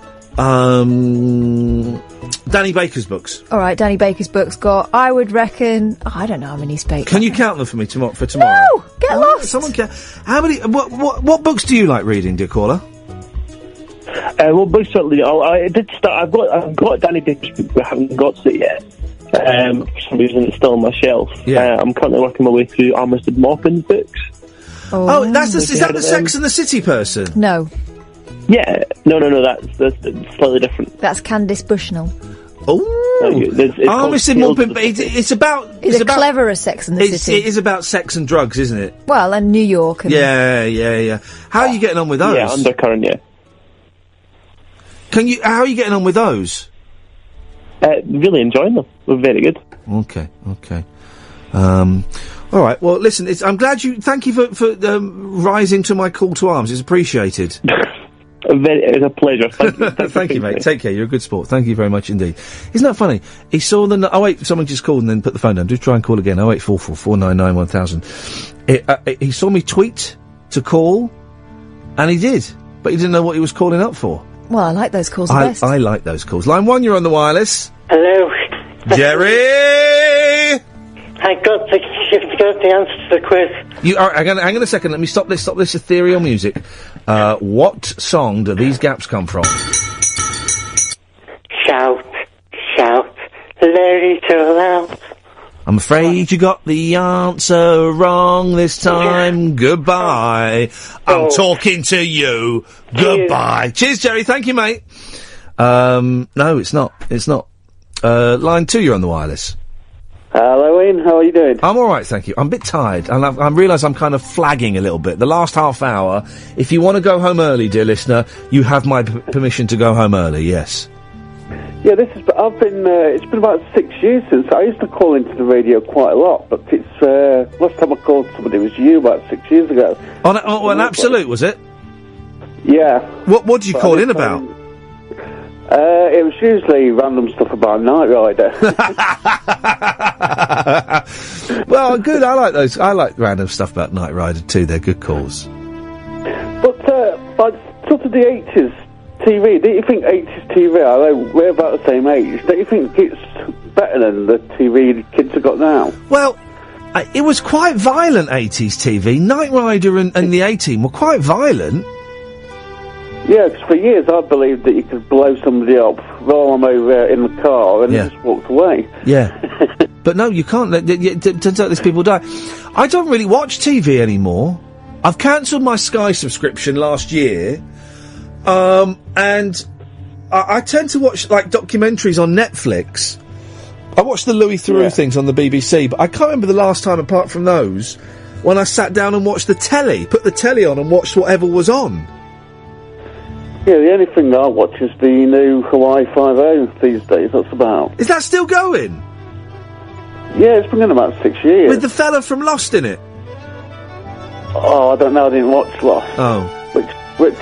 Danny Baker's books. All right, Danny Baker's books got. I would reckon. I don't know how many spaces. Can you count them for me tomorrow? No, get lost. Someone can. How many? What books do you like reading, dear caller? Well, books certainly. I did start. I've got Danny Baker's book, but I haven't got to it yet. For some reason, it's still on my shelf. Yeah. I'm currently working my way through Armistead Maupin's books. Oh, is that the Sex and the City person? No. Yeah, no. That's slightly different. That's Candice Bushnell. Oh, Armistead Maupin. It's about. It's a cleverer Sex and the City. It is about sex and drugs, isn't it? Well, and New York. And Yeah. How are you getting on with those? Yeah, undercurrent. Yeah. How are you getting on with those? Really enjoying them. They're very good. Okay. All right. Well, listen. I'm glad you. Thank you for rising to my call to arms. It's appreciated. It's a pleasure. Thank you. Thank you, mate. Take care. You're a good sport. Thank you very much indeed. Isn't that funny? He saw the. Oh wait, someone just called and then put the phone down. Do try and call again. 0844 499 1000. He saw me tweet to call, and he did, but he didn't know what he was calling up for. Well, I like those calls the best. I like those calls. Line 1, you're on the wireless. Hello. Jerry! I got the answer to the quiz. Hang on a second. Let me stop this ethereal music. What song do these gaps come from? Shout, let it all out. I'm afraid you got the answer wrong this time. Goodbye. I'm talking to you. Goodbye. Cheers, Jerry. Thank you, mate. No, it's not. Line 2, you're on the wireless. Hello, Ian. How are you doing? I'm all right, thank you. I'm a bit tired, and I realise I'm kind of flagging a little bit. The last half hour, if you want to go home early, dear listener, you have my permission to go home early, yes. Yeah, it's been about 6 years since I used to call into the radio quite a lot, but it's, last time I called somebody was you about 6 years ago. On an Absolute, was it? Yeah. What did you call in about? It was usually random stuff about Knight Rider. Well, good, I like those. I like random stuff about Knight Rider too, they're good calls. But, sort of the 80s TV, don't you think 80s TV, I know we're about the same age, don't you think it's better than the TV the kids have got now? Well, it was quite violent, 80s TV. Knight Rider and the A-Team were quite violent. Yeah, because for years I believed that you could blow somebody up, roll them over in the car, and just walk away. Yeah. But no, you can't. It turns out these people die. I don't really watch TV anymore. I've cancelled my Sky subscription last year, and I tend to watch, like, documentaries on Netflix. I watch the Louis Theroux things on the BBC, but I can't remember the last time, apart from those, when I sat down and watched the telly, put the telly on and watched whatever was on. Yeah, the only thing I watch is the new Hawaii 5-0 these days, that's about. Is that still going? Yeah, it's been going about 6 years. With the fella from Lost in it? Oh, I don't know, I didn't watch Lost. Oh. Which?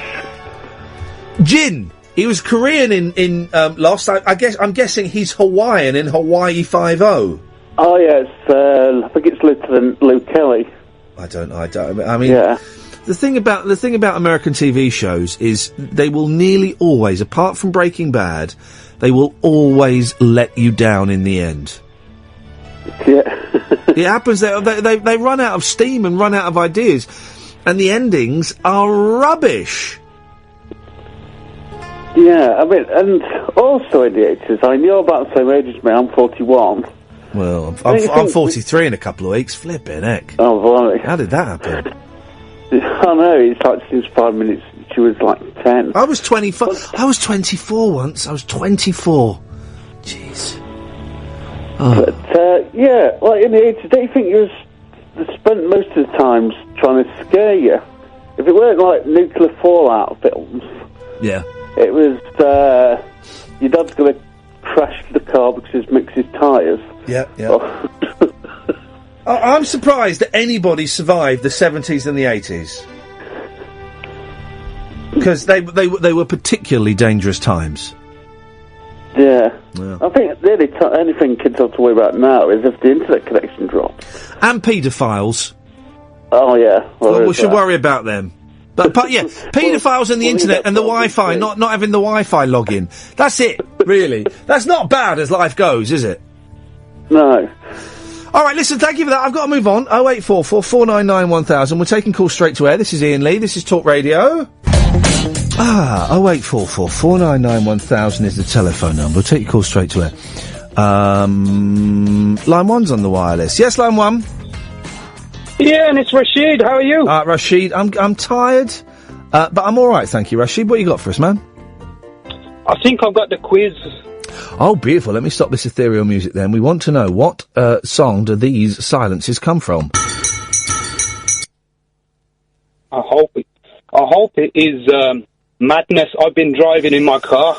Jin! He was Korean in Lost. I'm guessing he's Hawaiian in Hawaii 5-0. Oh, yeah, I think it's Lieutenant Luke Kelly. I mean... Yeah. the thing about American TV shows is they will nearly always, apart from Breaking Bad, they will always let you down in the end. Yeah. It happens. They run out of steam and run out of ideas, and the endings are rubbish. Yeah, I mean, and also in the 80s, I mean, you're about the same age as me, I'm 41. Well, I'm 43 in a couple of weeks. Flipping heck. Oh, blimey. How did that happen? I know, it's like since 5 minutes, she was like 10. I was 24. I was 24 once. I was 24. Jeez. Oh. But, yeah, like in the 80s, don't you think you spent most of the times trying to scare you? If it weren't like nuclear fallout films... Yeah. It was, your dad's going to crash the car because he's mixed his tyres. Yeah. I'm surprised that anybody survived the 70s and the 80s. Because they were particularly dangerous times. Yeah. I think the only thing kids have to worry about now is if the internet connection drops. And paedophiles. Oh, yeah. Well, we should worry about them. But yeah, paedophiles and the internet and the Wi-Fi, not having the Wi-Fi login. That's it, really. That's not bad as life goes, is it? No. All right, listen, thank you for that. I've got to move on. 0844 499 1000. We're taking calls straight to air. This is Iain Lee. This is Talk Radio. 0844 499 1000 is the telephone number. We'll take your call straight to air. Line 1's on the wireless. Yes, line 1. Yeah, and it's Rashid. How are you? Rashid, I'm tired, but I'm all right, thank you, Rashid. What you got for us, man? I think I've got the quiz. Oh, beautiful. Let me stop this ethereal music then. We want to know, what song do these silences come from? I hope it is Madness. I've been driving in my car.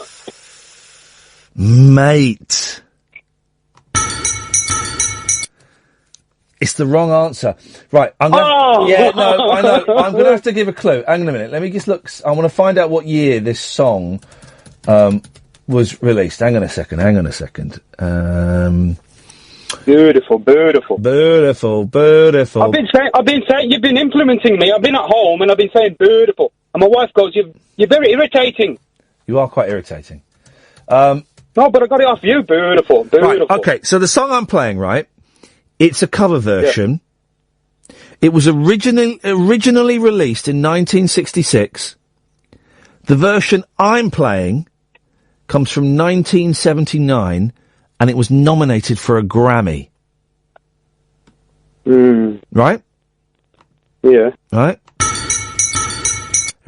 Mate. It's the wrong answer. Right, I'm gonna... Yeah, no, I know. I'm going to have to give a clue. Hang on a minute. Let me just look... I want to find out what year this song was released. Hang on a second. Beautiful. Beautiful. I've been saying, you've been implementing me. I've been at home and I've been saying beautiful. And my wife goes, you're very irritating. You are quite irritating. No, but I got it off you. Beautiful. Right, okay, so the song I'm playing, right... It's a cover version. Yeah. It was originally released in 1966. The version I'm playing comes from 1979, and it was nominated for a Grammy. Right? Yeah. Right?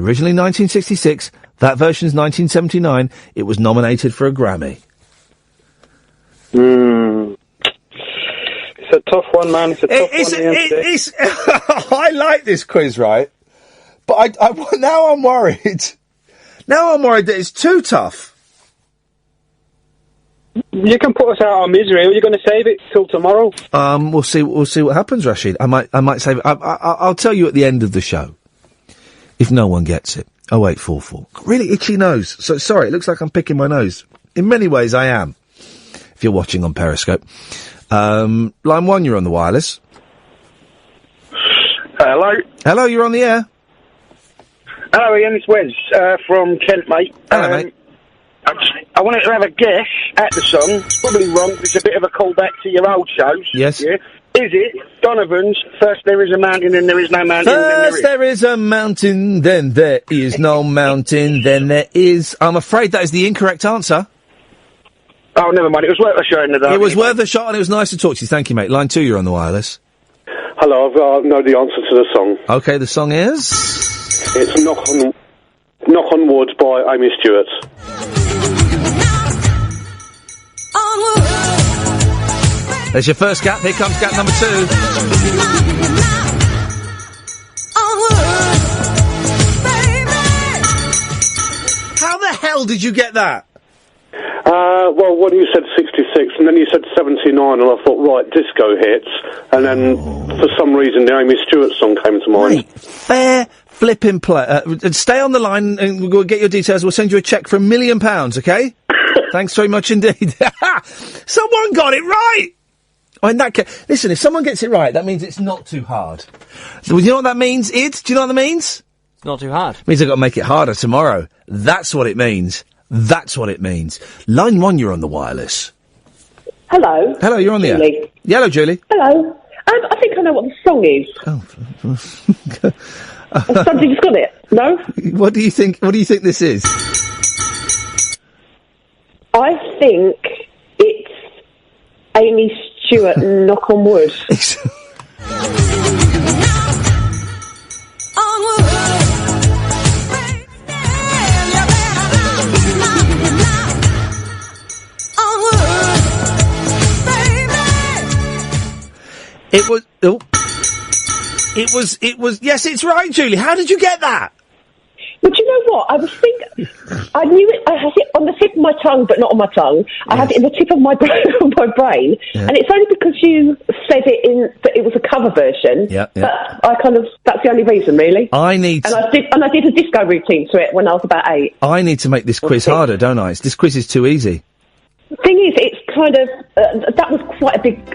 Originally 1966, that version's 1979, it was nominated for a Grammy. It's a tough one, man. It's a tough one. I like this quiz, right? But now I'm worried. Now I'm worried that it's too tough. You can put us out of misery. Are you going to save it till tomorrow? We'll see what happens, Rashid. I might save it. I'll tell you at the end of the show. If no one gets it. 0844. Really itchy nose. So sorry, it looks like I'm picking my nose. In many ways I am. If you're watching on Periscope. Line 1, you're on the wireless. Hello, you're on the air. Hello, Ian, it's Wes from Kent, mate. Hello, mate. I wanted to have a guess at the song. It's probably wrong, but it's a bit of a callback to your old shows. Yes. Yeah? Is it Donovan's First There Is a Mountain, Then There Is No Mountain, First there is a mountain, then there is no mountain, then there is... I'm afraid that is the incorrect answer. Oh, never mind. It was worth a shot in the dark. It was worth a shot, and it was nice to talk to you. Thank you, mate. Line 2, you're on the wireless. Hello, I know the answer to the song. Okay, the song is? It's Knock on Wood by Amy Stewart. There's your first gap. Here comes gap number 2. How the hell did you get that? Well, when you said 66, and then you said 79, and I thought, right, disco hits, and then, for some reason, the Amy Stewart song came to mind. Mate, fair flipping play. Stay on the line, and we'll get your details. We'll send you a cheque for £1 million, okay? Thanks very much indeed. Someone got it right! Oh, in that case, listen, if someone gets it right, that means it's not too hard. So, you know what that means, Id? Do you know what that means? It's not too hard. It means I've got to make it harder tomorrow. That's what it means. That's what it means. Line 1, you're on the wireless. Hello. Hello, you're on the air. Julie. Yeah, hello, Julie. Hello. I think I know what the song is. Somebody just got it. No? What do you think this is? I think it's Amy Stewart, Knock on Wood. It was, yes, it's right, Julie. How did you get that? But you know what? I was thinking, I knew it, I had it on the tip of my tongue, but not on my tongue. I had it in the tip of my brain, and it's only because you said it that it was a cover version. Yeah. But that's the only reason, really. I did a disco routine to it when I was about 8. I need to make this quiz harder, don't I? This quiz is too easy. Thing is, it's kind of, that was quite a big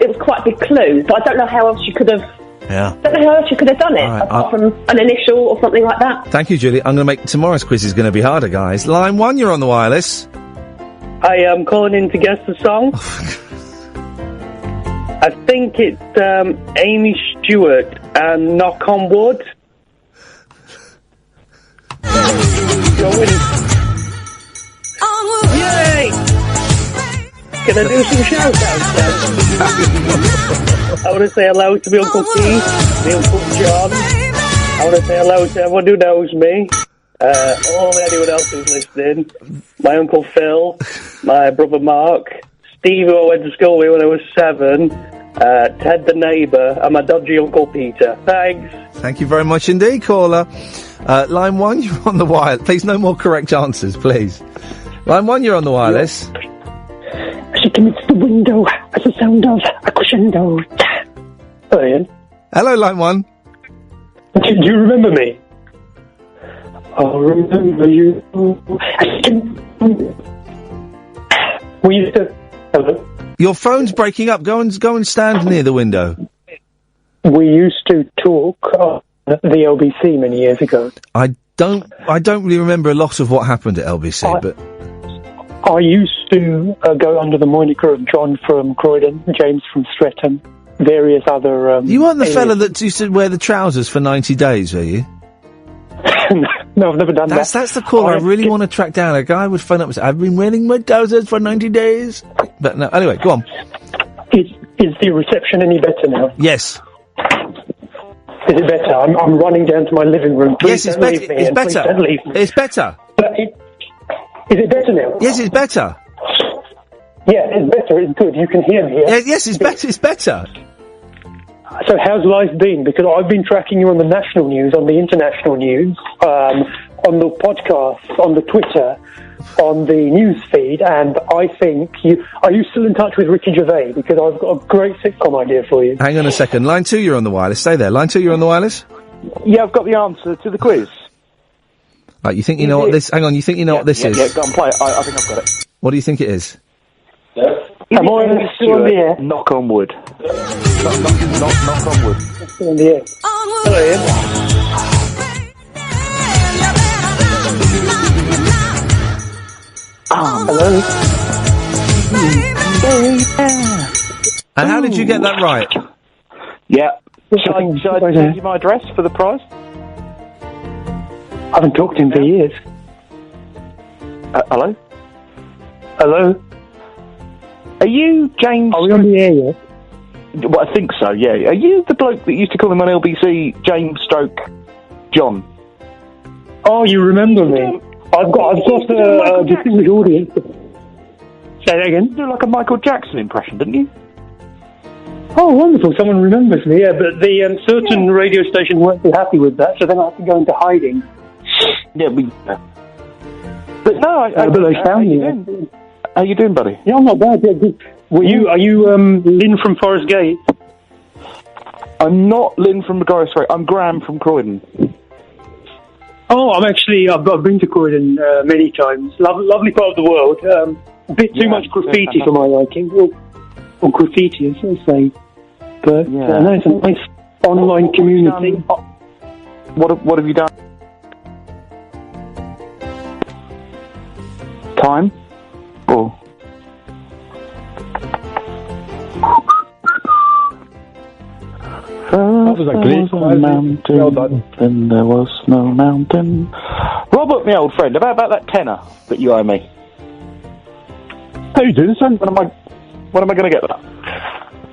clue, but I don't know how else you could have. Yeah. I don't know how else you could have done it, apart from an initial or something like that. Thank you, Julie. I'm going to make tomorrow's quiz is going to be harder, guys. Line 1, you're on the wireless. I am calling in to guess the song. I think it's Amy Stewart and Knock on Wood. Yay! Can I do some shout-outs then? I want to say hello to my Uncle Keith, my Uncle John. I want to say hello to everyone who knows me. Anyone else who's listening. My Uncle Phil, my brother Mark, Steve, who I went to school with when I was 7, Ted the neighbour, and my dodgy Uncle Peter. Thanks. Thank you very much indeed, caller. Line 1, you're on the wire. Please, no more correct answers, please. Line 1, you're on the wireless. She commits the window as the sound of a crescendo. Hello, Ian. Hello, Line 1. Do you remember me? I'll remember you. We used to... Hello? Your phone's breaking up. Go and stand near the window. We used to talk on the LBC many years ago. I don't really remember a lot of what happened at LBC, but... I used to go under the moniker of John from Croydon, James from Streatham, various other... you weren't the fella that used to wear the trousers for 90 days, were you? No, I've never done that. That's the caller I really want to track down. A guy would phone up and say, I've been wearing my trousers for 90 days. But no, anyway, go on. Is the reception any better now? Yes. Is it better? I'm running down to my living room. Please yes, don't leave me. It's better. Please don't leave me. It's better. Is it better now? Yes, it's better. Yeah, it's better. It's good. You can hear me. Yeah, yes, it's better. It's better. So how's life been? Because I've been tracking you on the national news, on the international news, on the podcast, on the Twitter, on the news feed, and I think are you still in touch with Ricky Gervais? Because I've got a great sitcom idea for you. Hang on a second. Line 2, you're on the wireless. Stay there. Line 2, you're on the wireless? Yeah, I've got the answer to the quiz. Right, you think you know what this... Hang on, you think you know what this is? Yeah, go and play it. I think I've got it. What do you think it is? Am I still on the air? Knock on wood. Knock on wood. Still on the air. Hello, Ian. Hello. And how did you get that right? Yeah. Shall I send you my address for the prize? I haven't talked to him for years. Hello? Hello? Are you James... Are we on the air yet? Well, I think so, yeah. Are you the bloke that used to call him on LBC James John? Oh, you remember me? I've got a distinguished audience. Say that again? You do like a Michael Jackson impression, didn't you? Oh, wonderful. Someone remembers me, yeah, but the certain radio station weren't too happy with that, so then I had to go into hiding. Yeah, but no, but they found me. How you doing, buddy? Yeah, I'm not bad. Yeah, good. Are you Lynn from Forest Gate? I'm not Lynn from Forest Gate. I'm Graham from Croydon. Oh, I've been to Croydon many times. Lovely part of the world. A bit too much graffiti for my liking. or graffiti, as I say. But no, it's a nice online community. What have you done? Time? Or? That was a great mountain, well done. Then there was no mountain. Robert, my old friend, about that tenner that you owe me. How you doing, son? When am I going to get that?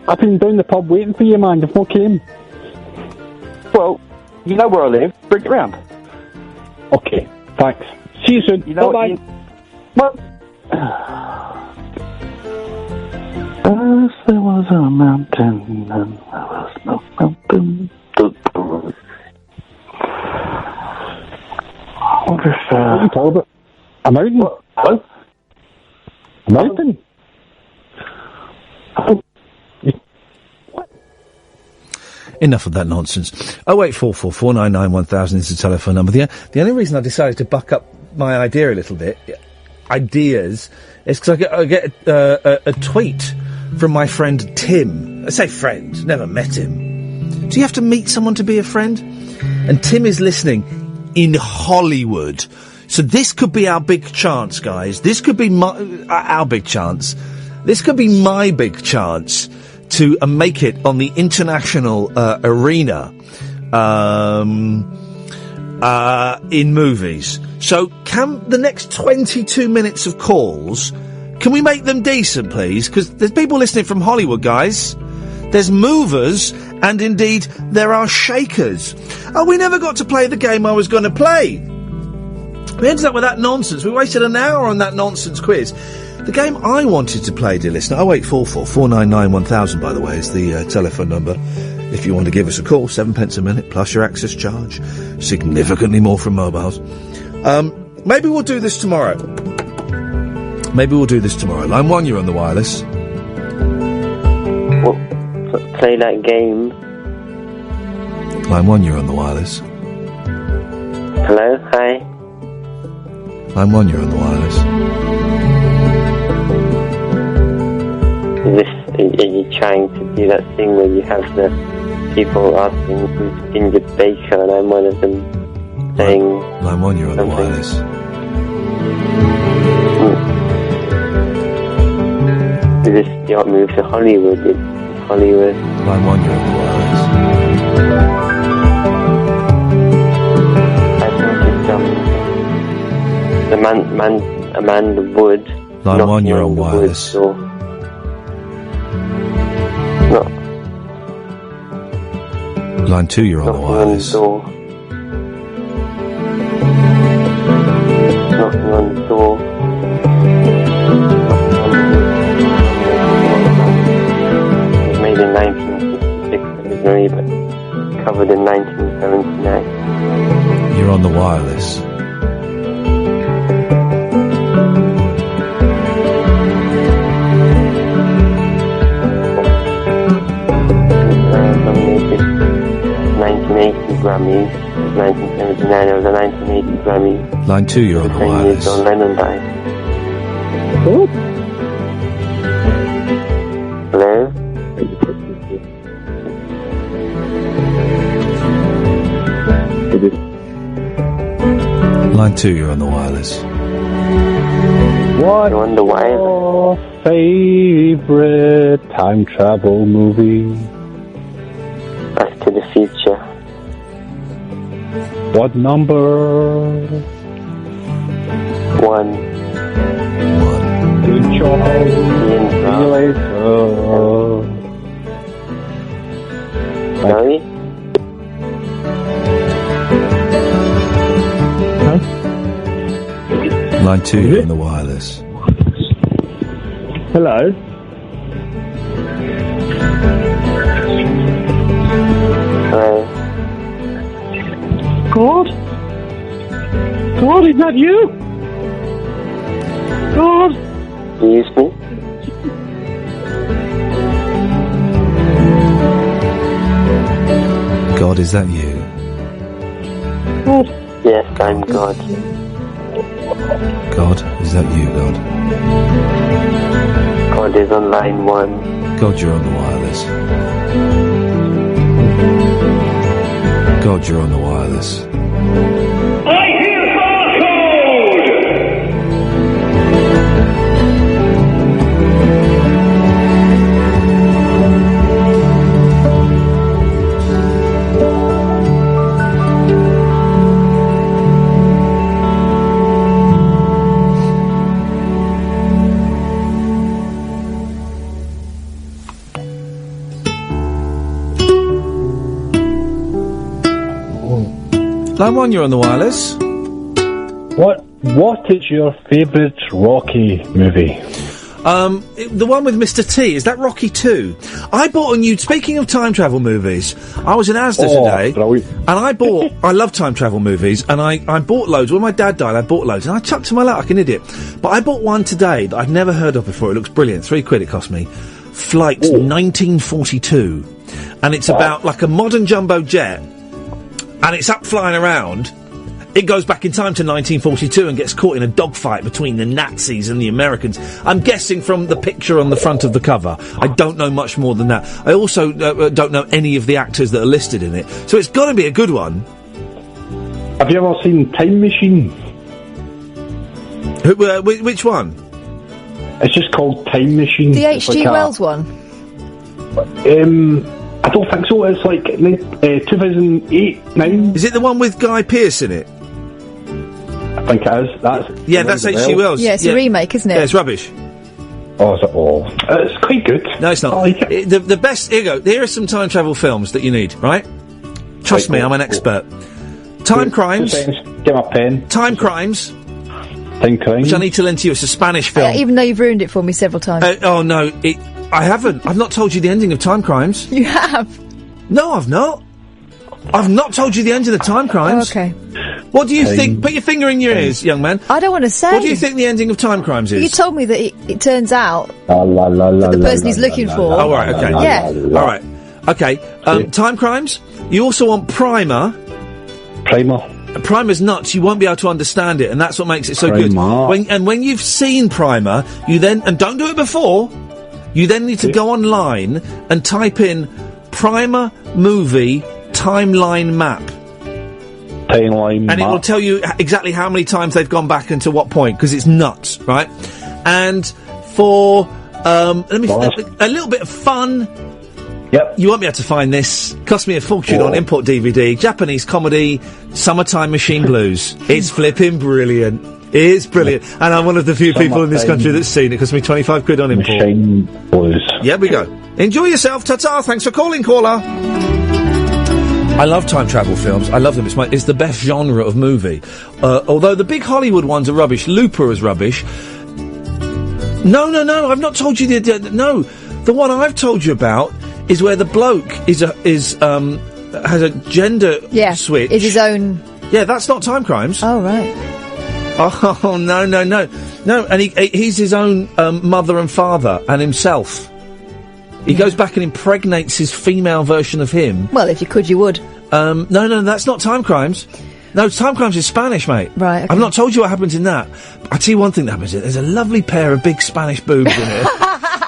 I've been down the pub waiting for you, man. You've not came. Well, you know where I live. Bring it round. Okay, thanks. See you soon. You know bye. Well, as there was a mountain, and there was no mountain. What if, what are you talking about? A mountain? Hello? A mountain? Enough of that nonsense. 08444 499 1000 is the telephone number. The only reason I decided to buck up my idea a little bit, is because I get a tweet from my friend Tim. I say friend, never met him. Do you have to meet someone to be a friend? And Tim is listening in Hollywood. So this could be our big chance, guys. This could be our big chance. This could be my big chance to make it on the international arena in movies. So can the next 22 minutes of calls, can we make them decent, please? Because there's people listening from Hollywood, guys. There's movers, and indeed there are shakers. Oh, we never got to play the game I was going to play. We ended up with that nonsense. We wasted an hour on that nonsense quiz. The game I wanted to play, dear listener, 0844 499 1000, by the way, is the telephone number. If you want to give us a call, 7 pence a minute, plus your access charge. Significantly more from mobiles. Maybe we'll do this tomorrow. Line 1, you're on the wireless. Well, play that game. Line 1, you're on the wireless. Hello? Hi? Line 1, you're on the wireless. Are you trying to do that thing where you have the people asking who's Ginger Baker and I'm one of them saying... Line 1, you're on the wireless. Is this your move to Hollywood? Hollywood? Line 1, you're on the wireless. I think it's, Amanda Wood. Line 1, you're on wireless. No. Line 2, you're on the wireless. Knocking on the door. It was made in 1966 originally, but covered in 1979. You're on the wireless. Grammys, 1979, there was a 1980 Grammy. Line 2, you're on the wireless. John Lennon died. Hello? Line 2, you're on the wireless. What? You're on the wireless. Your favourite time travel movie? Back to the Future. What number? 1. Good job. See you later. Sorry? Huh? Line 2, you're on the wireless. Hello? Hello? God? God, is that you? God? Excuse me? God, is that you? God? Yes, I'm God. God, is that you, God? God God is on line 1. God, you're on the wireless. God, you're on the wireless. I hear Line 1, you're on the wireless. What is your favourite Rocky movie? The one with Mr. T, is that Rocky 2? I bought a new, speaking of time travel movies, I was in Asda today, and I love time travel movies, and I bought loads. When my dad died, I bought loads, and I chucked them all out like an idiot. But I bought one today that I'd never heard of before. It looks brilliant. £3 it cost me. Flight 1942. And it's about like a modern jumbo jet, and it's up flying around. It goes back in time to 1942 and gets caught in a dogfight between the Nazis and the Americans. I'm guessing from the picture on the front of the cover. I don't know much more than that. I also don't know any of the actors that are listed in it. So it's got to be a good one. Have you ever seen Time Machine? Which one? It's just called Time Machine. The H.G. Wells one? I don't think so. It's like 2008, 9. Is it the one with Guy Pearce in it? I think it is. That's H.G. Wells. Yeah, it's a remake, isn't it? Yeah, it's rubbish. Oh, is it all? It's quite good. No, it's not. The best... Here you go. Here are some time travel films that you need, right? Trust me, I'm an expert. Time Crimes. Get my pen. Time Crimes. Time Crimes. Which I need to lend to you. It's a Spanish film. Even though you've ruined it for me several times. Oh, no. I haven't. I've not told you the ending of Time Crimes. You have? No, I've not. I've not told you the ending of Time Crimes. Oh, okay. What do you think? Put your finger in your ears, young man. I don't want to say. What do you think the ending of Time Crimes is? You told me that it turns out that the person he's looking for... Oh, right, okay. Yeah. All right. Okay. Time Crimes. You also want Primer. Primer's nuts. You won't be able to understand it, and that's what makes it so good. When you've seen Primer, you then... And don't do it before... You then need to go online and type in Primer Movie Timeline Map. And it will tell you exactly how many times they've gone back and to what point, because it's nuts, right? And for, a little bit of fun... Yep. You won't be able to find this. Cost me a fortune on import DVD. Japanese comedy, Summertime Machine Blues. It's flipping brilliant. It's brilliant. And I'm one of the few people in this country that's seen it. It cost me £25 on import. Machine Blues. Yeah, we go. Enjoy yourself. Ta-ta. Thanks for calling, caller. I love time travel films. I love them. It's the best genre of movie. Although the big Hollywood ones are rubbish. Looper is rubbish. No. I've not told you no. The one I've told you about is where the bloke has a gender switch. Is his own... Yeah, that's not Time Crimes. Oh, right. Oh, no. No, and he's his own mother and father and himself. He goes back and impregnates his female version of him. Well, if you could, you would. No, that's not Time Crimes. No, Time Crimes is Spanish, mate. Right, okay. I've not told you what happens in that. I'll tell you one thing that happens in it. There's a lovely pair of big Spanish boobs in it.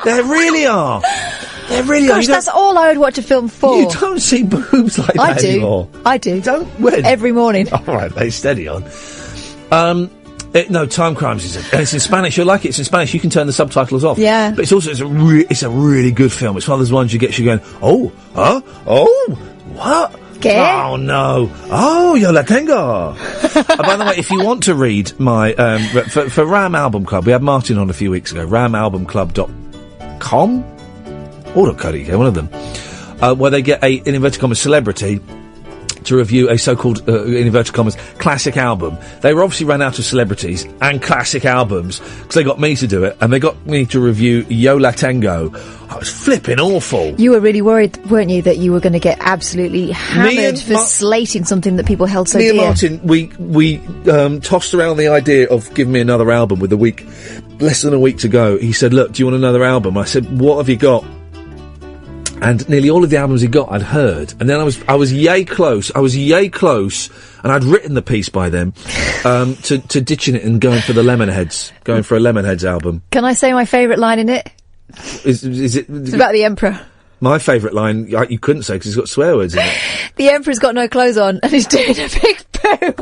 There really are. There really are. Gosh, that's all I would watch a film for. You don't see boobs like that anymore. I do. Don't? When? Every morning. All right, they steady on. No, Time Crimes it's in Spanish. You'll like it. It's in Spanish. You can turn the subtitles off. Yeah. But it's a really good film. It's one of those ones you going, what? ¿Qué? Oh no! Oh, yo la tengo. By the way, if you want to read my for Ram Album Club, we had Martin on a few weeks ago. RamAlbumClub.com or .co.uk, one of them, where they get in inverted commas celebrity to review a so-called, in inverted commas, classic album. They were obviously ran out of celebrities and classic albums, because they got me to do it, and they got me to review Yo La Tengo. I was flipping awful. You were really worried, weren't you, that you were going to get absolutely hammered for slating something that people held so dear? Me and Martin, we tossed around the idea of giving me another album with less than a week to go. He said, look, do you want another album? I said, what have you got? And nearly all of the albums he got, I'd heard. And then I was yay close, and I'd written the piece by then, to ditching it and going for the Lemonheads. Going for a Lemonheads album. Can I say my favourite line in it? Is it? It's about the Emperor. My favourite line, you couldn't say because it's got swear words in it. The Emperor's got no clothes on and he's doing a big poo.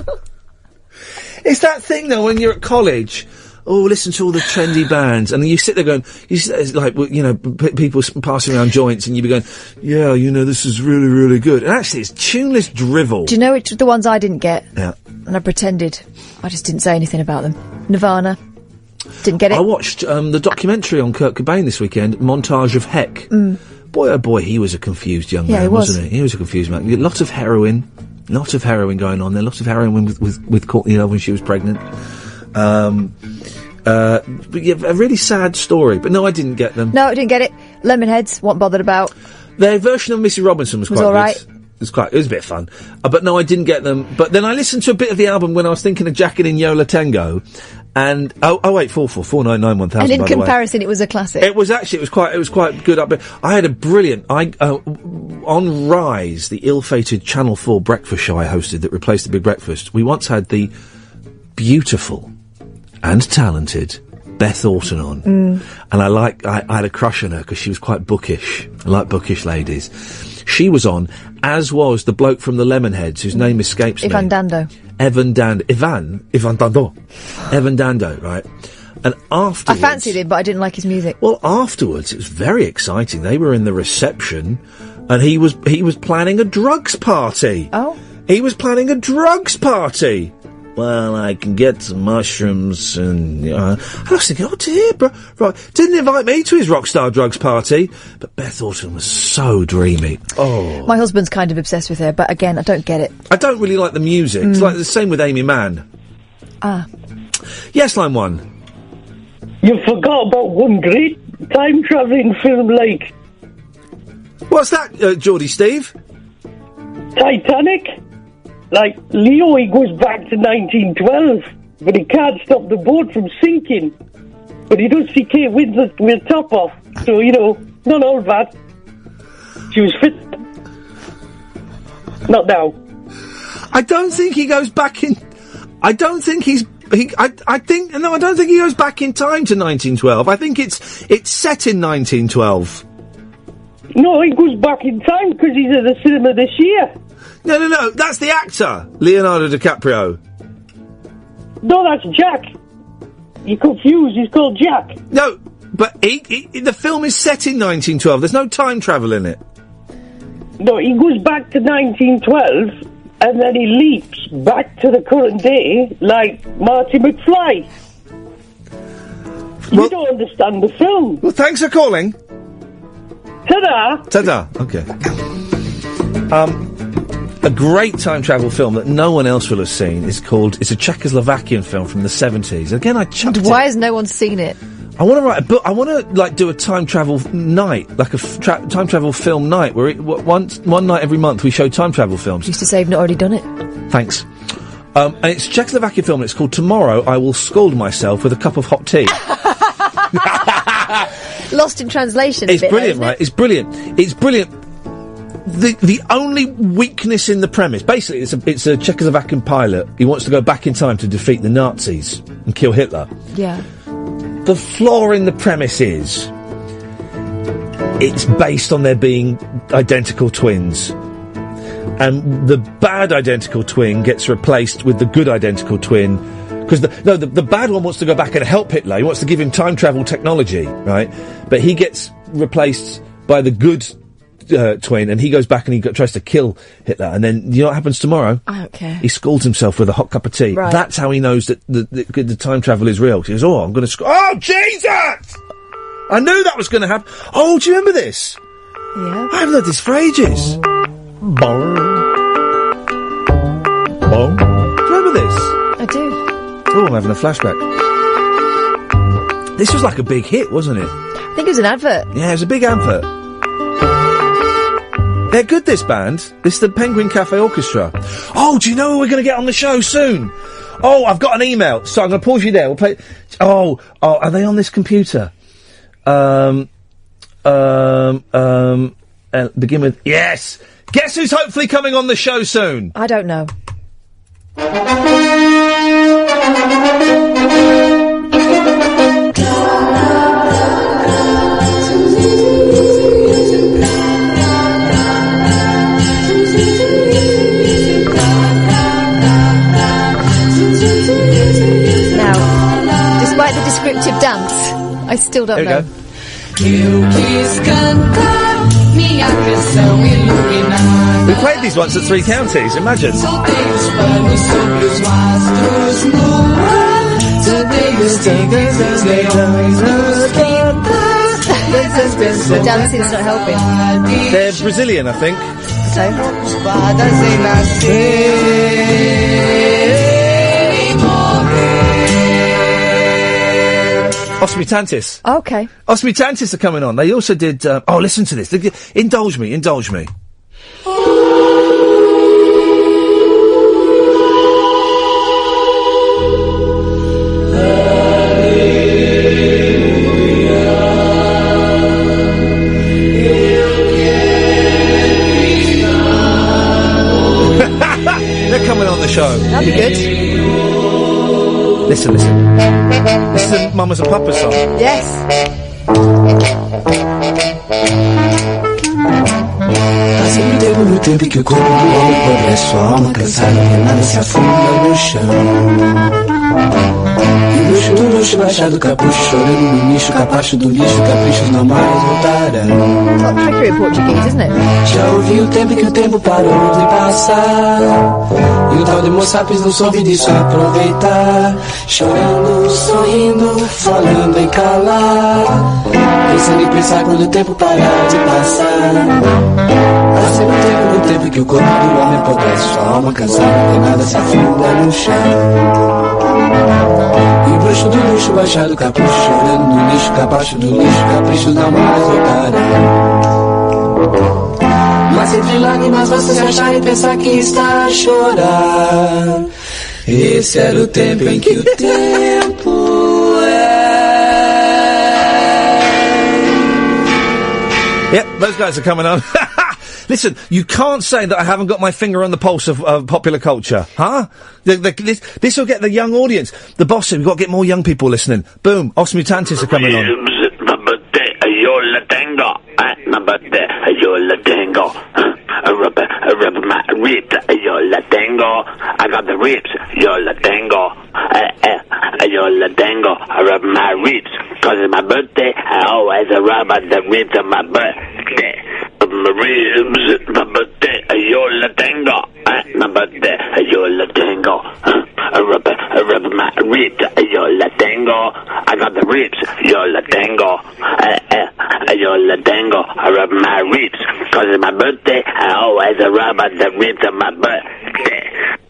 It's that thing though when you're at college. Oh, listen to all the trendy bands, and then you sit there going, it's like, you know, people passing around joints, and you be going, yeah, you know, this is really, really good. And actually, it's tuneless drivel. Do you know which the ones I didn't get? Yeah. And I pretended. I just didn't say anything about them. Nirvana. Didn't get it. I watched the documentary on Kurt Cobain this weekend, Montage of Heck. Boy, oh boy, he was a confused young man, wasn't he? He was a confused man. Lots of heroin going on there. Lots of heroin with Courtney Love when she was pregnant. But yeah, a really sad story. But no, I didn't get them. No, I didn't get it. Lemonheads, wasn't bothered about. Their version of Missy Robinson was quite all good. right. It was a bit fun. But no, I didn't get them. But then I listened to a bit of the album when I was thinking of Jackin' in Yola Tango. And 08444991000. And in by the way. comparison, it was a classic. It was quite good up. I had a brilliant on Rise, the ill-fated Channel 4 breakfast show I hosted that replaced the Big Breakfast. We once had the beautiful and talented Beth Orton on, and I had a crush on her because she was quite bookish. I like bookish ladies. She was on, as was the bloke from the Lemonheads, whose name escapes me. Ivan Dando. Ivan Dando, right? And afterwards, I fancied him, but I didn't like his music. Well, afterwards, it was very exciting. They were in the reception, and he was planning a drugs party. Oh, he was planning a drugs party. Well, I can get some mushrooms and I was thinking, oh dear, bro, right, didn't invite me to his Rockstar Drugs party, but Beth Orton was so dreamy. Oh. My husband's kind of obsessed with her, but again, I don't get it. I don't really like the music. It's like the same with Amy Mann. Yes, line one. You forgot about one great time-travelling film like... What's that, Geordie Steve? Titanic. Like, Leo, he goes back to 1912, but he can't stop the boat from sinking. But he does see Kate Winslet with top off, so, you know, not all that. She was fit. Not now. I don't think he goes back in... I don't think he's... I don't think he goes back in time to 1912. I think it's set in 1912. No, he goes back in time because he's at the cinema this year. No, that's the actor, Leonardo DiCaprio. No, that's Jack. You're confused, he's called Jack. No, but the film is set in 1912, there's no time travel in it. No, he goes back to 1912, and then he leaps back to the current day, like Marty McFly. You don't understand the film. Well, thanks for calling. Ta-da! Ta-da, okay. A great time travel film that no one else will have seen it's a Czechoslovakian film from the 70s. Again, I chucked it. Why has no one seen it? I want to write a book. I want to do a time travel night, like a time travel film night, where one night every month we show time travel films. Used to say you've not already done it. Thanks. And it's a Czechoslovakian film. And it's called Tomorrow I Will Scald Myself with a Cup of Hot Tea. Lost in translation. It's brilliant, right? It's brilliant. It's brilliant. The only weakness in the premise, basically, it's a Czechoslovakian pilot. He wants to go back in time to defeat the Nazis and kill Hitler. Yeah. The flaw in the premise is it's based on there being identical twins. And the bad identical twin gets replaced with the good identical twin. Because the bad one wants to go back and help Hitler. He wants to give him time travel technology, right? But he gets replaced by the good twin, and he goes back and he tries to kill Hitler. And then, you know what happens tomorrow? I don't care. He scalds himself with a hot cup of tea. Right. That's how he knows that the time travel is real. He goes, oh, I'm going to... Oh, Jesus! I knew that was going to happen. Oh, do you remember this? Yeah. I haven't heard this for ages. Bong. Bong. Do you remember this? I do. Oh, I'm having a flashback. This was like a big hit, wasn't it? I think it was an advert. Yeah, it was a big advert. They're good, this band. This is the Penguin Cafe Orchestra. Oh, do you know who we're going to get on the show soon? Oh, I've got an email. So I'm going to pause you there. We'll play... Oh, are they on this computer? Begin with... Yes! Guess who's hopefully coming on the show soon? I don't know. I still don't Here we know. go. Eu quis cantar minha canção iluminada. We played these once at Three Counties, imagine. Soltei os panos sobre os mastros no ar. Soltei os tigres, os leões, os quintais. The dancing's not helping. They're Brazilian, I think. Espadas em nascer e morrer. Osmitantis. Okay. Osmitantis are coming on. They also did... oh, listen to this. Indulge me. They're coming on the show. That'd be good. Listen. This is a Mamas and Papas song. Yes. Há sempre tempo no tempo em que o corpo do homem apodrece, sua alma cansada, penada se afunda no chão. E o luxo do luxo baixado do capucho, chorando no nicho, capacho do lixo, caprichos não mais voltarão. It's not trickery in Portuguese, isn't it? Já ouvi o tempo em que o tempo parou de passar, e o tal de moçapes não soube disso aproveitar. Chorando, sorrindo, falando em calar, pensando em pensar quando o tempo parar de passar. Há sempre tempo no tempo em que o corpo do homem apodrece, sua alma cansada, penada se afunda no chão. E o bruxo do luxo baixado, capucho, chorando no lixo, capacho do lixo, caprichos não mais voltarão. Mas entre lágrimas você se achar e pensar que está a chorar. Esse era o tempo em que o tempo Yep, those guys are coming on. Listen, you can't say that I haven't got my finger on the pulse of popular culture, huh? This will get the young audience. The boss said we've got to get more young people listening. Boom, Osmutantis are coming on. Yo la tengo, my birthday, yo la tengo. Rub my ribs, yo la tengo. I got the ribs, yo la tengo. Yo la tengo. I rub my ribs, cause it's my birthday. I always rub the ribs of my birthday. My ribs, my birthday, yo la tengo. My birthday, yo la tengo. I rub my ribs, yo la tengo. I got the ribs, yo la tengo. Yo la tengo. I rub my ribs, cause it's my birthday. I always rub the ribs of my birthday.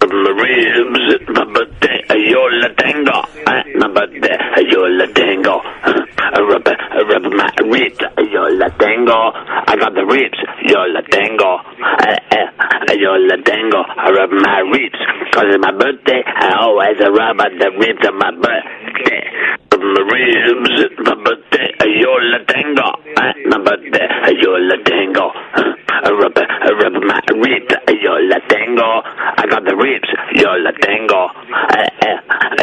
My ribs, my birthday, yo la tengo. My birthday, yo la tengo. I rub my ribs, yo la tengo. I got the ribs, yo la tengo. Yo la tengo. I rub my ribs, cause it's my birthday. I always rub the ribs of my birthday. My ribs, my birthday, yo la tengo. My birthday, yo la tengo. I rub my ribs, yo la tengo. I got the ribs, yo la tengo.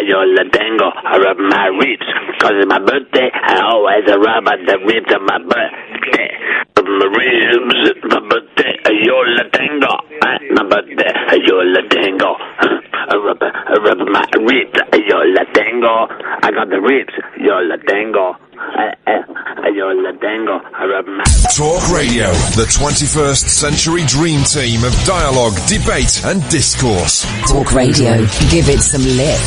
Yo la tengo. I rub my ribs, cause it's my birthday. I always rub the ribs of my birthday. My ribs, my birthday, yo la tengo. My birthday, yo la tengo. I rub my ribs, yo la tengo. I got the ribs, yo la tengo. Yo la tengo. I rub my... Talk Radio, the 21st century dream team of dialogue, debate and discourse. Talk Radio, give it some lip.